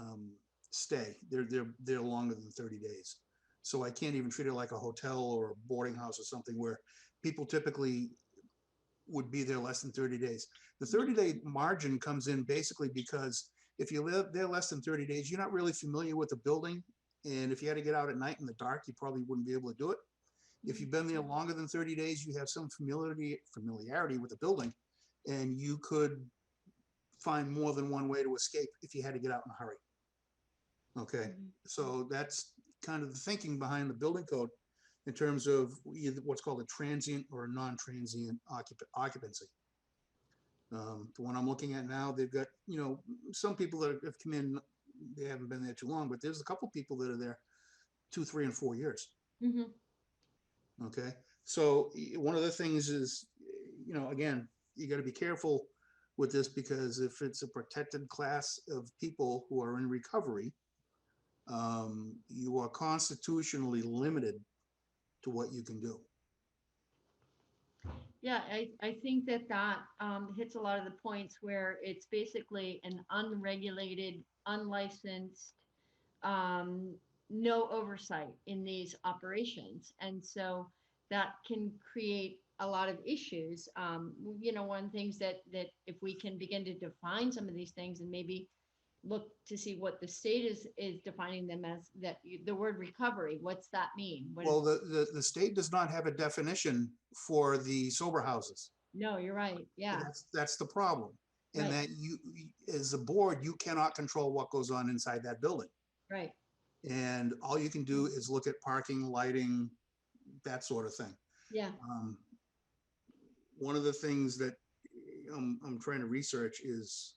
stay. They're longer than 30 days. So I can't even treat it like a hotel or a boarding house or something where people typically would be there less than 30 days. The 30-day margin comes in basically because if you live there less than 30 days, you're not really familiar with the building. And if you had to get out at night in the dark, you probably wouldn't be able to do it. If you've been there longer than 30 days, you have some familiarity with the building, and you could find more than one way to escape if you had to get out in a hurry. Okay, so that's kind of the thinking behind the building code in terms of either what's called a transient or a non-transient occupancy. The one I'm looking at now, they've got, some people that have come in, they haven't been there too long, but there's a couple people that are there 2, 3, and 4 years. Okay, so one of the things is, again, you got to be careful with this, because if it's a protected class of people who are in recovery, you are constitutionally limited to what you can do. Yeah, I think that hits a lot of the points where it's basically an unregulated, unlicensed, no oversight in these operations. And so that can create a lot of issues. One of the things that if we can begin to define some of these things and maybe look to see what the state is defining them as, that the word recovery, what's that mean? Well, the state does not have a definition for the sober houses. No, you're right. Yeah. That's the problem. And Right. that you, as a board, you cannot control what goes on inside that building. Right. And all you can do is look at parking, lighting, that sort of thing. Yeah. One of the things that I'm trying to research is,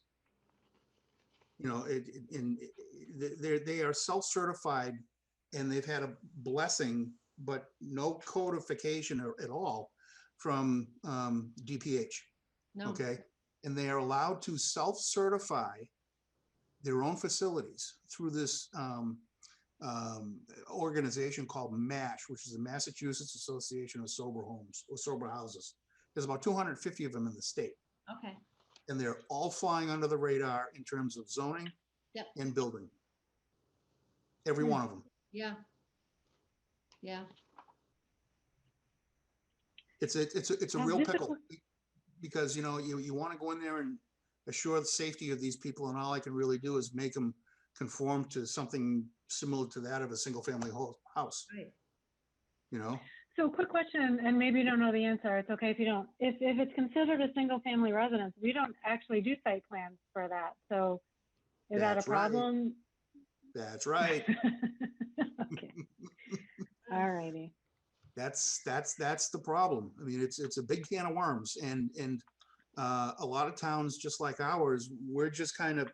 they are self-certified, and they've had a blessing, but no codification at all from DPH. No. Okay, and they are allowed to self-certify their own facilities through this organization called MASH, which is the Massachusetts Association of Sober Homes or Sober Houses. There's about 250 of them in the state. Okay. And they're all flying under the radar in terms of zoning and building. Every one of them. Yeah. Yeah. It's a real pickle, because you want to go in there and assure the safety of these people, and all I can really do is make them conform to something similar to that of a single family house, Right. you know? So quick question, and maybe you don't know the answer. It's okay if you don't. If it's considered a single family residence, we don't actually do site plans for that. So is that a That's right. problem? That's right. Okay. All righty. That's the problem. I mean, it's a big can of worms, and a lot of towns just like ours, we're just kind of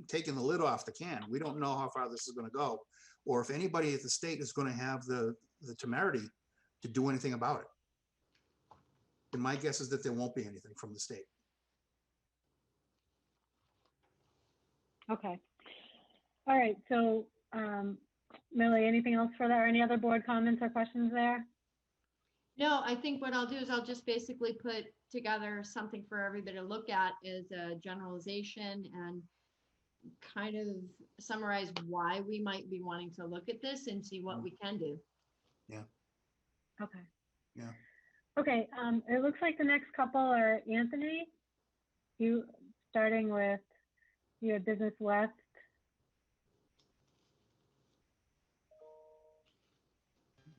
taking the lid off the can. We don't know how far this is going to go, or if anybody at the state is going to have the temerity to do anything about it. And my guess is that there won't be anything from the state. Okay. All right. So, Millie, anything else for that, or any other board comments or questions there? No, I think what I'll do is I'll just basically put together something for everybody to look at as a generalization and kind of summarize why we might be wanting to look at this and see what we can do. Okay. Yeah. Okay. It looks like the next couple are Anthony. You starting with your Business West.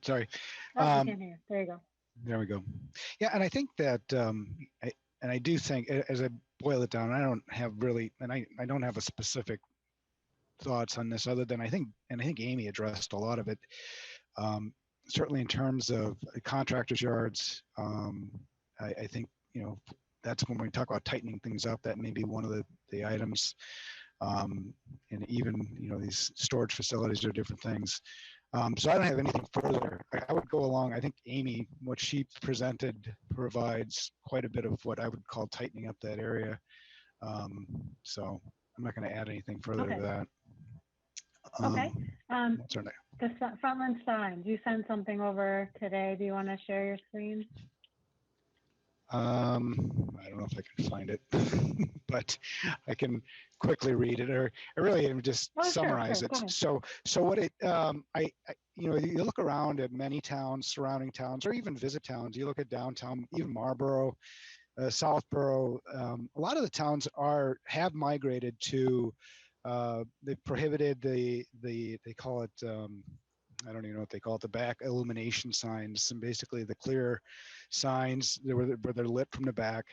Sorry. Oh, you can't hear. There you go. There we go. Yeah, and I think that, I do think, as I boil it down, I don't have really, and I don't have a specific thoughts on this other than I think Amy addressed a lot of it. Certainly in terms of contractors' yards, I think, that's when we talk about tightening things up, that may be one of the items. And even, these storage facilities are different things. So I don't have anything further. I would go along. I think Amy, what she presented provides quite a bit of what I would call tightening up that area. So I'm not going to add anything further to that. Okay. What's our next? The Frontland signs, you sent something over today. Do you want to share your screen? I don't know if I can find it, but I can quickly read it, or really just summarize it. So what it, you look around at many towns, surrounding towns, or even visit towns. You look at downtown, even Marlboro, Southborough. A lot of the towns have migrated to. They prohibited they call it. I don't even know what they call it, the back illumination signs, and basically the clear signs where they're lit from the back.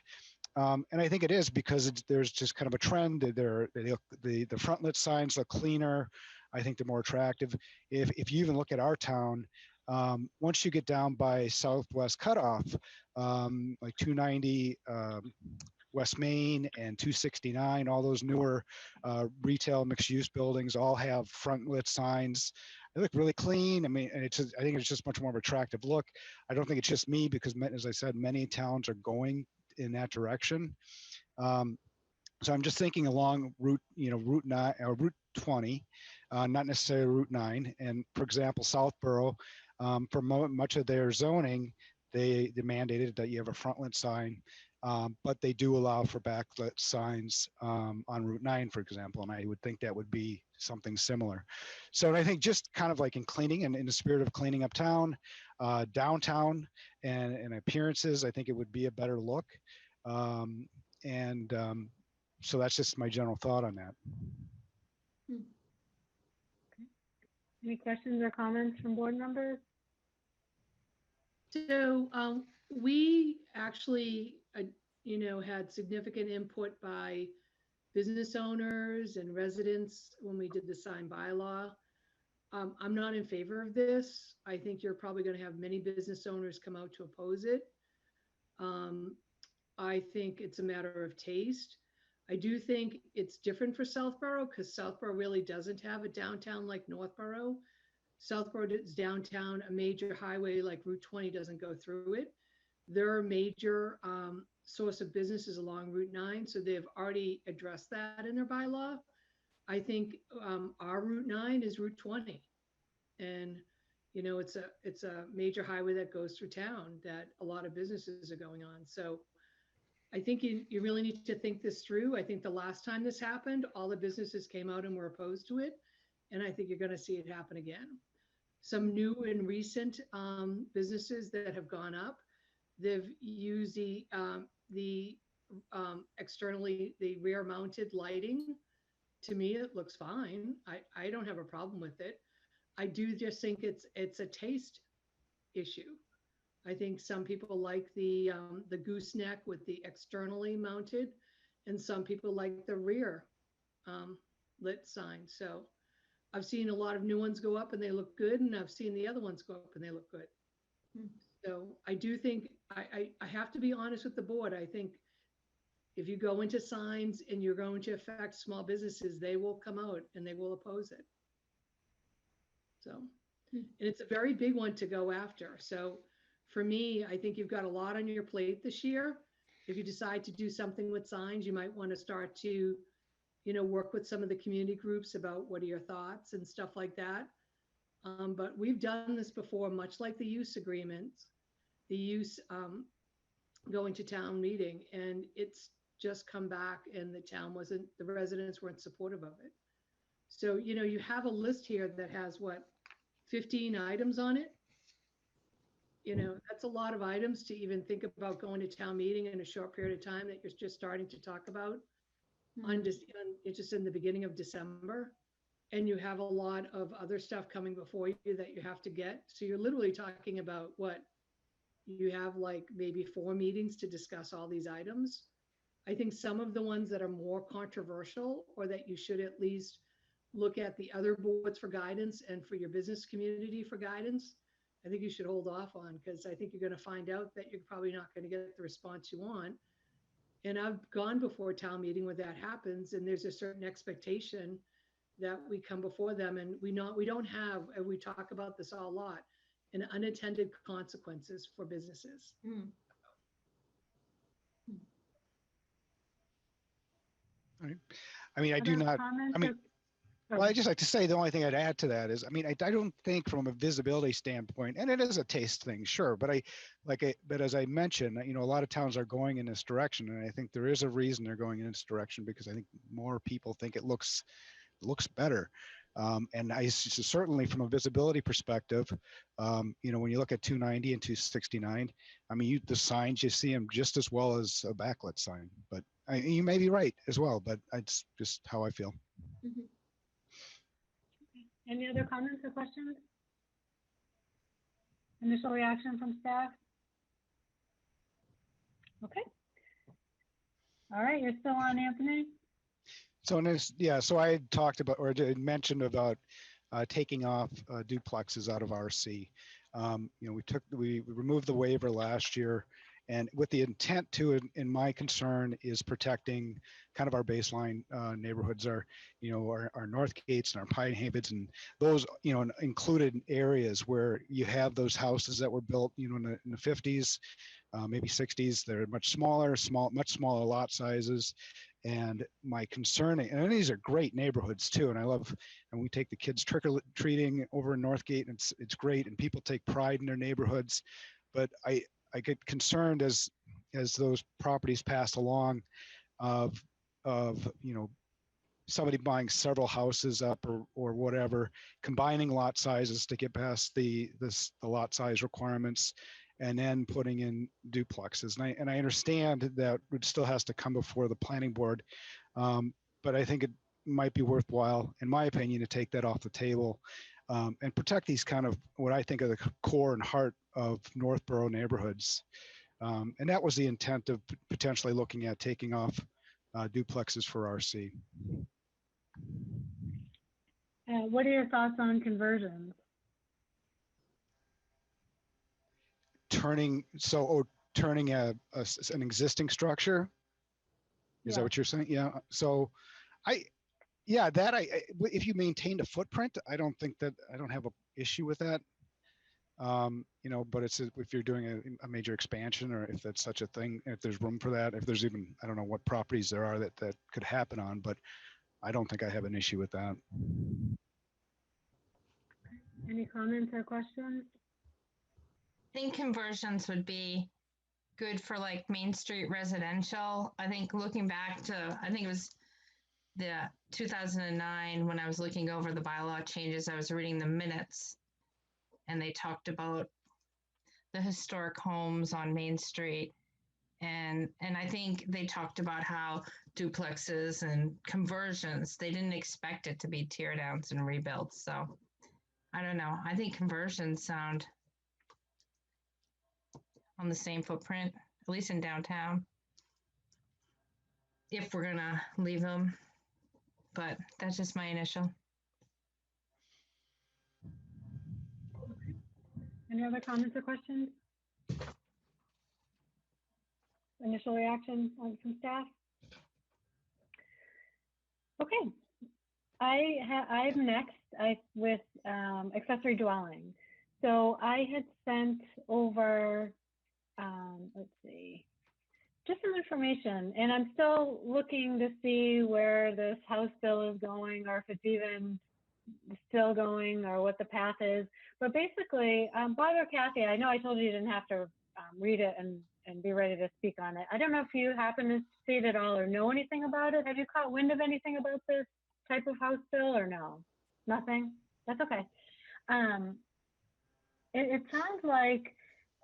And I think it is because there's just kind of a trend. The front lit signs look cleaner. I think they're more attractive. If you even look at our town, once you get down by Southwest Cutoff, like 290 West Main and 269, all those newer retail mixed-use buildings all have front lit signs. They look really clean. I mean, and I think it's just much more of an attractive look. I don't think it's just me because, as I said, many towns are going in that direction. So I'm just thinking along Route 9 or Route 20, not necessarily Route 9. And for example, Southborough, for much of their zoning, they mandated that you have a front lit sign. But they do allow for backlit signs on Route 9, for example, and I would think that would be something similar. So I think just kind of like in cleaning and in the spirit of cleaning up town, downtown and appearances, I think it would be a better look. So that's just my general thought on that. Okay. Any questions or comments from board members? So we actually, had significant input by business owners and residents when we did the sign bylaw. I'm not in favor of this. I think you're probably going to have many business owners come out to oppose it. I think it's a matter of taste. I do think it's different for Southborough because Southborough really doesn't have a downtown like Northborough. Southborough is downtown, a major highway like Route 20 doesn't go through it. There are major source of businesses along Route 9, so they've already addressed that in their bylaw. I think our Route 9 is Route 20, and it's a major highway that goes through town that a lot of businesses are going on. So I think you really need to think this through. I think the last time this happened, all the businesses came out and were opposed to it, and I think you're going to see it happen again. Some new and recent businesses that have gone up, they've used the externally, the rear mounted lighting, to me, it looks fine. I don't have a problem with it. I do just think it's a taste issue. I think some people like the gooseneck with the externally mounted, and some people like the rear lit sign. So I've seen a lot of new ones go up and they look good, and I've seen the other ones go up and they look good. So I do think I have to be honest with the board. I think if you go into signs and you're going to affect small businesses, they will come out and they will oppose it. So, and it's a very big one to go after. So for me, I think you've got a lot on your plate this year. If you decide to do something with signs, you might want to start to, work with some of the community groups about what are your thoughts and stuff like that. But we've done this before, much like the use agreements, the use going to town meeting, and it's just come back and the residents weren't supportive of it. So, you have a list here that has 15 items on it. That's a lot of items to even think about going to town meeting in a short period of time that you're just starting to talk about just in the beginning of December. And you have a lot of other stuff coming before you that you have to get. So you're literally talking about you have maybe 4 meetings to discuss all these items. I think some of the ones that are more controversial, or that you should at least look at the other boards for guidance and for your business community for guidance, I think you should hold off on, because I think you're going to find out that you're probably not going to get the response you want. And I've gone before town meeting where that happens, and there's a certain expectation that we come before them, and we don't have, and we talk about this a lot, and unintended consequences for businesses. Right. I mean, I do Other not, comments I mean, or- well, I just like to say the only thing I'd add to that is, I mean, I don't think from a visibility standpoint, and it is a taste thing, sure, but but as I mentioned, a lot of towns are going in this direction, and I think there is a reason they're going in this direction, because I think more people think it looks better. And I certainly, from a visibility perspective, when you look at 290 and 269, I mean, the signs, you see them just as well as a backlit sign. But you may be right as well, but it's just how I feel. Any other comments or questions? Initial reaction from staff? Okay. All right, you're still on, Anthony? So so I had talked about, or I mentioned about taking off duplexes out of RC. We removed the waiver last year, and with the intent to, in my concern, is protecting kind of our baseline neighborhoods, our North Gates and our Pine Havens, and those, included areas where you have those houses that were built, in the 50s, maybe 60s. They're much smaller lot sizes. And my concern, and these are great neighborhoods too, and I love, and we take the kids trick-or-treating over in Northgate, and it's great, and people take pride in their neighborhoods. But I get concerned as those properties pass along of somebody buying several houses up or whatever, combining lot sizes to get past the lot size requirements, and then putting in duplexes. And I understand that it still has to come before the planning board, but I think it might be worthwhile, in my opinion, to take that off the table and protect these kind of what I think are the core and heart of Northborough neighborhoods. And that was the intent of potentially looking at taking off duplexes for RC. What are your thoughts on conversions? Turning an existing structure. Is that what you're saying? Yeah. So if you maintained a footprint, I don't have an issue with that. But if you're doing a major expansion, or if that's such a thing, if there's room for that, if there's even, I don't know what properties there are that could happen on, but I don't think I have an issue with that. Any comments or questions? I think conversions would be good for like Main Street residential. I think looking back to, I think it was the 2009 when I was looking over the bylaw changes, I was reading the minutes, and they talked about the historic homes on Main Street And I think they talked about how duplexes and conversions, they didn't expect it to be tear downs and rebuilds. So I don't know. I think conversions sound on the same footprint, at least in downtown, if we're gonna leave them. But that's just my initial. Any other comments or questions? Initial reaction from staff? Okay. I'm next with accessory dwelling. So I had sent over, let's see, just some information, and I'm still looking to see where this House bill is going, or if it's even still going, or what the path is. But basically, Bob or Kathy, I know I told you didn't have to read it and be ready to speak on it. I don't know if you happen to see it at all or know anything about it. Have you caught wind of anything about this type of House bill, or no? Nothing? That's okay. It sounds like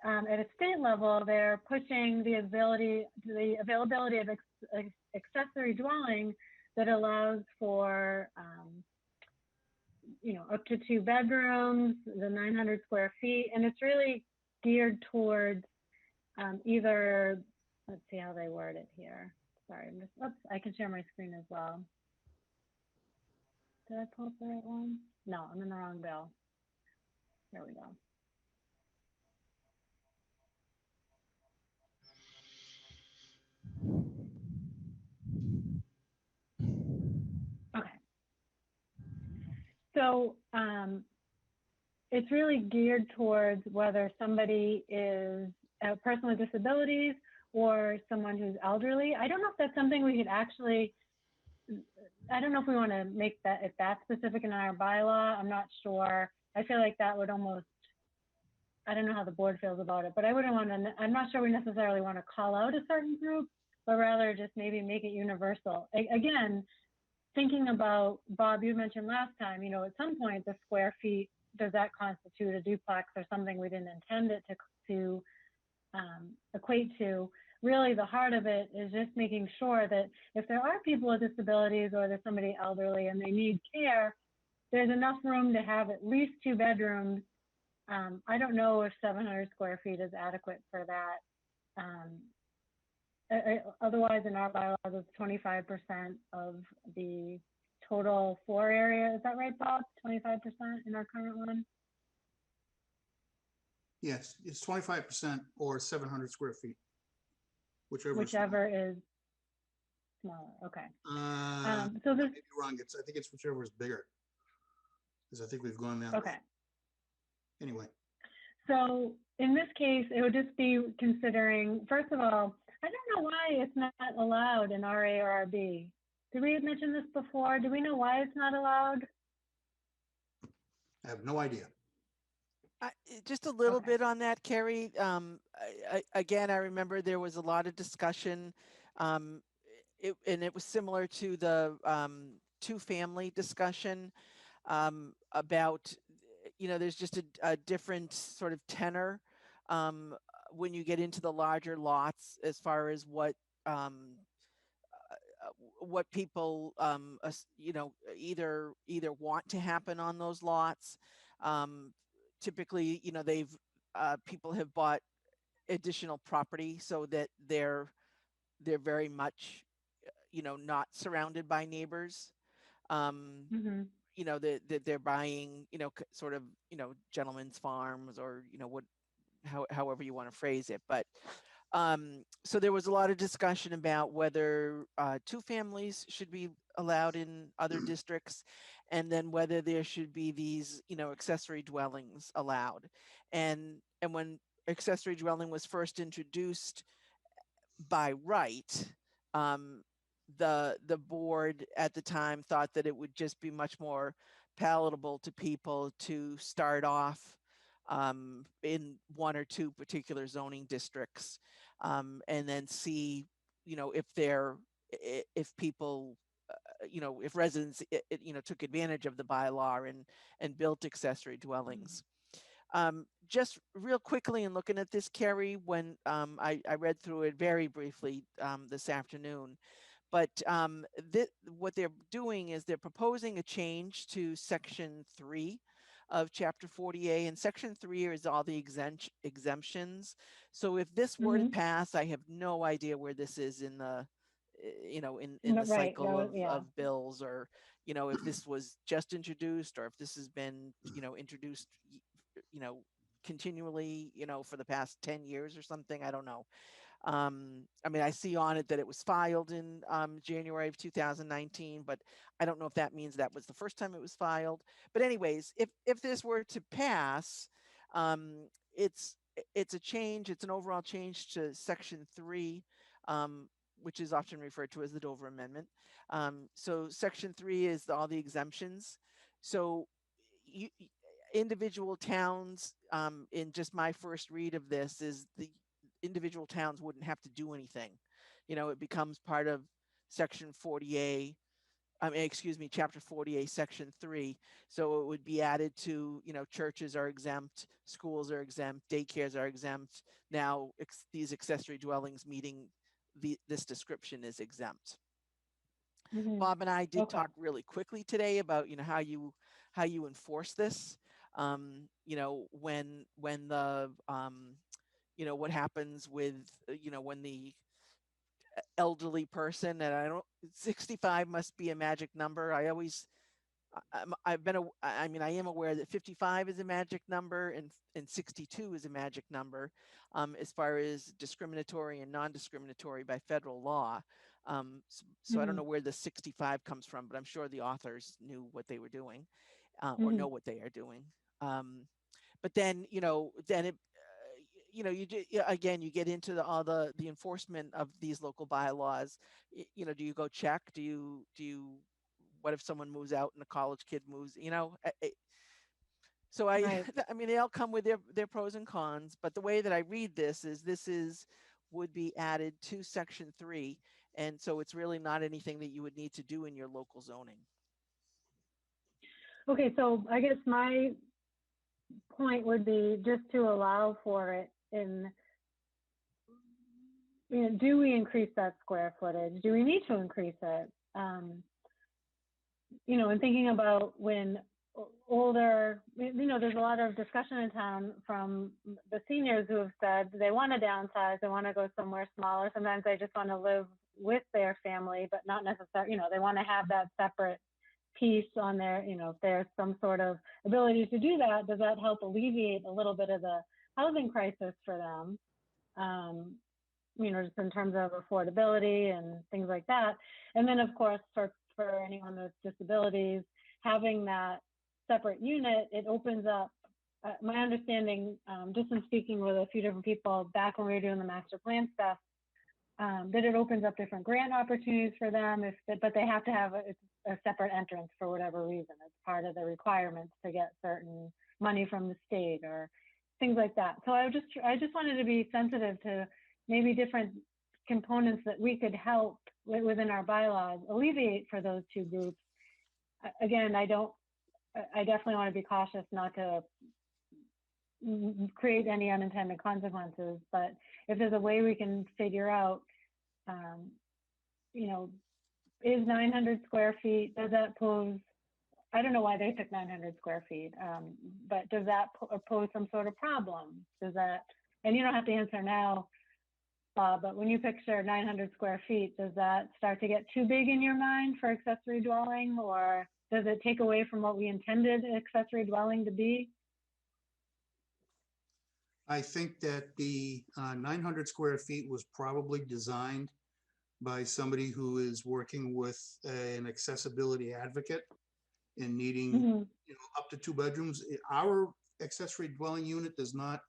at a state level, they're pushing the availability of accessory dwelling that allows for up to 2 bedrooms, the 900 square feet, and it's really geared towards either, let's see how they word it here. Sorry, oops, I can share my screen as well. Did I pull up the right one? No, I'm in the wrong bill. There we go. Okay. So it's really geared towards whether somebody is a person with disabilities or someone who's elderly. I don't know if that's something we could actually, I don't know if we want to make that, if that's specific in our bylaw. I'm not sure. I feel like that would almost, I don't know how the board feels about it, but I wouldn't want to, I'm not sure we necessarily want to call out a certain group, but rather just maybe make it universal. Again, thinking about, Bob, you mentioned last time, at some point the square feet, does that constitute a duplex or something we didn't intend it to equate to? Really, the heart of it is just making sure that if there are people with disabilities or there's somebody elderly and they need care, there's enough room to have at least 2 bedrooms. I don't know if 700 square feet is adequate for that. Otherwise, in our bylaws, it's 25% of the total floor area. Is that right, Bob? 25% in our current one? Yes, it's 25% or 700 square feet. Whichever is smaller. Okay. So this, I may be wrong. I think it's whichever is bigger, because I think we've gone that okay. way. Anyway. So in this case, it would just be considering, first of all, I don't know why it's not allowed in RA or RB. Did we mention this before? Do we know why it's not allowed? I have no idea. Just a little bit on that, Carrie. Again, I remember there was a lot of discussion, and it was similar to the 2-family discussion about, there's just a different sort of tenor when you get into the larger lots as far as what people either want to happen on those lots. Typically, people have bought additional property so that they're very much, not surrounded by neighbors. That they're buying, sort of, gentlemen's farms, or, however you want to phrase it. But so there was a lot of discussion about whether 2 families should be allowed in other districts, and then whether there should be these, accessory dwellings allowed. And when accessory dwelling was first introduced by right, the board at the time thought that it would just be much more palatable to people to start off in 1 or 2 particular zoning districts, and then see, if people, if residents, took advantage of the bylaw and built accessory dwellings. Just real quickly in looking at this, Carrie, when I read through it very briefly this afternoon, but what they're doing is they're proposing a change to Section 3 of Chapter 40A, and Section 3 is all the exemptions. So if this were to pass, I have no idea where this is in the, in the Right. cycle Yeah. of bills, or, if this was just introduced, or if this has been, introduced, continually, for the past 10 years or something. I don't know. I mean, I see on it that it was filed in January of 2019, but I don't know if that means that was the first time it was filed. But anyways, if this were to pass, it's a change. It's an overall change to Section 3, which is often referred to as the Dover Amendment. So Section 3 is all the exemptions. So individual towns, in just my first read of this, is the individual towns wouldn't have to do anything. It becomes part of Section 40A, Chapter 40A, Section 3. So it would be added to, churches are exempt, schools are exempt, daycares are exempt. Now these accessory dwellings meeting this description is exempt. Bob and I did talk really quickly today about, how you enforce this. When the what happens with, when the elderly person, and I don't, 65 must be a magic number. I am aware that 55 is a magic number, and 62 is a magic number, as far as discriminatory and non-discriminatory by federal law. So I don't know where the 65 comes from, but I'm sure the authors knew what they were doing, or know what they are doing. But then, then it, again, you get into all the enforcement of these local bylaws. Do you go check? Do you, what if someone moves out and a college kid moves, so Right. I mean, they all come with their pros and cons, but the way that I read this would be added to Section 3. And so it's really not anything that you would need to do in your local zoning. Okay, so I guess my point would be just to allow for it in, do we increase that square footage? Do we need to increase it? And thinking about when older, there's a lot of discussion in town from the seniors who have said they want to downsize, they want to go somewhere smaller. Sometimes they just want to live with their family, but not necessarily, they want to have that separate piece on their, if there's some sort of ability to do that, does that help alleviate a little bit of the housing crisis for them? Just in terms of affordability and things like that. And then of course, for anyone with disabilities, having that separate unit, it opens up, my understanding, just in speaking with a few different people back when we were doing the master plan stuff, that it opens up different grant opportunities for them, but they have to have a separate entrance for whatever reason. It's part of the requirements to get certain money from the state or things like that. So I just wanted to be sensitive to maybe different components that we could help within our bylaws alleviate for those two groups. Again, I definitely want to be cautious not to create any unintended consequences, but if there's a way we can figure out, is 900 square feet, does that pose, I don't know why they took 900 square feet, but does that pose some sort of problem? Does that, and you don't have to answer now, but when you picture 900 square feet, does that start to get too big in your mind for accessory dwelling, or does it take away from what we intended accessory dwelling to be? I think that the 900 square feet was probably designed by somebody who is working with an accessibility advocate and needing up to 2 bedrooms. Our accessory dwelling unit does not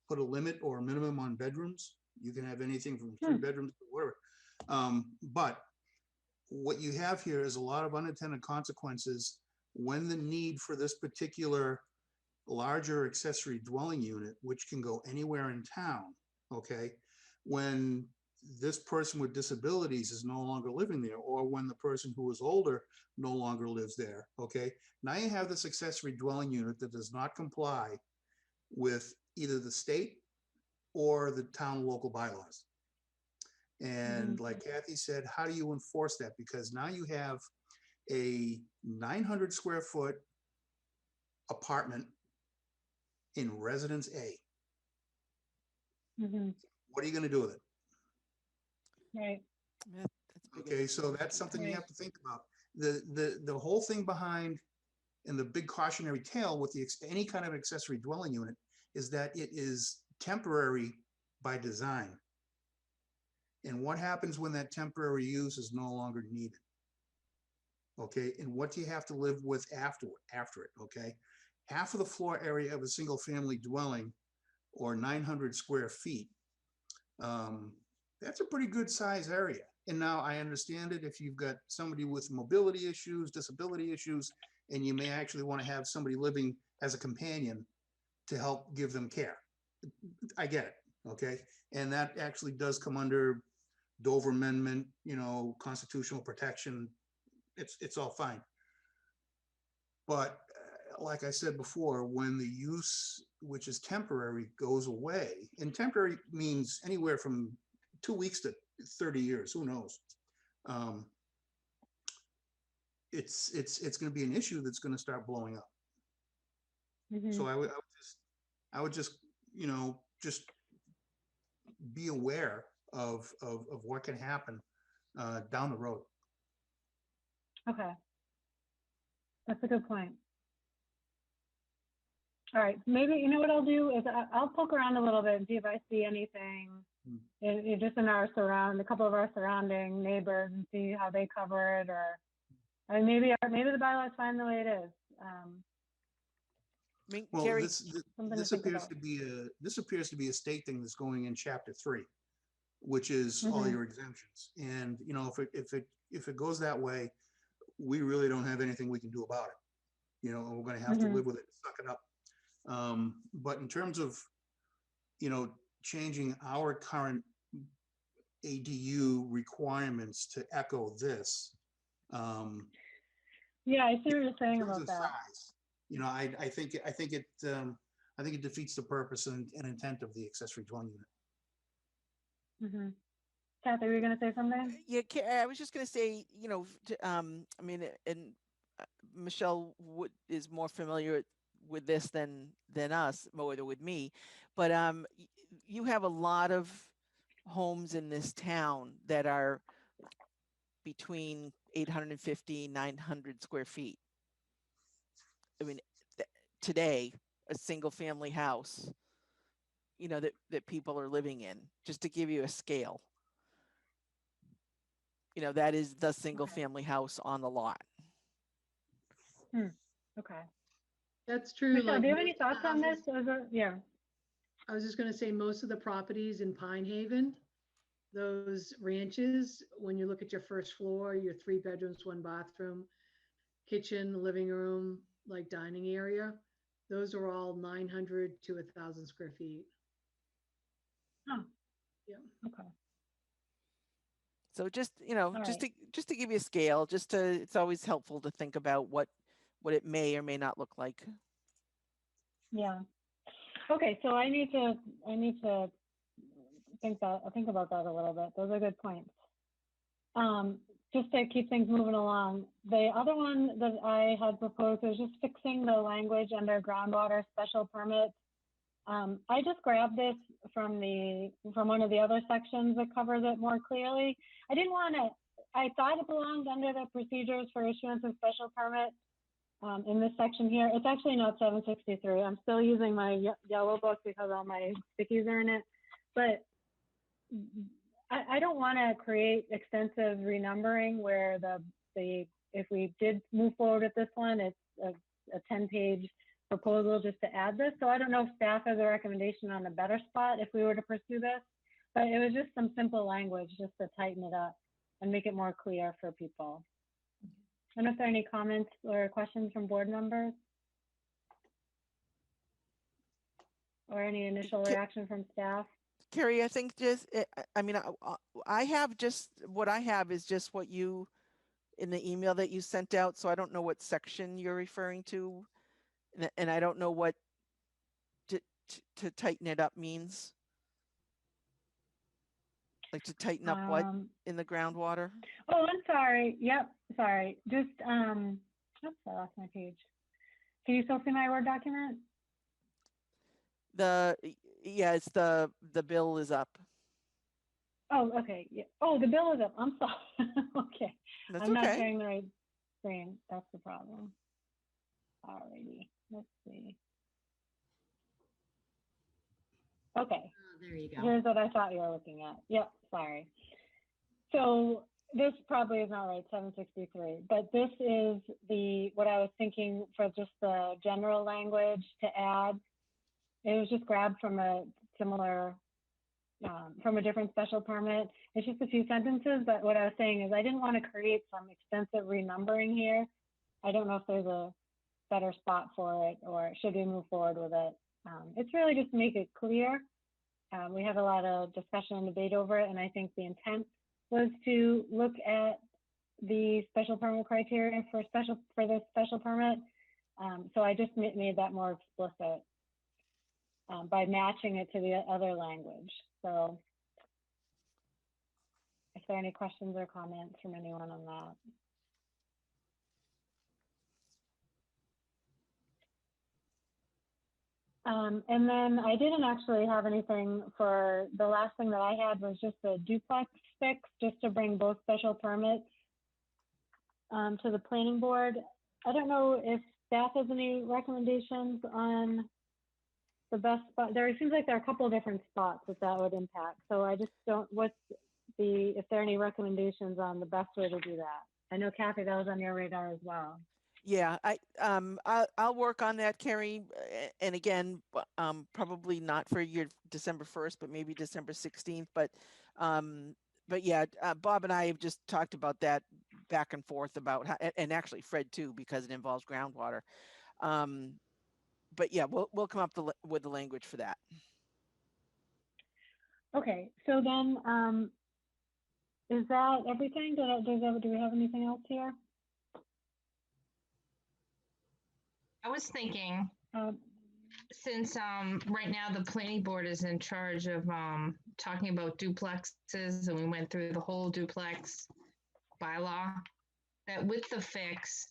put a limit or a minimum on bedrooms. You can have anything from 3 bedrooms to whatever. But what you have here is a lot of unintended consequences when the need for this particular larger accessory dwelling unit, which can go anywhere in town, okay, when this person with disabilities is no longer living there, or when the person who is older no longer lives there, okay, now you have this accessory dwelling unit that does not comply with either the state or the town local bylaws. And like Kathy said, how do you enforce that? Because now you have a 900 square foot apartment in Residence A. Mhm. What are you going to do with it? Right. Yeah, that's a big Okay, issue. so that's something you Right. have to think about. The whole thing behind, and the big cautionary tale with any kind of accessory dwelling unit is that it is temporary by design. And what happens when that temporary use is no longer needed? Okay, and what do you have to live with after it? Okay, half of the floor area of a single family dwelling, or 900 square feet, that's a pretty good size area. And now I understand it if you've got somebody with mobility issues, disability issues, and you may actually want to have somebody living as a companion to help give them care. I get it, okay? And that actually does come under Dover Amendment, constitutional protection. It's all fine. But like I said before, when the use, which is temporary, goes away, and temporary means anywhere from 2 weeks to 30 years, who knows? It's going to be an issue that's going to start blowing up. So Mhm. I would just, just be aware of what can happen down the road. Okay. That's a good point. All right, maybe, you know what I'll do is I'll poke around a little bit and see if I see anything just in a couple of our surrounding neighbors, and see how they cover it, or maybe the bylaw's fine the way it is. I mean, Well, Carrie, this appears to be a state thing that's going in Chapter 3, which is all Mhm. your exemptions. And if it goes that way, we really don't have anything we can do about it. We're going to have to Mhm. live with it, suck it up. But in terms of changing our current ADU requirements to echo this, Yeah, I see what you're saying in terms about of that. size, I think it defeats the purpose and intent of the accessory dwelling unit. Mhm. Kathy, were you gonna say something? yeah, I was just going to say, I mean, and Michelle is more familiar with this than us, more with me, but you have a lot of homes in this town that are between 850, 900 square feet. I mean, today, a single family house, that people are living in, just to give you a scale. That is the single family house on the lot. Okay. That's true. Michelle, Like do you have any most of the thoughts on this? houses- Yeah. I was just going to say most of the properties in Pine Haven, those ranches, when you look at your first floor, your 3 bedrooms, 1 bathroom, kitchen, living room, like dining area, those are all 900 to 1,000 square feet. Oh. Yeah. Okay. So just, All just right. to give you a scale, it's always helpful to think about what it may or may not look like. Yeah. Okay, so I need to think about that a little bit. Those are good points. Just to keep things moving along, the other one that I had proposed was just fixing the language under groundwater special permits. I just grabbed this from one of the other sections that covers it more clearly. I thought it belonged under the procedures for issuance of special permits in this section here. It's actually not 763. I'm still using my yellow book because all my stickies are in it. But I don't want to create extensive renumbering where if we did move forward with this one, it's a 10-page proposal just to add this. So I don't know if staff has a recommendation on a better spot if we were to pursue this, but it was just some simple language just to tighten it up and make it more clear for people. I don't know if there are any comments or questions from board members or any initial reaction from staff. Carrie, I think I have just, what I have is just what you, in the email that you sent out. So I don't know what section you're referring to. And I don't know what, to tighten it up means? Like to tighten up what in the groundwater? Oh, I'm sorry. Yep, sorry. Just, oops, I lost my page. Can you still see my Word document? Yeah, it's the bill is up. Oh, okay. Yeah. Oh, the bill is up. I'm sorry. Okay. That's I'm not okay. sharing the right screen. That's the problem. Alrighty. Let's see. Okay. Oh, there you go. Here's what I thought you were looking at. Yep, sorry. So this probably is not right, 763, but this is what I was thinking for just the general language to add. It was just grabbed from a similar, from a different special permit. It's just a few sentences, but what I was saying is I didn't want to create some extensive renumbering here. I don't know if there's a better spot for it or should we move forward with it. It's really just to make it clear. We have a lot of discussion and debate over it, and I think the intent was to look at the special permit criteria for this special permit. So I just made that more explicit by matching it to the other language. So if there are any questions or comments from anyone on that. And then I didn't actually have anything for the last thing that I had was just a duplex fix, just to bring both special permits to the planning board. I don't know if staff has any recommendations on the best spot. It seems like there are a couple of different spots that would impact. So I just don't, if there are any recommendations on the best way to do that. I know Kathy, that was on your radar as well. Yeah, I'll work on that, Carrie. And again, probably not for your December 1st, but maybe December 16th. But yeah, Bob and I have just talked about that back and forth about how, and actually Fred too, because it involves groundwater. But yeah, we'll come up with the language for that. Okay, so then is that everything? Do we have anything else here? I was thinking, since right now the planning board is in charge of talking about duplexes, and we went through the whole duplex bylaw, that with the fix,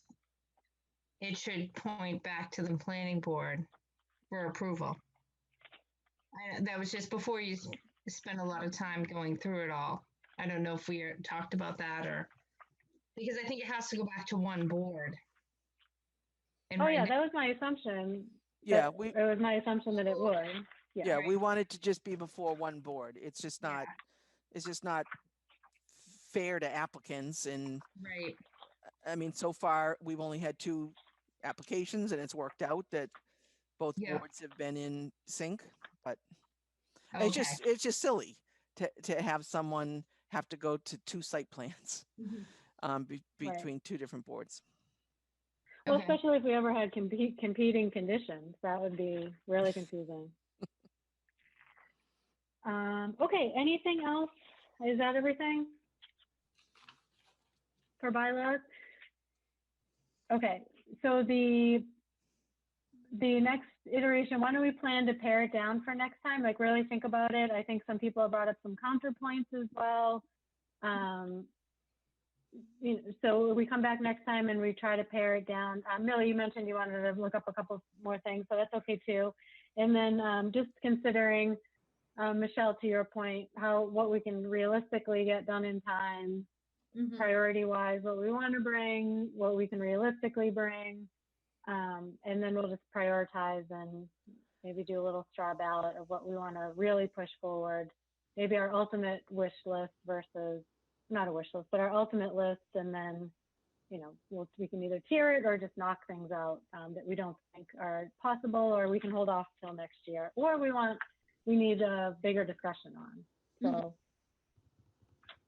it should point back to the planning board for approval. That was just before you spent a lot of time going through it all. I don't know if we talked about that or, because I think it has to go back to one board. And Oh right yeah, now, that was my assumption. Yeah, it was my assumption that it would. Yeah, we want it to just be before one board. It's just not, it's just not fair to applicants. And right. I mean, so far we've only had 2 applications, and it's worked out that both boards have been in sync. But it's just silly to have someone have to go to 2 site plans between 2 different boards. Well, especially if we ever had competing conditions, that would be really confusing. Okay, anything else? Is that everything for bylaws? Okay, so the next iteration, why don't we plan to pare it down for next time? Like really think about it. I think some people have brought up some counterpoints as well. So we come back next time and we try to pare it down. Millie, you mentioned you wanted to look up a couple more things, so that's okay too. And then just considering, Michelle, to your point, what we can realistically get done in time, priority-wise, what we want to bring, what we can realistically bring, and then we'll just prioritize and maybe do a little straw ballot of what we want to really push forward. Maybe our ultimate wish list versus not a wish list, but our ultimate list, and then, we can either tier it or just knock things out that we don't think are possible, or we can hold off till next year, or we need a bigger discussion on. So,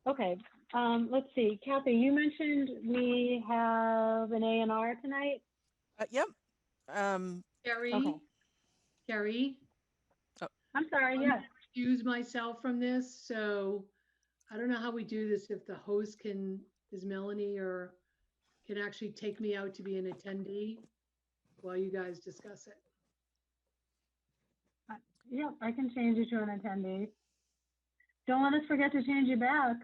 okay, let's see. Kathy, you mentioned we have an A&R tonight. Yep. Carrie, Okay. Carrie. Oh. I'm sorry, yes. Excuse myself from this, so I don't know how we do this, if the host is Melanie, or can actually take me out to be an attendee while you guys discuss it. Yep, I can change you to an attendee. Don't let us forget to change you back.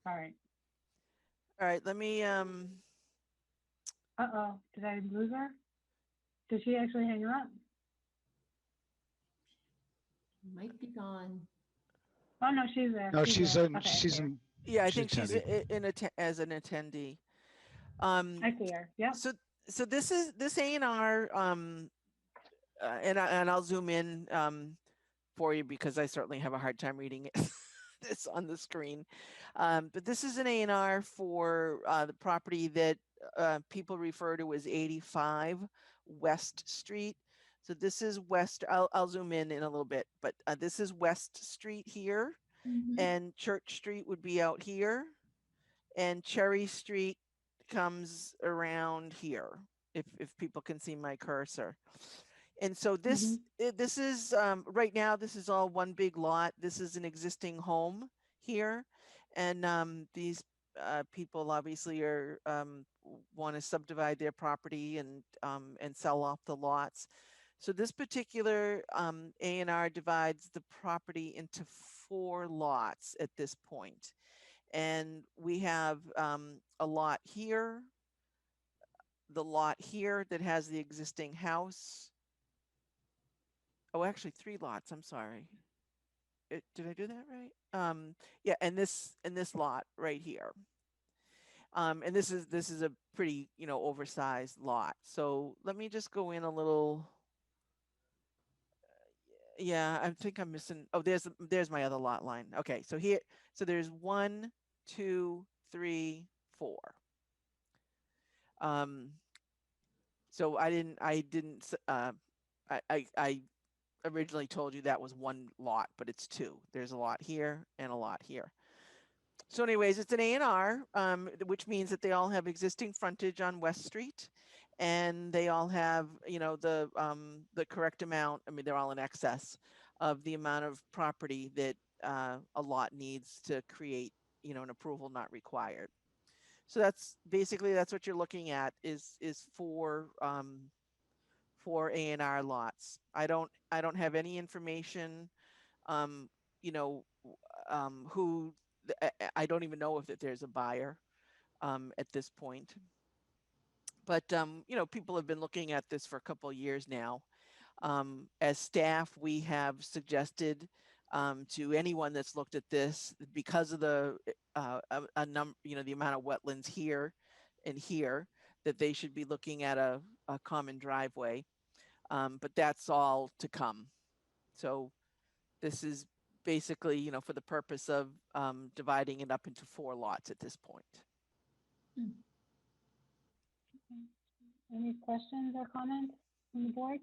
All right. All right, let me, Uh-oh, did I lose her? Did she actually hang up? Might be gone. Oh, no, she's there. No, she's there. in, Okay, she's I see her. in, yeah, I she's think she's attendee. as an attendee. I see her. Yep. So this is this A&R, and I'll zoom in for you because I certainly have a hard time reading it. This on the screen. But this is an A&R for the property that people refer to as 85 West Street. So this is West, I'll zoom in a little bit, but this is West Street here, and Church Street would be out here, and Cherry Street comes around here, if people can see my cursor. And so this this is right now, this is all one big lot. This is an existing home here, and these people obviously are want to subdivide their property and sell off the lots. So this particular A&R divides the property into 4 lots at this point. And we have a lot here, the lot here that has the existing house. Oh, actually 3 lots, I'm sorry. Did I do that right? Yeah, and this lot right here. And this is a pretty, oversized lot. So let me just go in a little. Yeah, I think I'm missing. Oh, there's my other lot line. Okay, so here, so there's 1, 2, 3, 4. So I originally told you that was 1 lot, but it's 2. There's a lot here and a lot here. So anyways, it's an A&R, which means that they all have existing frontage on West Street, and they all have, the correct amount. I mean, they're all in excess of the amount of property that a lot needs to create, an approval not required. So that's basically, that's what you're looking at is 4 A&R lots. I don't have any information, who, I don't even know if there's a buyer at this point. But, people have been looking at this for a couple of years now. As staff, we have suggested to anyone that's looked at this, because of the the amount of wetlands here and here, that they should be looking at a common driveway. But that's all to come. So this is basically, for the purpose of dividing it up into 4 lots at this point. Any questions or comments from the board?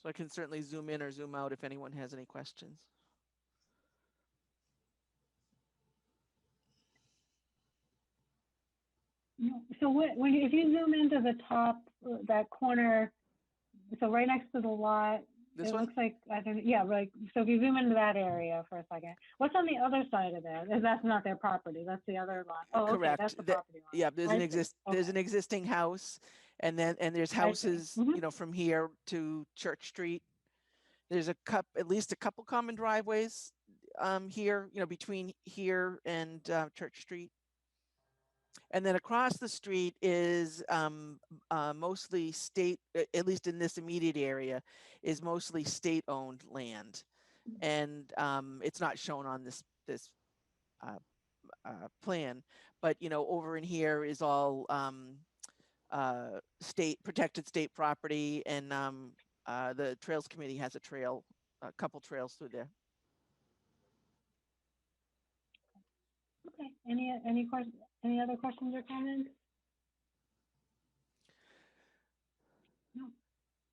So I can certainly zoom in or zoom out if anyone has any questions. No. So if you zoom into the top, that corner, so right next to the lot, This it one? looks like, right. So if you zoom into that area for a second, what's on the other side of that? That's not their property, that's the other lot. Oh, okay, Correct. that's the property line. Yeah, there's I an see. there's an Okay. existing house, and there's I see. houses, from here to Church Street. There's at least a couple common driveways here, between here and Church Street. And then across the street is mostly state, at least in this immediate area, is mostly state-owned land, and it's not shown on this plan, but over in here is all protected state property, and the Trails Committee has a couple trails through there. Okay, any other questions or comments? No.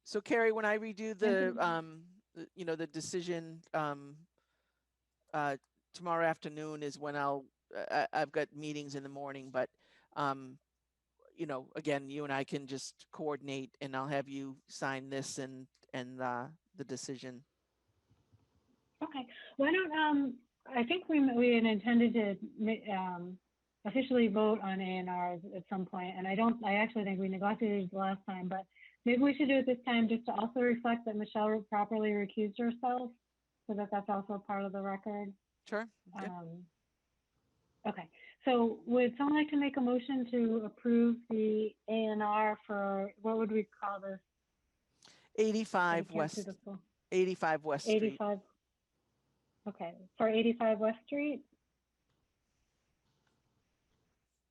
So Carrie, when I redo the decision tomorrow afternoon is when I've got meetings in the morning, but again, you and I can just coordinate, and I'll have you sign this and the decision. Okay, why don't, I think we had intended to officially vote on A&Rs at some point, and I actually think we neglected it last time, but maybe we should do it this time just to also reflect that Michelle properly recused herself, so that that's also part of the record. Sure. Good. Okay, so would someone like to make a motion to approve the A&R for, what would we call this? 85 I can't see West, the full- 85 West Street. 85. Okay, for 85 West Street.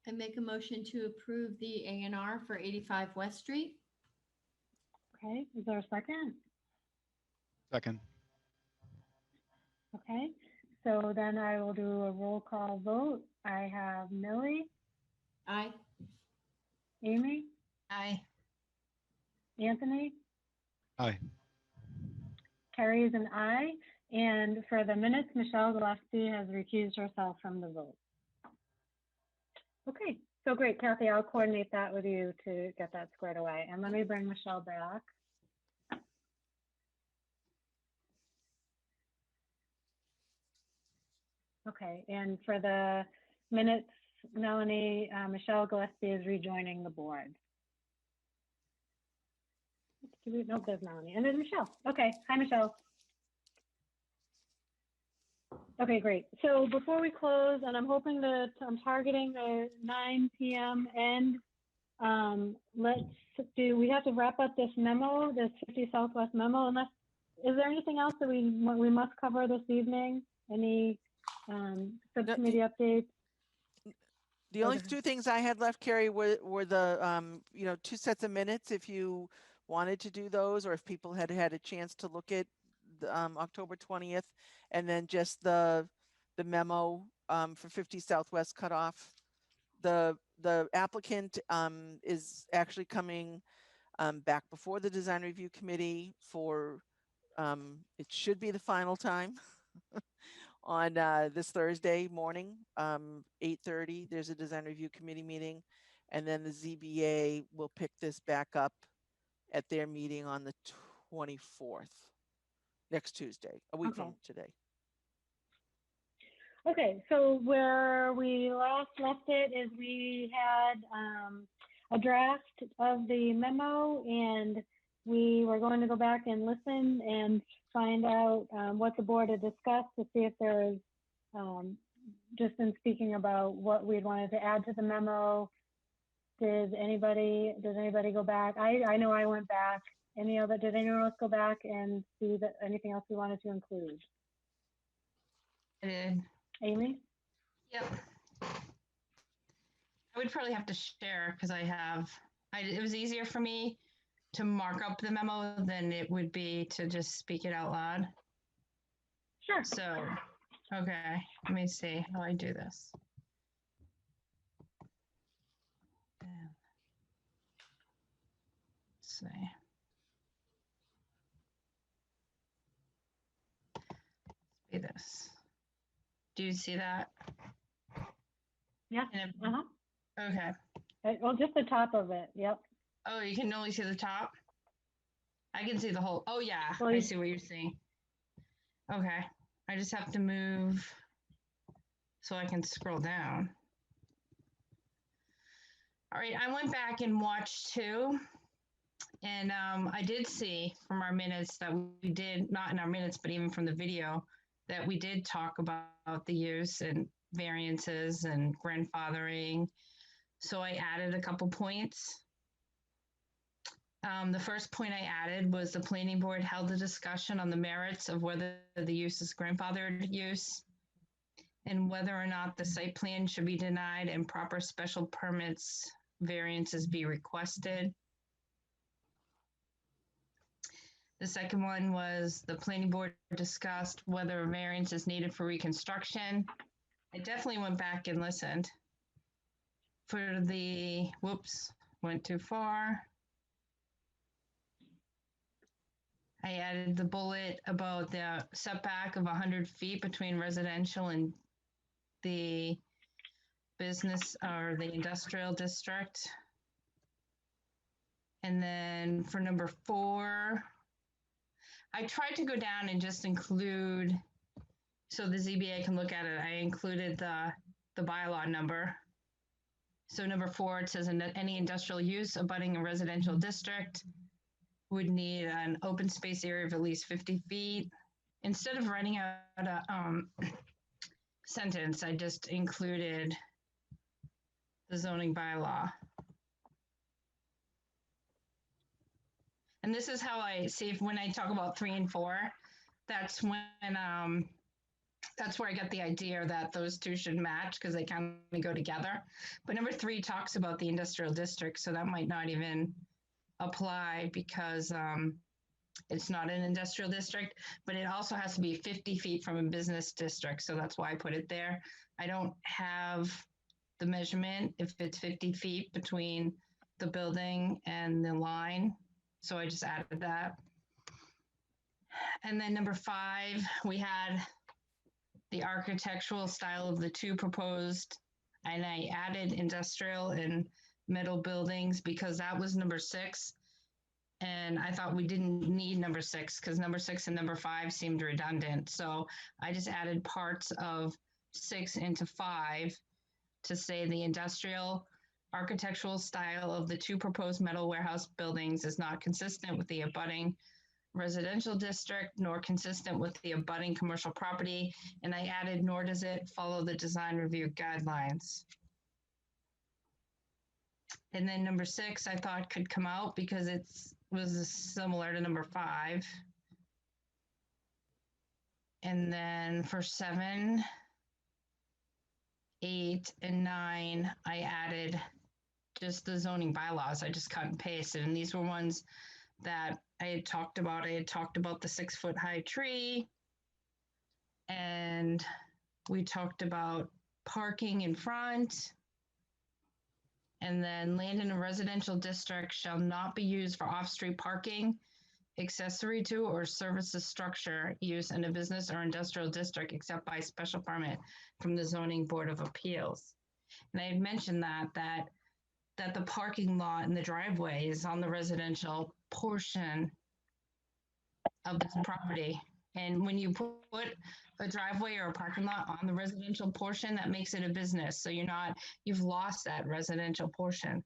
I make a motion to approve the A&R for 85 West Street. Okay, is there a second? Second. Okay, so then I will do a roll call vote. I have Millie, Aye. Amy, Aye. Anthony, Aye. Carrie is an aye. And for the minutes, Michelle Gillespie has recused herself from the vote. Okay, so great, Kathy, I'll coordinate that with you to get that squared away. And let me bring Michelle back. Okay, and for the minutes, Melanie, Michelle Gillespie is rejoining the board. Nope, there's Melanie, and there's Michelle. Okay, hi, Michelle. Okay, great. So before we close, and I'm hoping that I'm targeting a 9 p.m. end, we have to wrap up this memo, this 50 Southwest memo, is there anything else that we must cover this evening? Any subcommittee updates? The only Okay. two things I had left, Carrie, were the, 2 sets of minutes if you wanted to do those, or if people had had a chance to look at the, October 20th, and then just the memo for 50 Southwest cutoff. The applicant is actually coming back before the design review committee for, it should be the final time. On this Thursday morning, 8:30, there's a design review committee meeting, and then the ZBA will pick this back up at their meeting on the 24th, next Tuesday, a week Okay. from today. Okay, so where we last left it is we had a draft of the memo, and we were going to go back and listen and find out what the board had discussed to see if there is, just in speaking about what we wanted to add to the memo. Did anybody go back? I know I went back. Did anyone else go back and see that anything else we wanted to include? I did. Amy? Yep. I would probably have to share because it was easier for me to mark up the memo than it would be to just speak it out loud. Sure. So, okay, let me see how I do this. Let's see. Let's be this. Do you see that? Yeah. Okay. Well, just the top of it. Yep. Oh, you can only see the top? I can see the whole. Oh, yeah. Well, I see what you're saying. Okay. I just have to move so I can scroll down. All right. I went back and watched too. And I did see from our minutes that we did, not in our minutes, but even from the video, that we did talk about the use and variances and grandfathering. So I added a couple points. The first point I added was the planning board held a discussion on the merits of whether the use is grandfathered use and whether or not the site plan should be denied and proper special permits variances be requested. The second one was the planning board discussed whether a variance is needed for reconstruction. I definitely went back and listened. For the, whoops, went too far. I added the bullet about the setback of 100 feet between residential and the business or the industrial district. And then for number 4, I tried to go down and just include, so the ZBA can look at it, I included the bylaw number. So number 4, it says any industrial use abutting a residential district would need an open space area of at least 50 feet. Instead of writing out a sentence, I just included the zoning bylaw. And this is how I see if when I talk about 3 and 4, that's when that's where I got the idea that those two should match because they kind of go together. But number 3 talks about the industrial district, so that might not even apply because it's not an industrial district, but it also has to be 50 feet from a business district. So that's why I put it there. I don't have the measurement if it's 50 feet between the building and the line. So I just added that. And then number 5, we had the architectural style of the 2 proposed, and I added industrial and metal buildings because that was number 6. And I thought we didn't need number 6 because number 6 and number 5 seemed redundant. So I just added parts of 6 into 5 to say the industrial architectural style of the 2 proposed metal warehouse buildings is not consistent with the abutting residential district, nor consistent with the abutting commercial property. And I added, nor does it follow the design review guidelines. And then number 6, I thought could come out because it was similar to number 5. And then for 7, 8, and 9, I added just the zoning bylaws. I just cut and pasted. And these were ones that I had talked about. I had talked about the 6-foot high tree. And we talked about parking in front. And then land in a residential district shall not be used for off-street parking, accessory to or services structure use in a business or industrial district except by special permit from the Zoning Board of Appeals. And I had mentioned that the parking lot and the driveway is on the residential portion of this property. And when you put a driveway or a parking lot on the residential portion, that makes it a business. So you've lost that residential portion.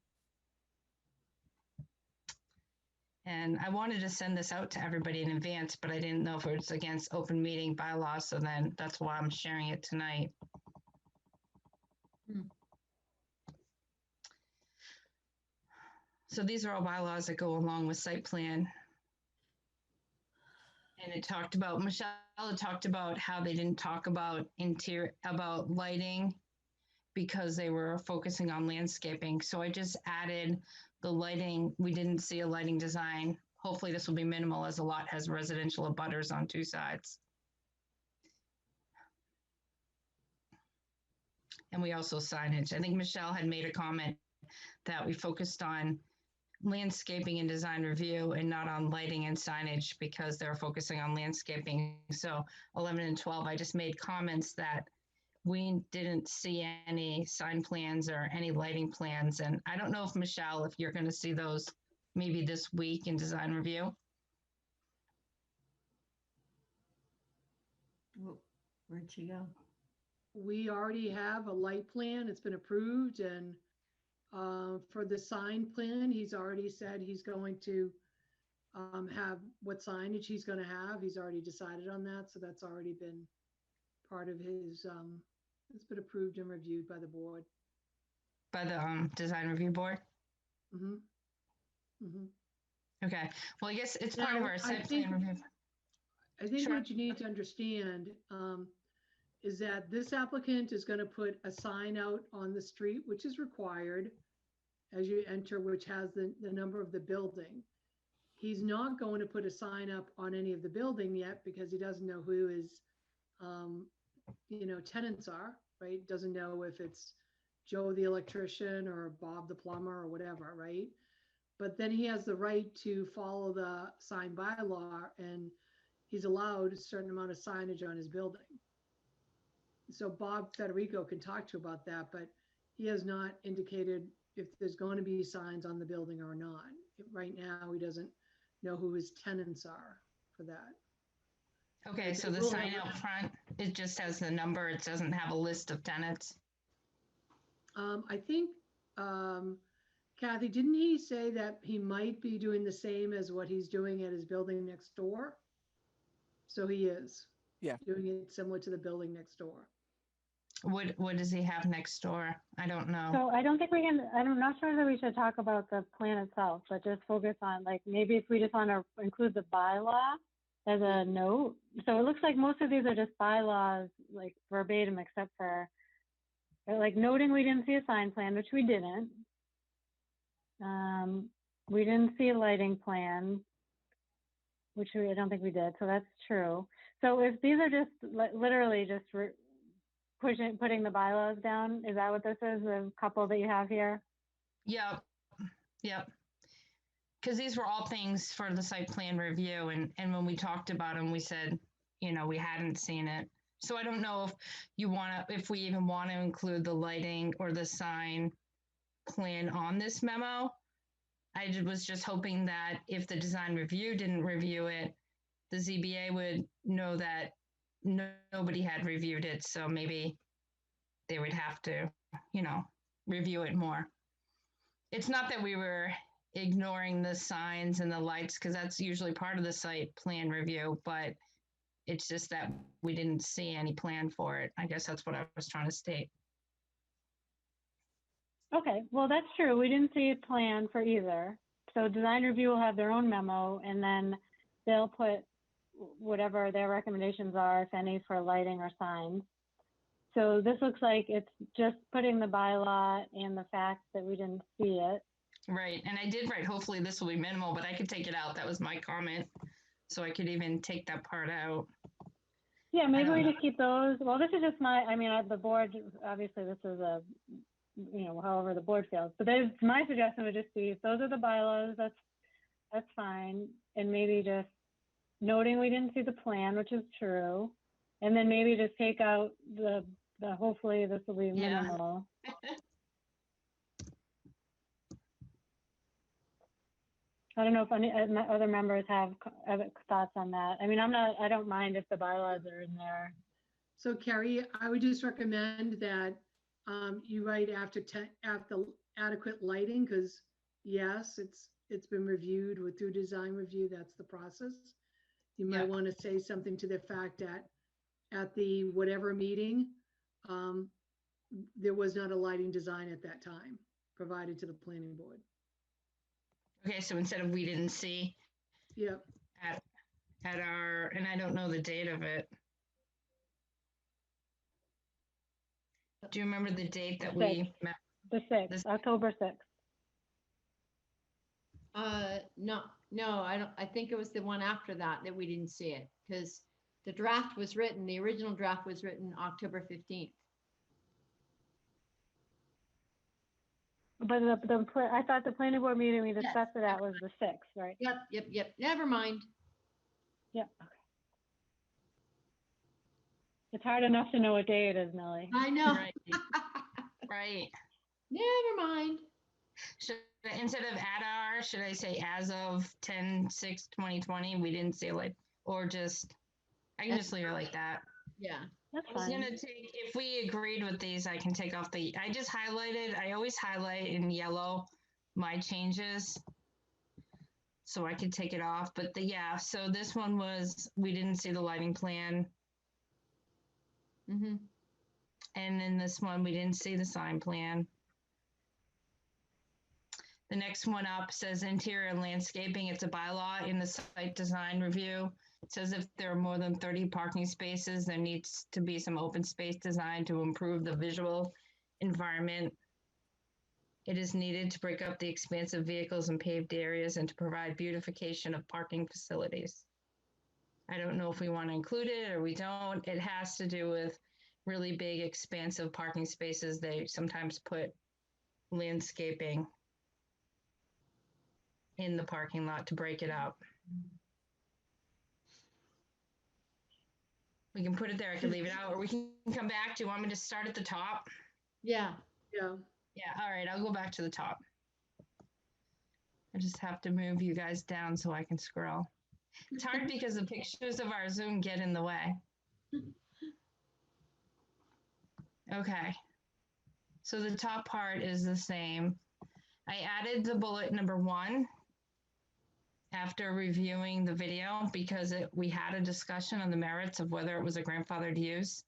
And I wanted to send this out to everybody in advance, but I didn't know if it was against open meeting bylaws. So then that's why I'm sharing it tonight. So these are all bylaws that go along with site plan. And it talked about, Michelle had talked about how they didn't talk about about lighting because they were focusing on landscaping. So I just added the lighting. We didn't see a lighting design. Hopefully this will be minimal as a lot has residential abutters on 2 sides. And we also signage. I think Michelle had made a comment that we focused on landscaping and design review and not on lighting and signage because they're focusing on landscaping. So 11 and 12, I just made comments that we didn't see any sign plans or any lighting plans. And I don't know if Michelle, if you're going to see those maybe this week in design review. Where'd she go? We already have a light plan. It's been approved, and for the sign plan, he's already said he's going to have what signage he's going to have. He's already decided on that. So that's already been part of his, it's been approved and reviewed by the board. By the design review board? Mm-hmm. Mm-hmm. Okay. Well, I guess it's part of Now, our site plan review. I think Sure. what you need to understand is that this applicant is going to put a sign out on the street, which is required as you enter, which has the number of the building. He's not going to put a sign up on any of the building yet because he doesn't know who his, tenants are, right? Doesn't know if it's Joe the electrician or Bob the plumber or whatever, right? But then he has the right to follow the sign bylaw, and he's allowed a certain amount of signage on his building. So Bob Federico can talk to you about that, but he has not indicated if there's going to be signs on the building or not. Right now, he doesn't know who his tenants are for that. Okay, But so they the will sign have out front, it just has the number. It doesn't have a list of tenants. I think Kathy, didn't he say that he might be doing the same as what he's doing at his building next door? So he is. Yeah. Doing it similar to the building next door. What does he have next door? I don't know. So I don't think we can, I'm not sure that we should talk about the plan itself, but just focus on, like, maybe if we just want to include the bylaw as a note. So it looks like most of these are just bylaws, like verbatim, except for like noting we didn't see a sign plan, which we didn't. We didn't see a lighting plan, which I don't think we did. So that's true. So if these are just literally just putting the bylaws down, is that what this is? The couple that you have here? Yep. Because these were all things for the site plan review, and when we talked about them, we said, we hadn't seen it. So I don't know if we even want to include the lighting or the sign plan on this memo. I was just hoping that if the design review didn't review it, the ZBA would know that nobody had reviewed it. So maybe they would have to, review it more. It's not that we were ignoring the signs and the lights, because that's usually part of the site plan review, but it's just that we didn't see any plan for it. I guess that's what I was trying to state. Okay, well, that's true. We didn't see a plan for either. So design review will have their own memo, and then they'll put whatever their recommendations are, if any, for lighting or signs. So this looks like it's just putting the bylaw and the fact that we didn't see it. Right, and I did write, hopefully this will be minimal, but I could take it out. That was my comment. So I could even take that part out. Yeah, maybe we just keep those. Well, this is just the board, obviously this is however the board feels. But my suggestion would just be, if those are the bylaws, that's fine. And maybe just noting we didn't see the plan, which is true. And then maybe just take out the hopefully this will be minimal. I don't know if any other members have other thoughts on that. I mean, I don't mind if the bylaws are in there. So Carrie, I would just recommend that you write after adequate lighting, because yes, it's been reviewed through design review. That's the process. You might want to say something to the fact that at the whatever meeting, there was not a lighting design at that time provided to the planning board. Okay, so instead of we didn't see. Yep. At our, and I don't know the date of it. Do you remember the date that we met? The 6th, October 6th. No, I don't. I think it was the one after that we didn't see it, because the draft was written, the original draft was written October 15th. But I thought the planning board meeting we discussed it at was the 6th, right? Yep. Never mind. Yep. Okay. It's hard enough to know what day it is, Millie. I know. Right. Never mind. Instead of should I say as of 10/6/2020, we didn't say or just, I can just leave it like that. Yeah. That's I was fine. gonna take, if we agreed with these, I can take off I just highlighted, I always highlight in yellow my changes. So I could take it off, but so this one was, we didn't see the lighting plan. Mm-hmm. And then this one, we didn't see the sign plan. The next one up says interior landscaping. It's a bylaw in the site design review. It says if there are more than 30 parking spaces, there needs to be some open space design to improve the visual environment. It is needed to break up the expansive vehicles and paved areas and to provide beautification of parking facilities. I don't know if we want to include it or we don't. It has to do with really big, expansive parking spaces. They sometimes put landscaping in the parking lot to break it up. We can put it there. I can leave it out, or we can come back. Do you want me to start at the top? Yeah. Yeah. Yeah, all right, I'll go back to the top. I just have to move you guys down so I can scroll. It's hard because the pictures of our Zoom get in the way. Okay. So the top part is the same. I added the bullet number 1 after reviewing the video because we had a discussion on the merits of whether it was a grandfathered use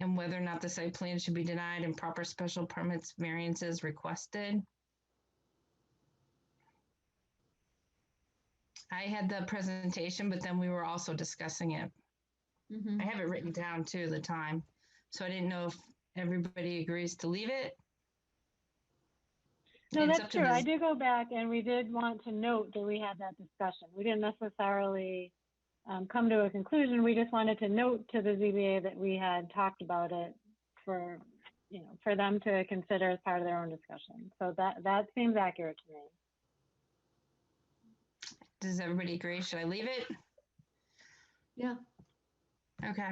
and whether or not the site plan should be denied and proper special permits variances requested. I had the presentation, but then we were also discussing it. Mhm. I have it written down too, the time. So I didn't know if everybody agrees to leave it. No, It's that's up to true. I the- did go back and we did want to note that we had that discussion. We didn't necessarily come to a conclusion. We just wanted to note to the ZBA that we had talked about it for, for them to consider as part of their own discussion. So that seems accurate to me. Does everybody agree? Should I leave it? Yeah. Okay.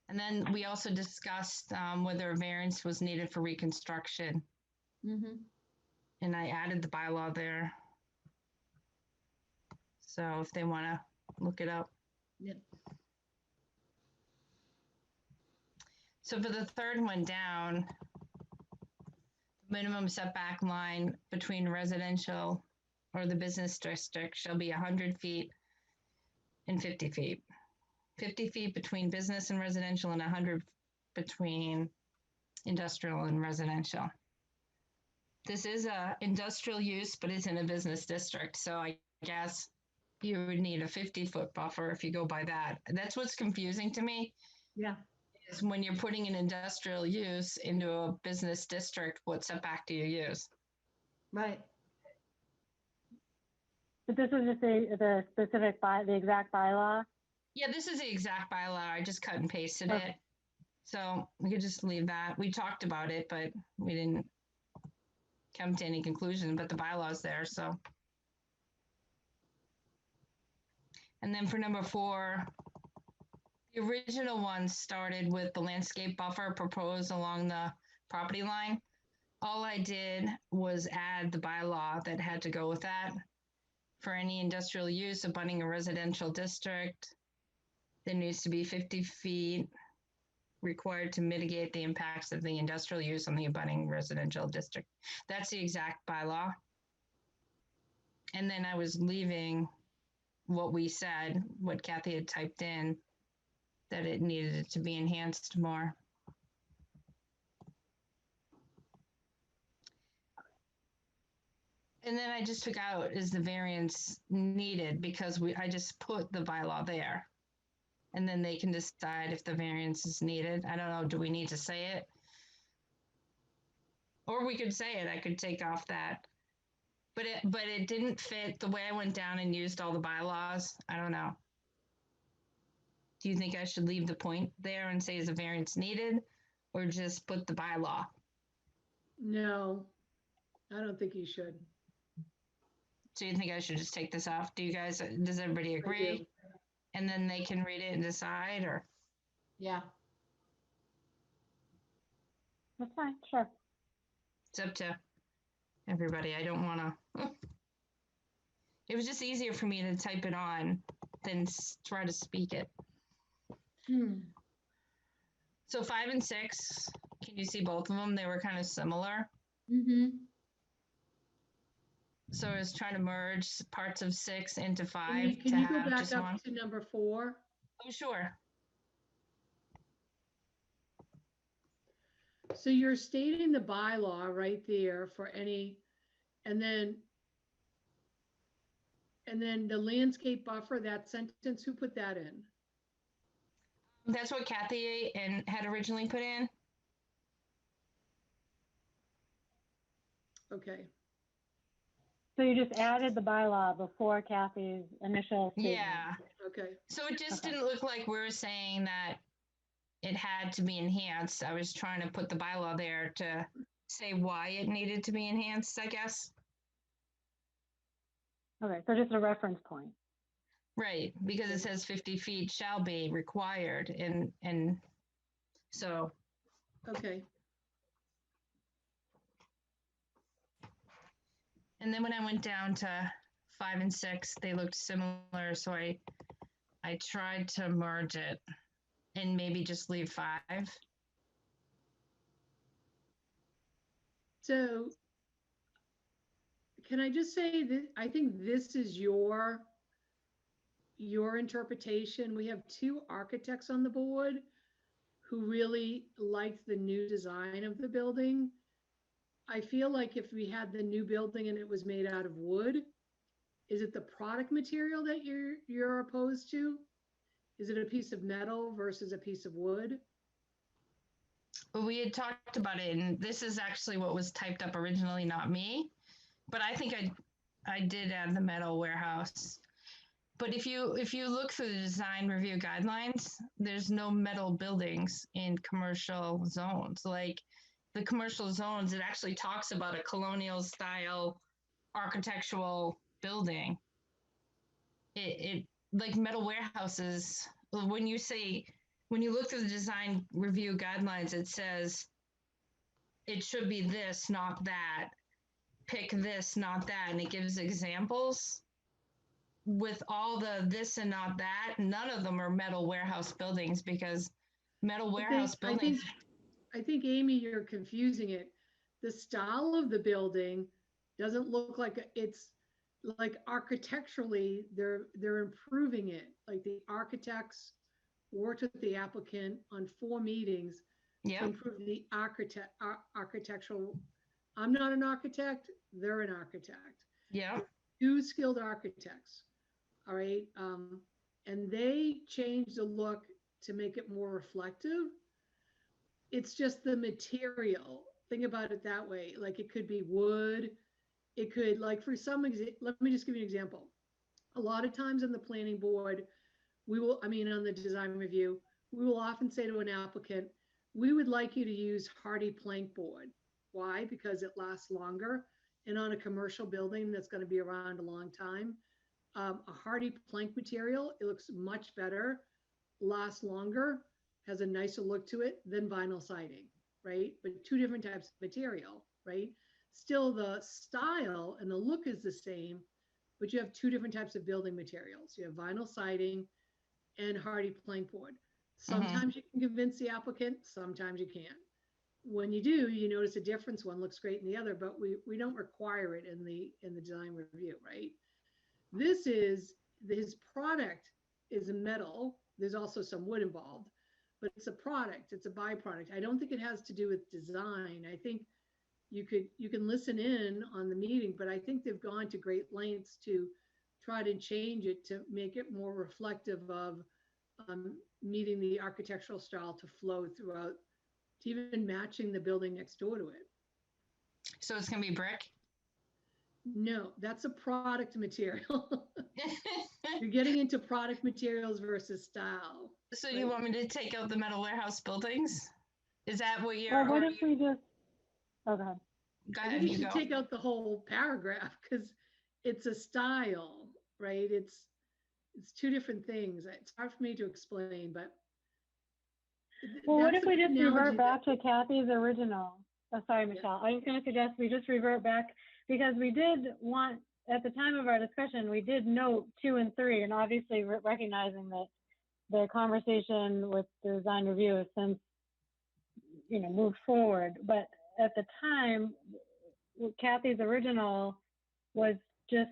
And then we also discussed whether a variance was needed for reconstruction. Mhm. And I added the bylaw there. So if they want to look it up. Yep. So for the third one down, minimum setback line between residential or the business district shall be 100 feet and 50 feet. 50 feet between business and residential and 100 between industrial and residential. This is a industrial use, but it's in a business district. So I guess you would need a 50-foot buffer if you go by that. That's what's confusing to me. Yeah. Is when you're putting an industrial use into a business district, what setback do you use? Right. But this is just the specific the exact bylaw. Yeah, this is the exact bylaw. I just cut and pasted Okay. it. So we could just leave that. We talked about it, but we didn't come to any conclusion, but the bylaw's there, so. And then for number 4, the original one started with the landscape buffer proposed along the property line. All I did was add the bylaw that had to go with that. For any industrial use abutting a residential district, there needs to be 50 feet required to mitigate the impacts of the industrial use on the abutting residential district. That's the exact bylaw. And then I was leaving what we said, what Kathy had typed in, that it needed to be enhanced more. And then I just took out is the variance needed because I just put the bylaw there. And then they can decide if the variance is needed. I don't know, do we need to say it? Or we could say it, I could take off that. But it didn't fit the way I went down and used all the bylaws. I don't know. Do you think I should leave the point there and say is a variance needed or just put the bylaw? No, I don't think you should. So you think I should just take this off? Does everybody agree? And then they can read it and decide, or? Yeah. That's fine, sure. It's up to everybody. I don't want to. It was just easier for me to type it on than try to speak it. So 5 and 6, can you see both of them? They were kind of similar. Mm-hmm. So I was trying to merge parts of 6 into 5 Can to you go have back just up one. to number 4? Oh, sure. So you're stating the bylaw right there for any, and then the landscape buffer, that sentence, who put that in? That's what Kathy had originally put in. Okay. So you just added the bylaw before Kathy's initial statement. Yeah. Okay. So it just Okay. didn't look like we were saying that it had to be enhanced. I was trying to put the bylaw there to say why it needed to be enhanced, I guess. Okay, so just a reference point. Right, because it says 50 feet shall be required, and so. Okay. And then when I went down to 5 and 6, they looked similar, so I tried to merge it and maybe just leave 5. So can I just say that I think this is your interpretation. We have two architects on the board who really liked the new design of the building. I feel like if we had the new building and it was made out of wood, is it the product material that you're opposed to? Is it a piece of metal versus a piece of wood? But we had talked about it, and this is actually what was typed up originally, not me. But I think I did add the metal warehouse. But if you look through the design review guidelines, there's no metal buildings in commercial zones. Like the commercial zones, it actually talks about a colonial style architectural building. It like metal warehouses, when you look through the design review guidelines, it says it should be this, not that. Pick this, not that. And it gives examples. With all the this and not that, none of them are metal warehouse buildings, because metal warehouse buildings. I think, Amy, you're confusing it. The style of the building doesn't look like it's like architecturally, they're improving it. Like the architects worked with the applicant on 4 meetings to improve the architectural. I'm not an architect, they're an architect. Yeah. 2 skilled architects. All right. And they changed the look to make it more reflective. It's just the material. Think about it that way. Like it could be wood. It could, like for some, let me just give you an example. A lot of times on the planning board, on the design review, we will often say to an applicant, we would like you to use hardy plank board. Why? Because it lasts longer. And on a commercial building that's going to be around a long time, a hardy plank material, it looks much better, lasts longer, has a nicer look to it than vinyl siding, right? But 2 different types of material, right? Still the style and the look is the same, but you have 2 different types of building materials. You have vinyl siding and hardy plank board. Sometimes you can convince the applicant, sometimes you can't. When you do, you notice a difference. One looks great in the other, but we don't require it in the design review, right? His product is a metal. There's also some wood involved, but it's a product. It's a byproduct. I don't think it has to do with design. I think you can listen in on the meeting, but I think they've gone to great lengths to try to change it to make it more reflective of meeting the architectural style to flow throughout, to even matching the building next door to it. So it's going to be brick? No, that's a product material. You're getting into product materials versus style. So right? you want me to take out the metal warehouse buildings? Is that what you're? Well, what if we just? Oh, go ahead. Go I ahead. think you You should go. take out the whole paragraph because it's a style, right? It's 2 different things. It's hard for me to explain, but. Well, what if that's we the just analogy revert back to Kathy's original? Oh, sorry, Yeah. Michelle. I was going to suggest we just revert back because we did want, at the time of our discussion, we did note 2 and 3, and obviously recognizing that the conversation with the design review has since, moved forward. But at the time, Kathy's original was just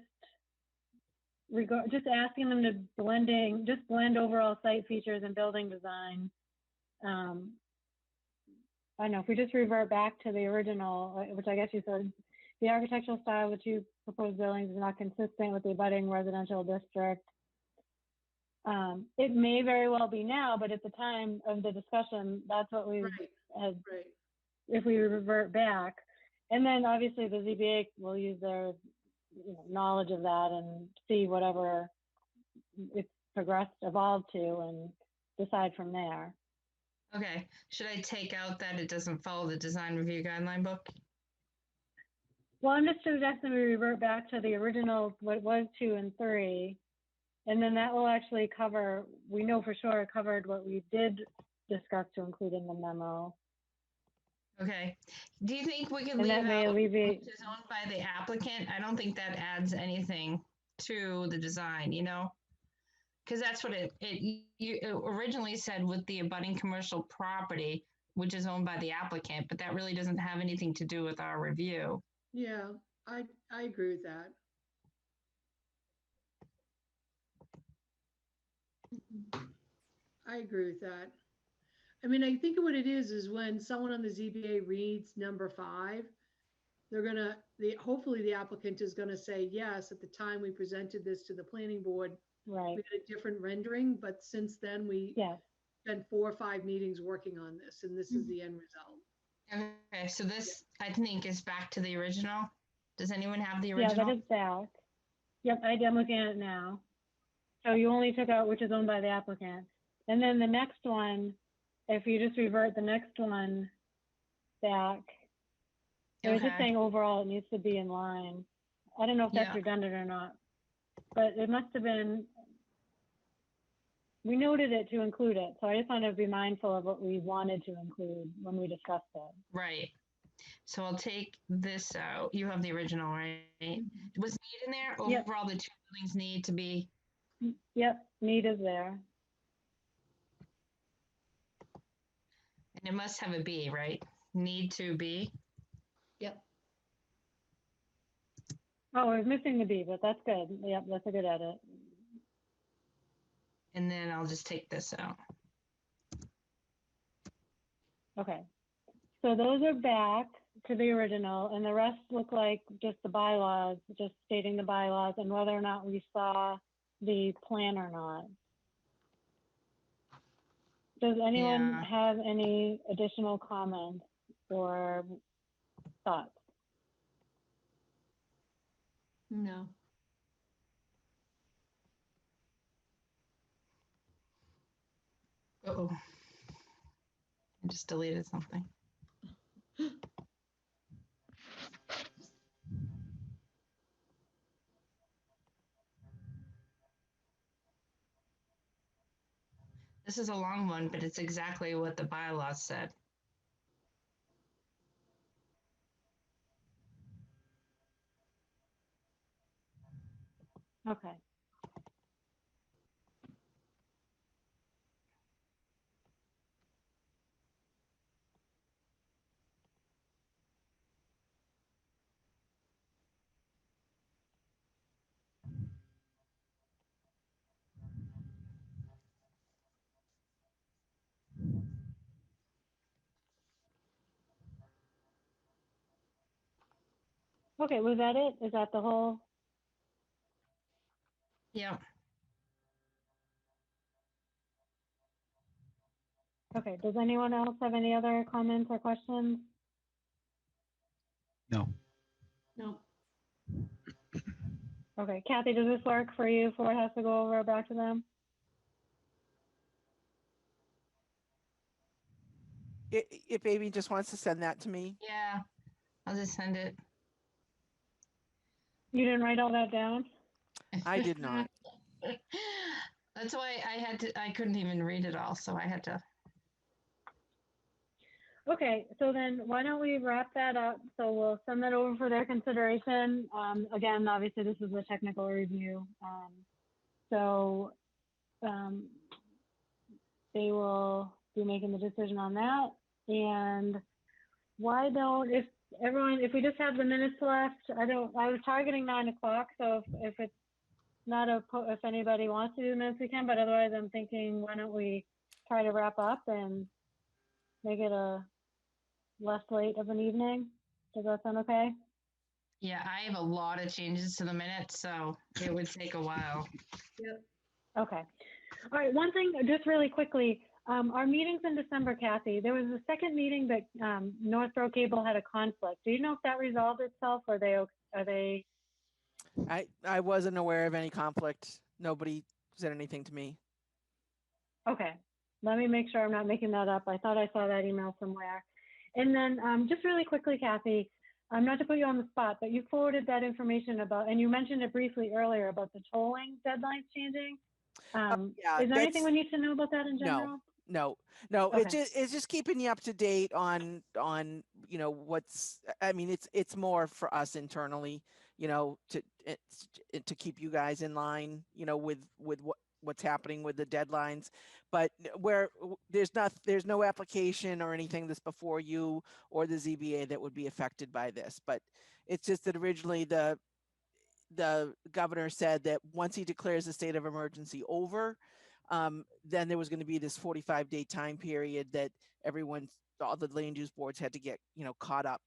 asking them to blend overall site features and building design. I know if we just revert back to the original, which I guess you said, the architectural style which you proposed buildings is not consistent with the abutting residential district. It may very well be now, but at the time of the discussion, that's what we had. Right. If we revert back, and then obviously the ZBA will use their knowledge of that and see whatever it's evolved to and decide from there. Okay. Should I take out that it doesn't follow the design review guideline book? Well, I'm just suggesting we revert back to the original, what was 2 and 3, and then that will actually cover, we know for sure it covered what we did discuss to include in the memo. Okay. Do you think we can And leave that may out alleviate. which is owned by the applicant? I don't think that adds anything to the design, because that's what it originally said with the abutting commercial property which is owned by the applicant, but that really doesn't have anything to do with our review. Yeah, I agree with that. I agree with that. I mean, I think what it is when someone on the ZBA reads number 5, they're gonna, hopefully the applicant is gonna say, yes, at the time we presented this to the planning board, Right. we had a different rendering, but since then we Yeah. spent 4 or 5 meetings working on this, and this is the end result. Okay, so this, I think, is back to the original. Does anyone have the Yeah, original? that is back. Yep, I'm looking at it now. So you only took out which is owned by the applicant. And then the next one, if you just revert the next one back, it was just Okay. saying overall it needs to be in line. I don't know if that's Yeah. redundant or not, but it must have been, we noted it to include it. So I just want to be mindful of what we wanted to include when we discussed it. Right. So I'll take this out. You have the original, right? Was need in there? Yep. Overall, the 2 buildings need to be, Yep, need is there. and it must have a B, right? Need to be. Yep. Oh, I was missing the B, but that's good. Yep, that's a good edit. And then I'll just take this out. Okay. So those are back to the original, and the rest look like just the bylaws, just stating the bylaws and whether or not we saw the plan or not. Does anyone Yeah. have any additional comments or thoughts? No. Uh-oh. I just deleted something. This is a long one, but it's exactly what the bylaws said. Okay. Okay, was that it? Is that the whole? Yeah. Okay, does anyone else have any other comments or questions? No. No. Okay, Kathy, does this work for you before it has to go over back to them? If Amy just wants to send that to me. Yeah. I'll just send it. You didn't write all that down? I did not. That's why I couldn't even read it all, so I had to. Okay, so then why don't we wrap that up? So we'll send that over for their consideration. Again, obviously this is a technical review. So they will be making the decision on that. And why don't, if we just have the minutes left, I was targeting 9 o'clock. So if it's not if anybody wants to do the minutes, we can, but otherwise I'm thinking, why don't we try to wrap up and make it a less late of an evening? Does that sound okay? Yeah, I have a lot of changes to the minutes, so it would take a while. Yep. Okay. All right. One thing, just really quickly, our meetings in December, Kathy, there was a second meeting that Northbrook Cable had a conflict. Do you know if that resolved itself, or are they? I wasn't aware of any conflict. Nobody said anything to me. Okay. Let me make sure I'm not making that up. I thought I saw that email somewhere. And then just really quickly, Kathy, not to put you on the spot, but you forwarded that information about, and you mentioned it briefly earlier about the tolling deadlines changing. Yeah, is there anything we need to know about that in general? No. Okay. It's just keeping you up to date on what's. I mean, it's more for us internally, to keep you guys in line, with what what's happening with the deadlines. But where there's no application or anything that's before you or the ZBA that would be affected by this. But it's just that originally the governor said that once he declares the state of emergency over, then there was going to be this 45-day time period that all the land use boards had to get, caught up.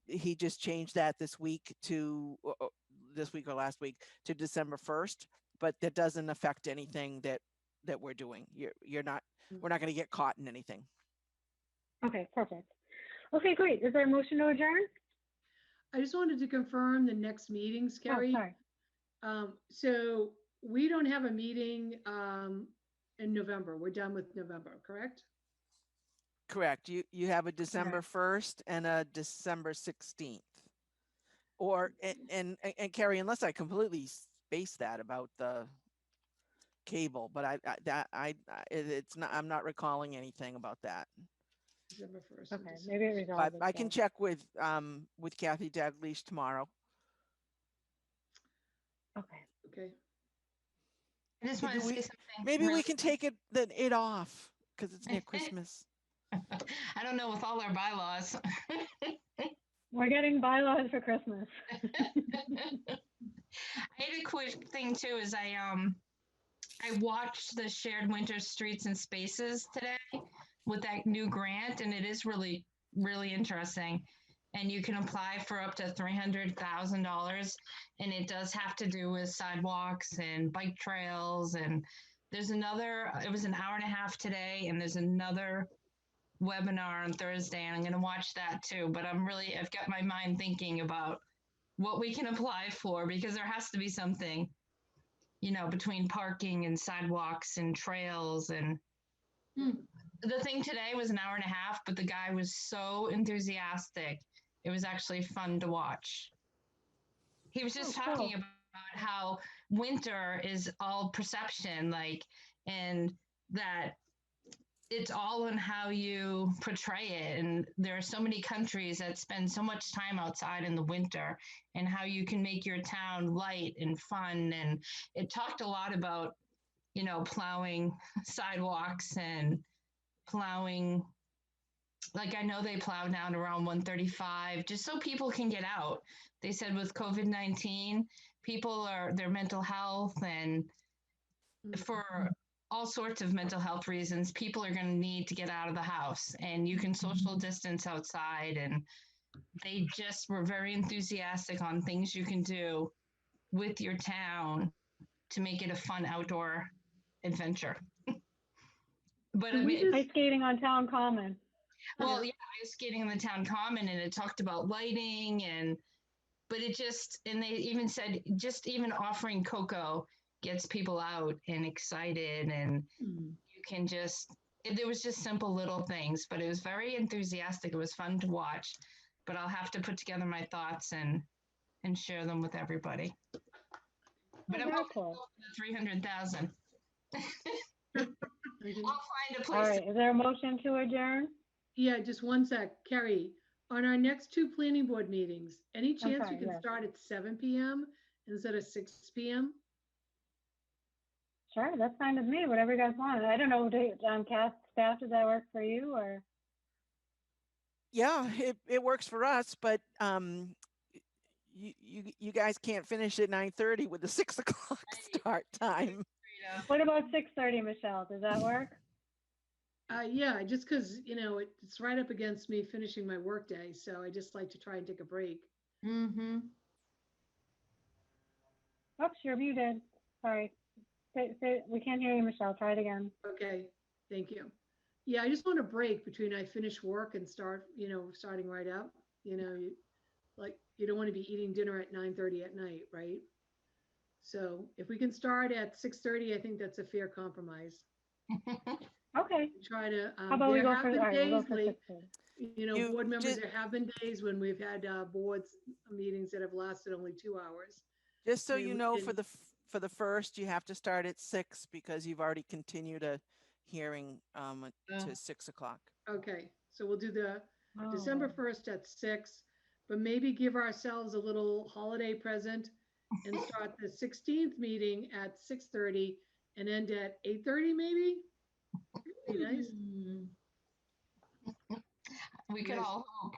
He just changed that this week or last week to December 1st, but that doesn't affect anything that we're doing. We're not going to get caught in anything. Okay, perfect. Okay, great. Is there a motion to adjourn? I just wanted to confirm the next meetings, Carrie. Oh, sorry. So we don't have a meeting in November. We're done with November, correct? Correct. You have a December 1st and a December 16th. Or, and Carrie, unless I completely spaced that about the cable, but it's not, I'm not recalling anything about that. December 1st. Okay, maybe it resolves But I can itself. check with Kathy Dalglish tomorrow. Okay. Okay. I just want to say something. Maybe we really can take it off because it's near Christmas. I don't know with all our bylaws. We're getting bylaws for Christmas. I had a quick thing too, is I watched the shared winter streets and spaces today with that new grant, and it is really, really interesting. And you can apply for up to $300,000, and it does have to do with sidewalks and bike trails. And there's it was an hour and a half today, and there's another webinar on Thursday, and I'm going to watch that too. But I've got my mind thinking about what we can apply for, because there has to be something, between parking and sidewalks and trails. And the thing today was an hour and a half, but the guy was so enthusiastic. It was actually fun to watch. He was just talking about how winter is all perception, and that it's all in how you portray it. And there are so many countries that spend so much time outside in the winter, and how you can make your town light and fun. And it talked a lot about, plowing sidewalks and plowing. I know they plow down around 135 just so people can get out. They said with COVID-19, their mental health, and for all sorts of mental health reasons, people are going to need to get out of the house, and you can social distance outside. And they just were very enthusiastic on things you can do with your town to make it a fun outdoor adventure. But Ice skating on town common. Well, yeah, ice skating on the town common, and it talked about lighting, but and they even said just even offering cocoa gets people out and excited, and you can there was just simple little things, but it was very enthusiastic. It was fun to watch, but I'll have to put together my thoughts and share them with everybody. But I'm hoping cool. 300,000. I'll find a place. All right, is there a motion to adjourn? Yeah, just one sec. Carrie, on our next two planning board meetings, any chance you can start at 7 p.m. instead of 6 p.m.? Sure, that's fine with me, whatever you guys want. I don't know, staff, does that work for you, or? Yeah, it works for us, but you guys can't finish at 9:30 with the 6 o'clock start time. What about 6:30, Michelle? Does that work? Yeah, just because, it's right up against me finishing my workday, so I just like to try and take a break. Mm-hmm. Oops, you're muted. Sorry. We can't hear you, Michelle. Try it again. Okay, thank you. Yeah, I just want a break between I finish work and start, starting right up. You don't want to be eating dinner at 9:30 at night, right? So if we can start at 6:30, I think that's a fair compromise. Okay. Try to. How about we go for, all right, we'll go for 6:30. Board members, there have been days when we've had boards meetings that have lasted only 2 hours. Just so you know, for the first, you have to start at 6 because you've already continued a hearing to 6 o'clock. Okay, so we'll do the December 1st at 6, but maybe give ourselves a little holiday present and start the 16th meeting at 6:30 and end at 8:30 maybe? Be nice. We could Yes. all hope.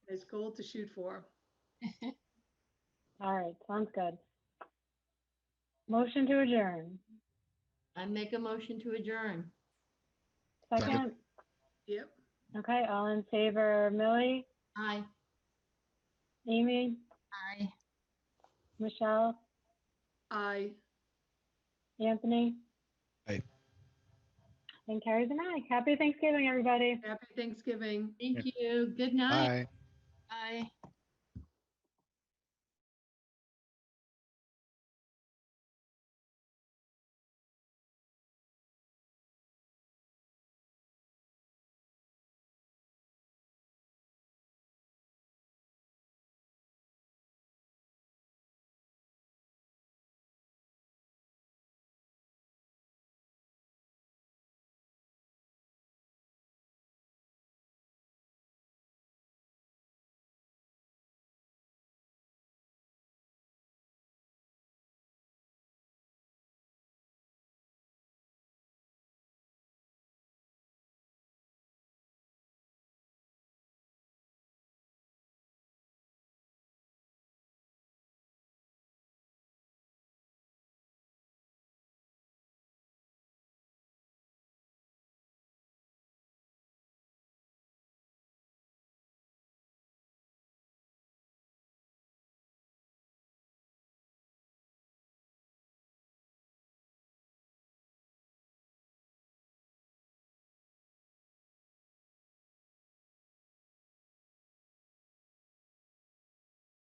Nice goal to shoot for. All right, sounds good. Motion to adjourn. I make a motion to adjourn. Second. Second. Yep. Okay, all in favor, Millie, Aye. Amy, Aye. Michelle, Aye. Anthony? Aye. And Carrie's an aye. Happy Thanksgiving, everybody. Happy Thanksgiving. Thank you. Good night. Bye. Aye.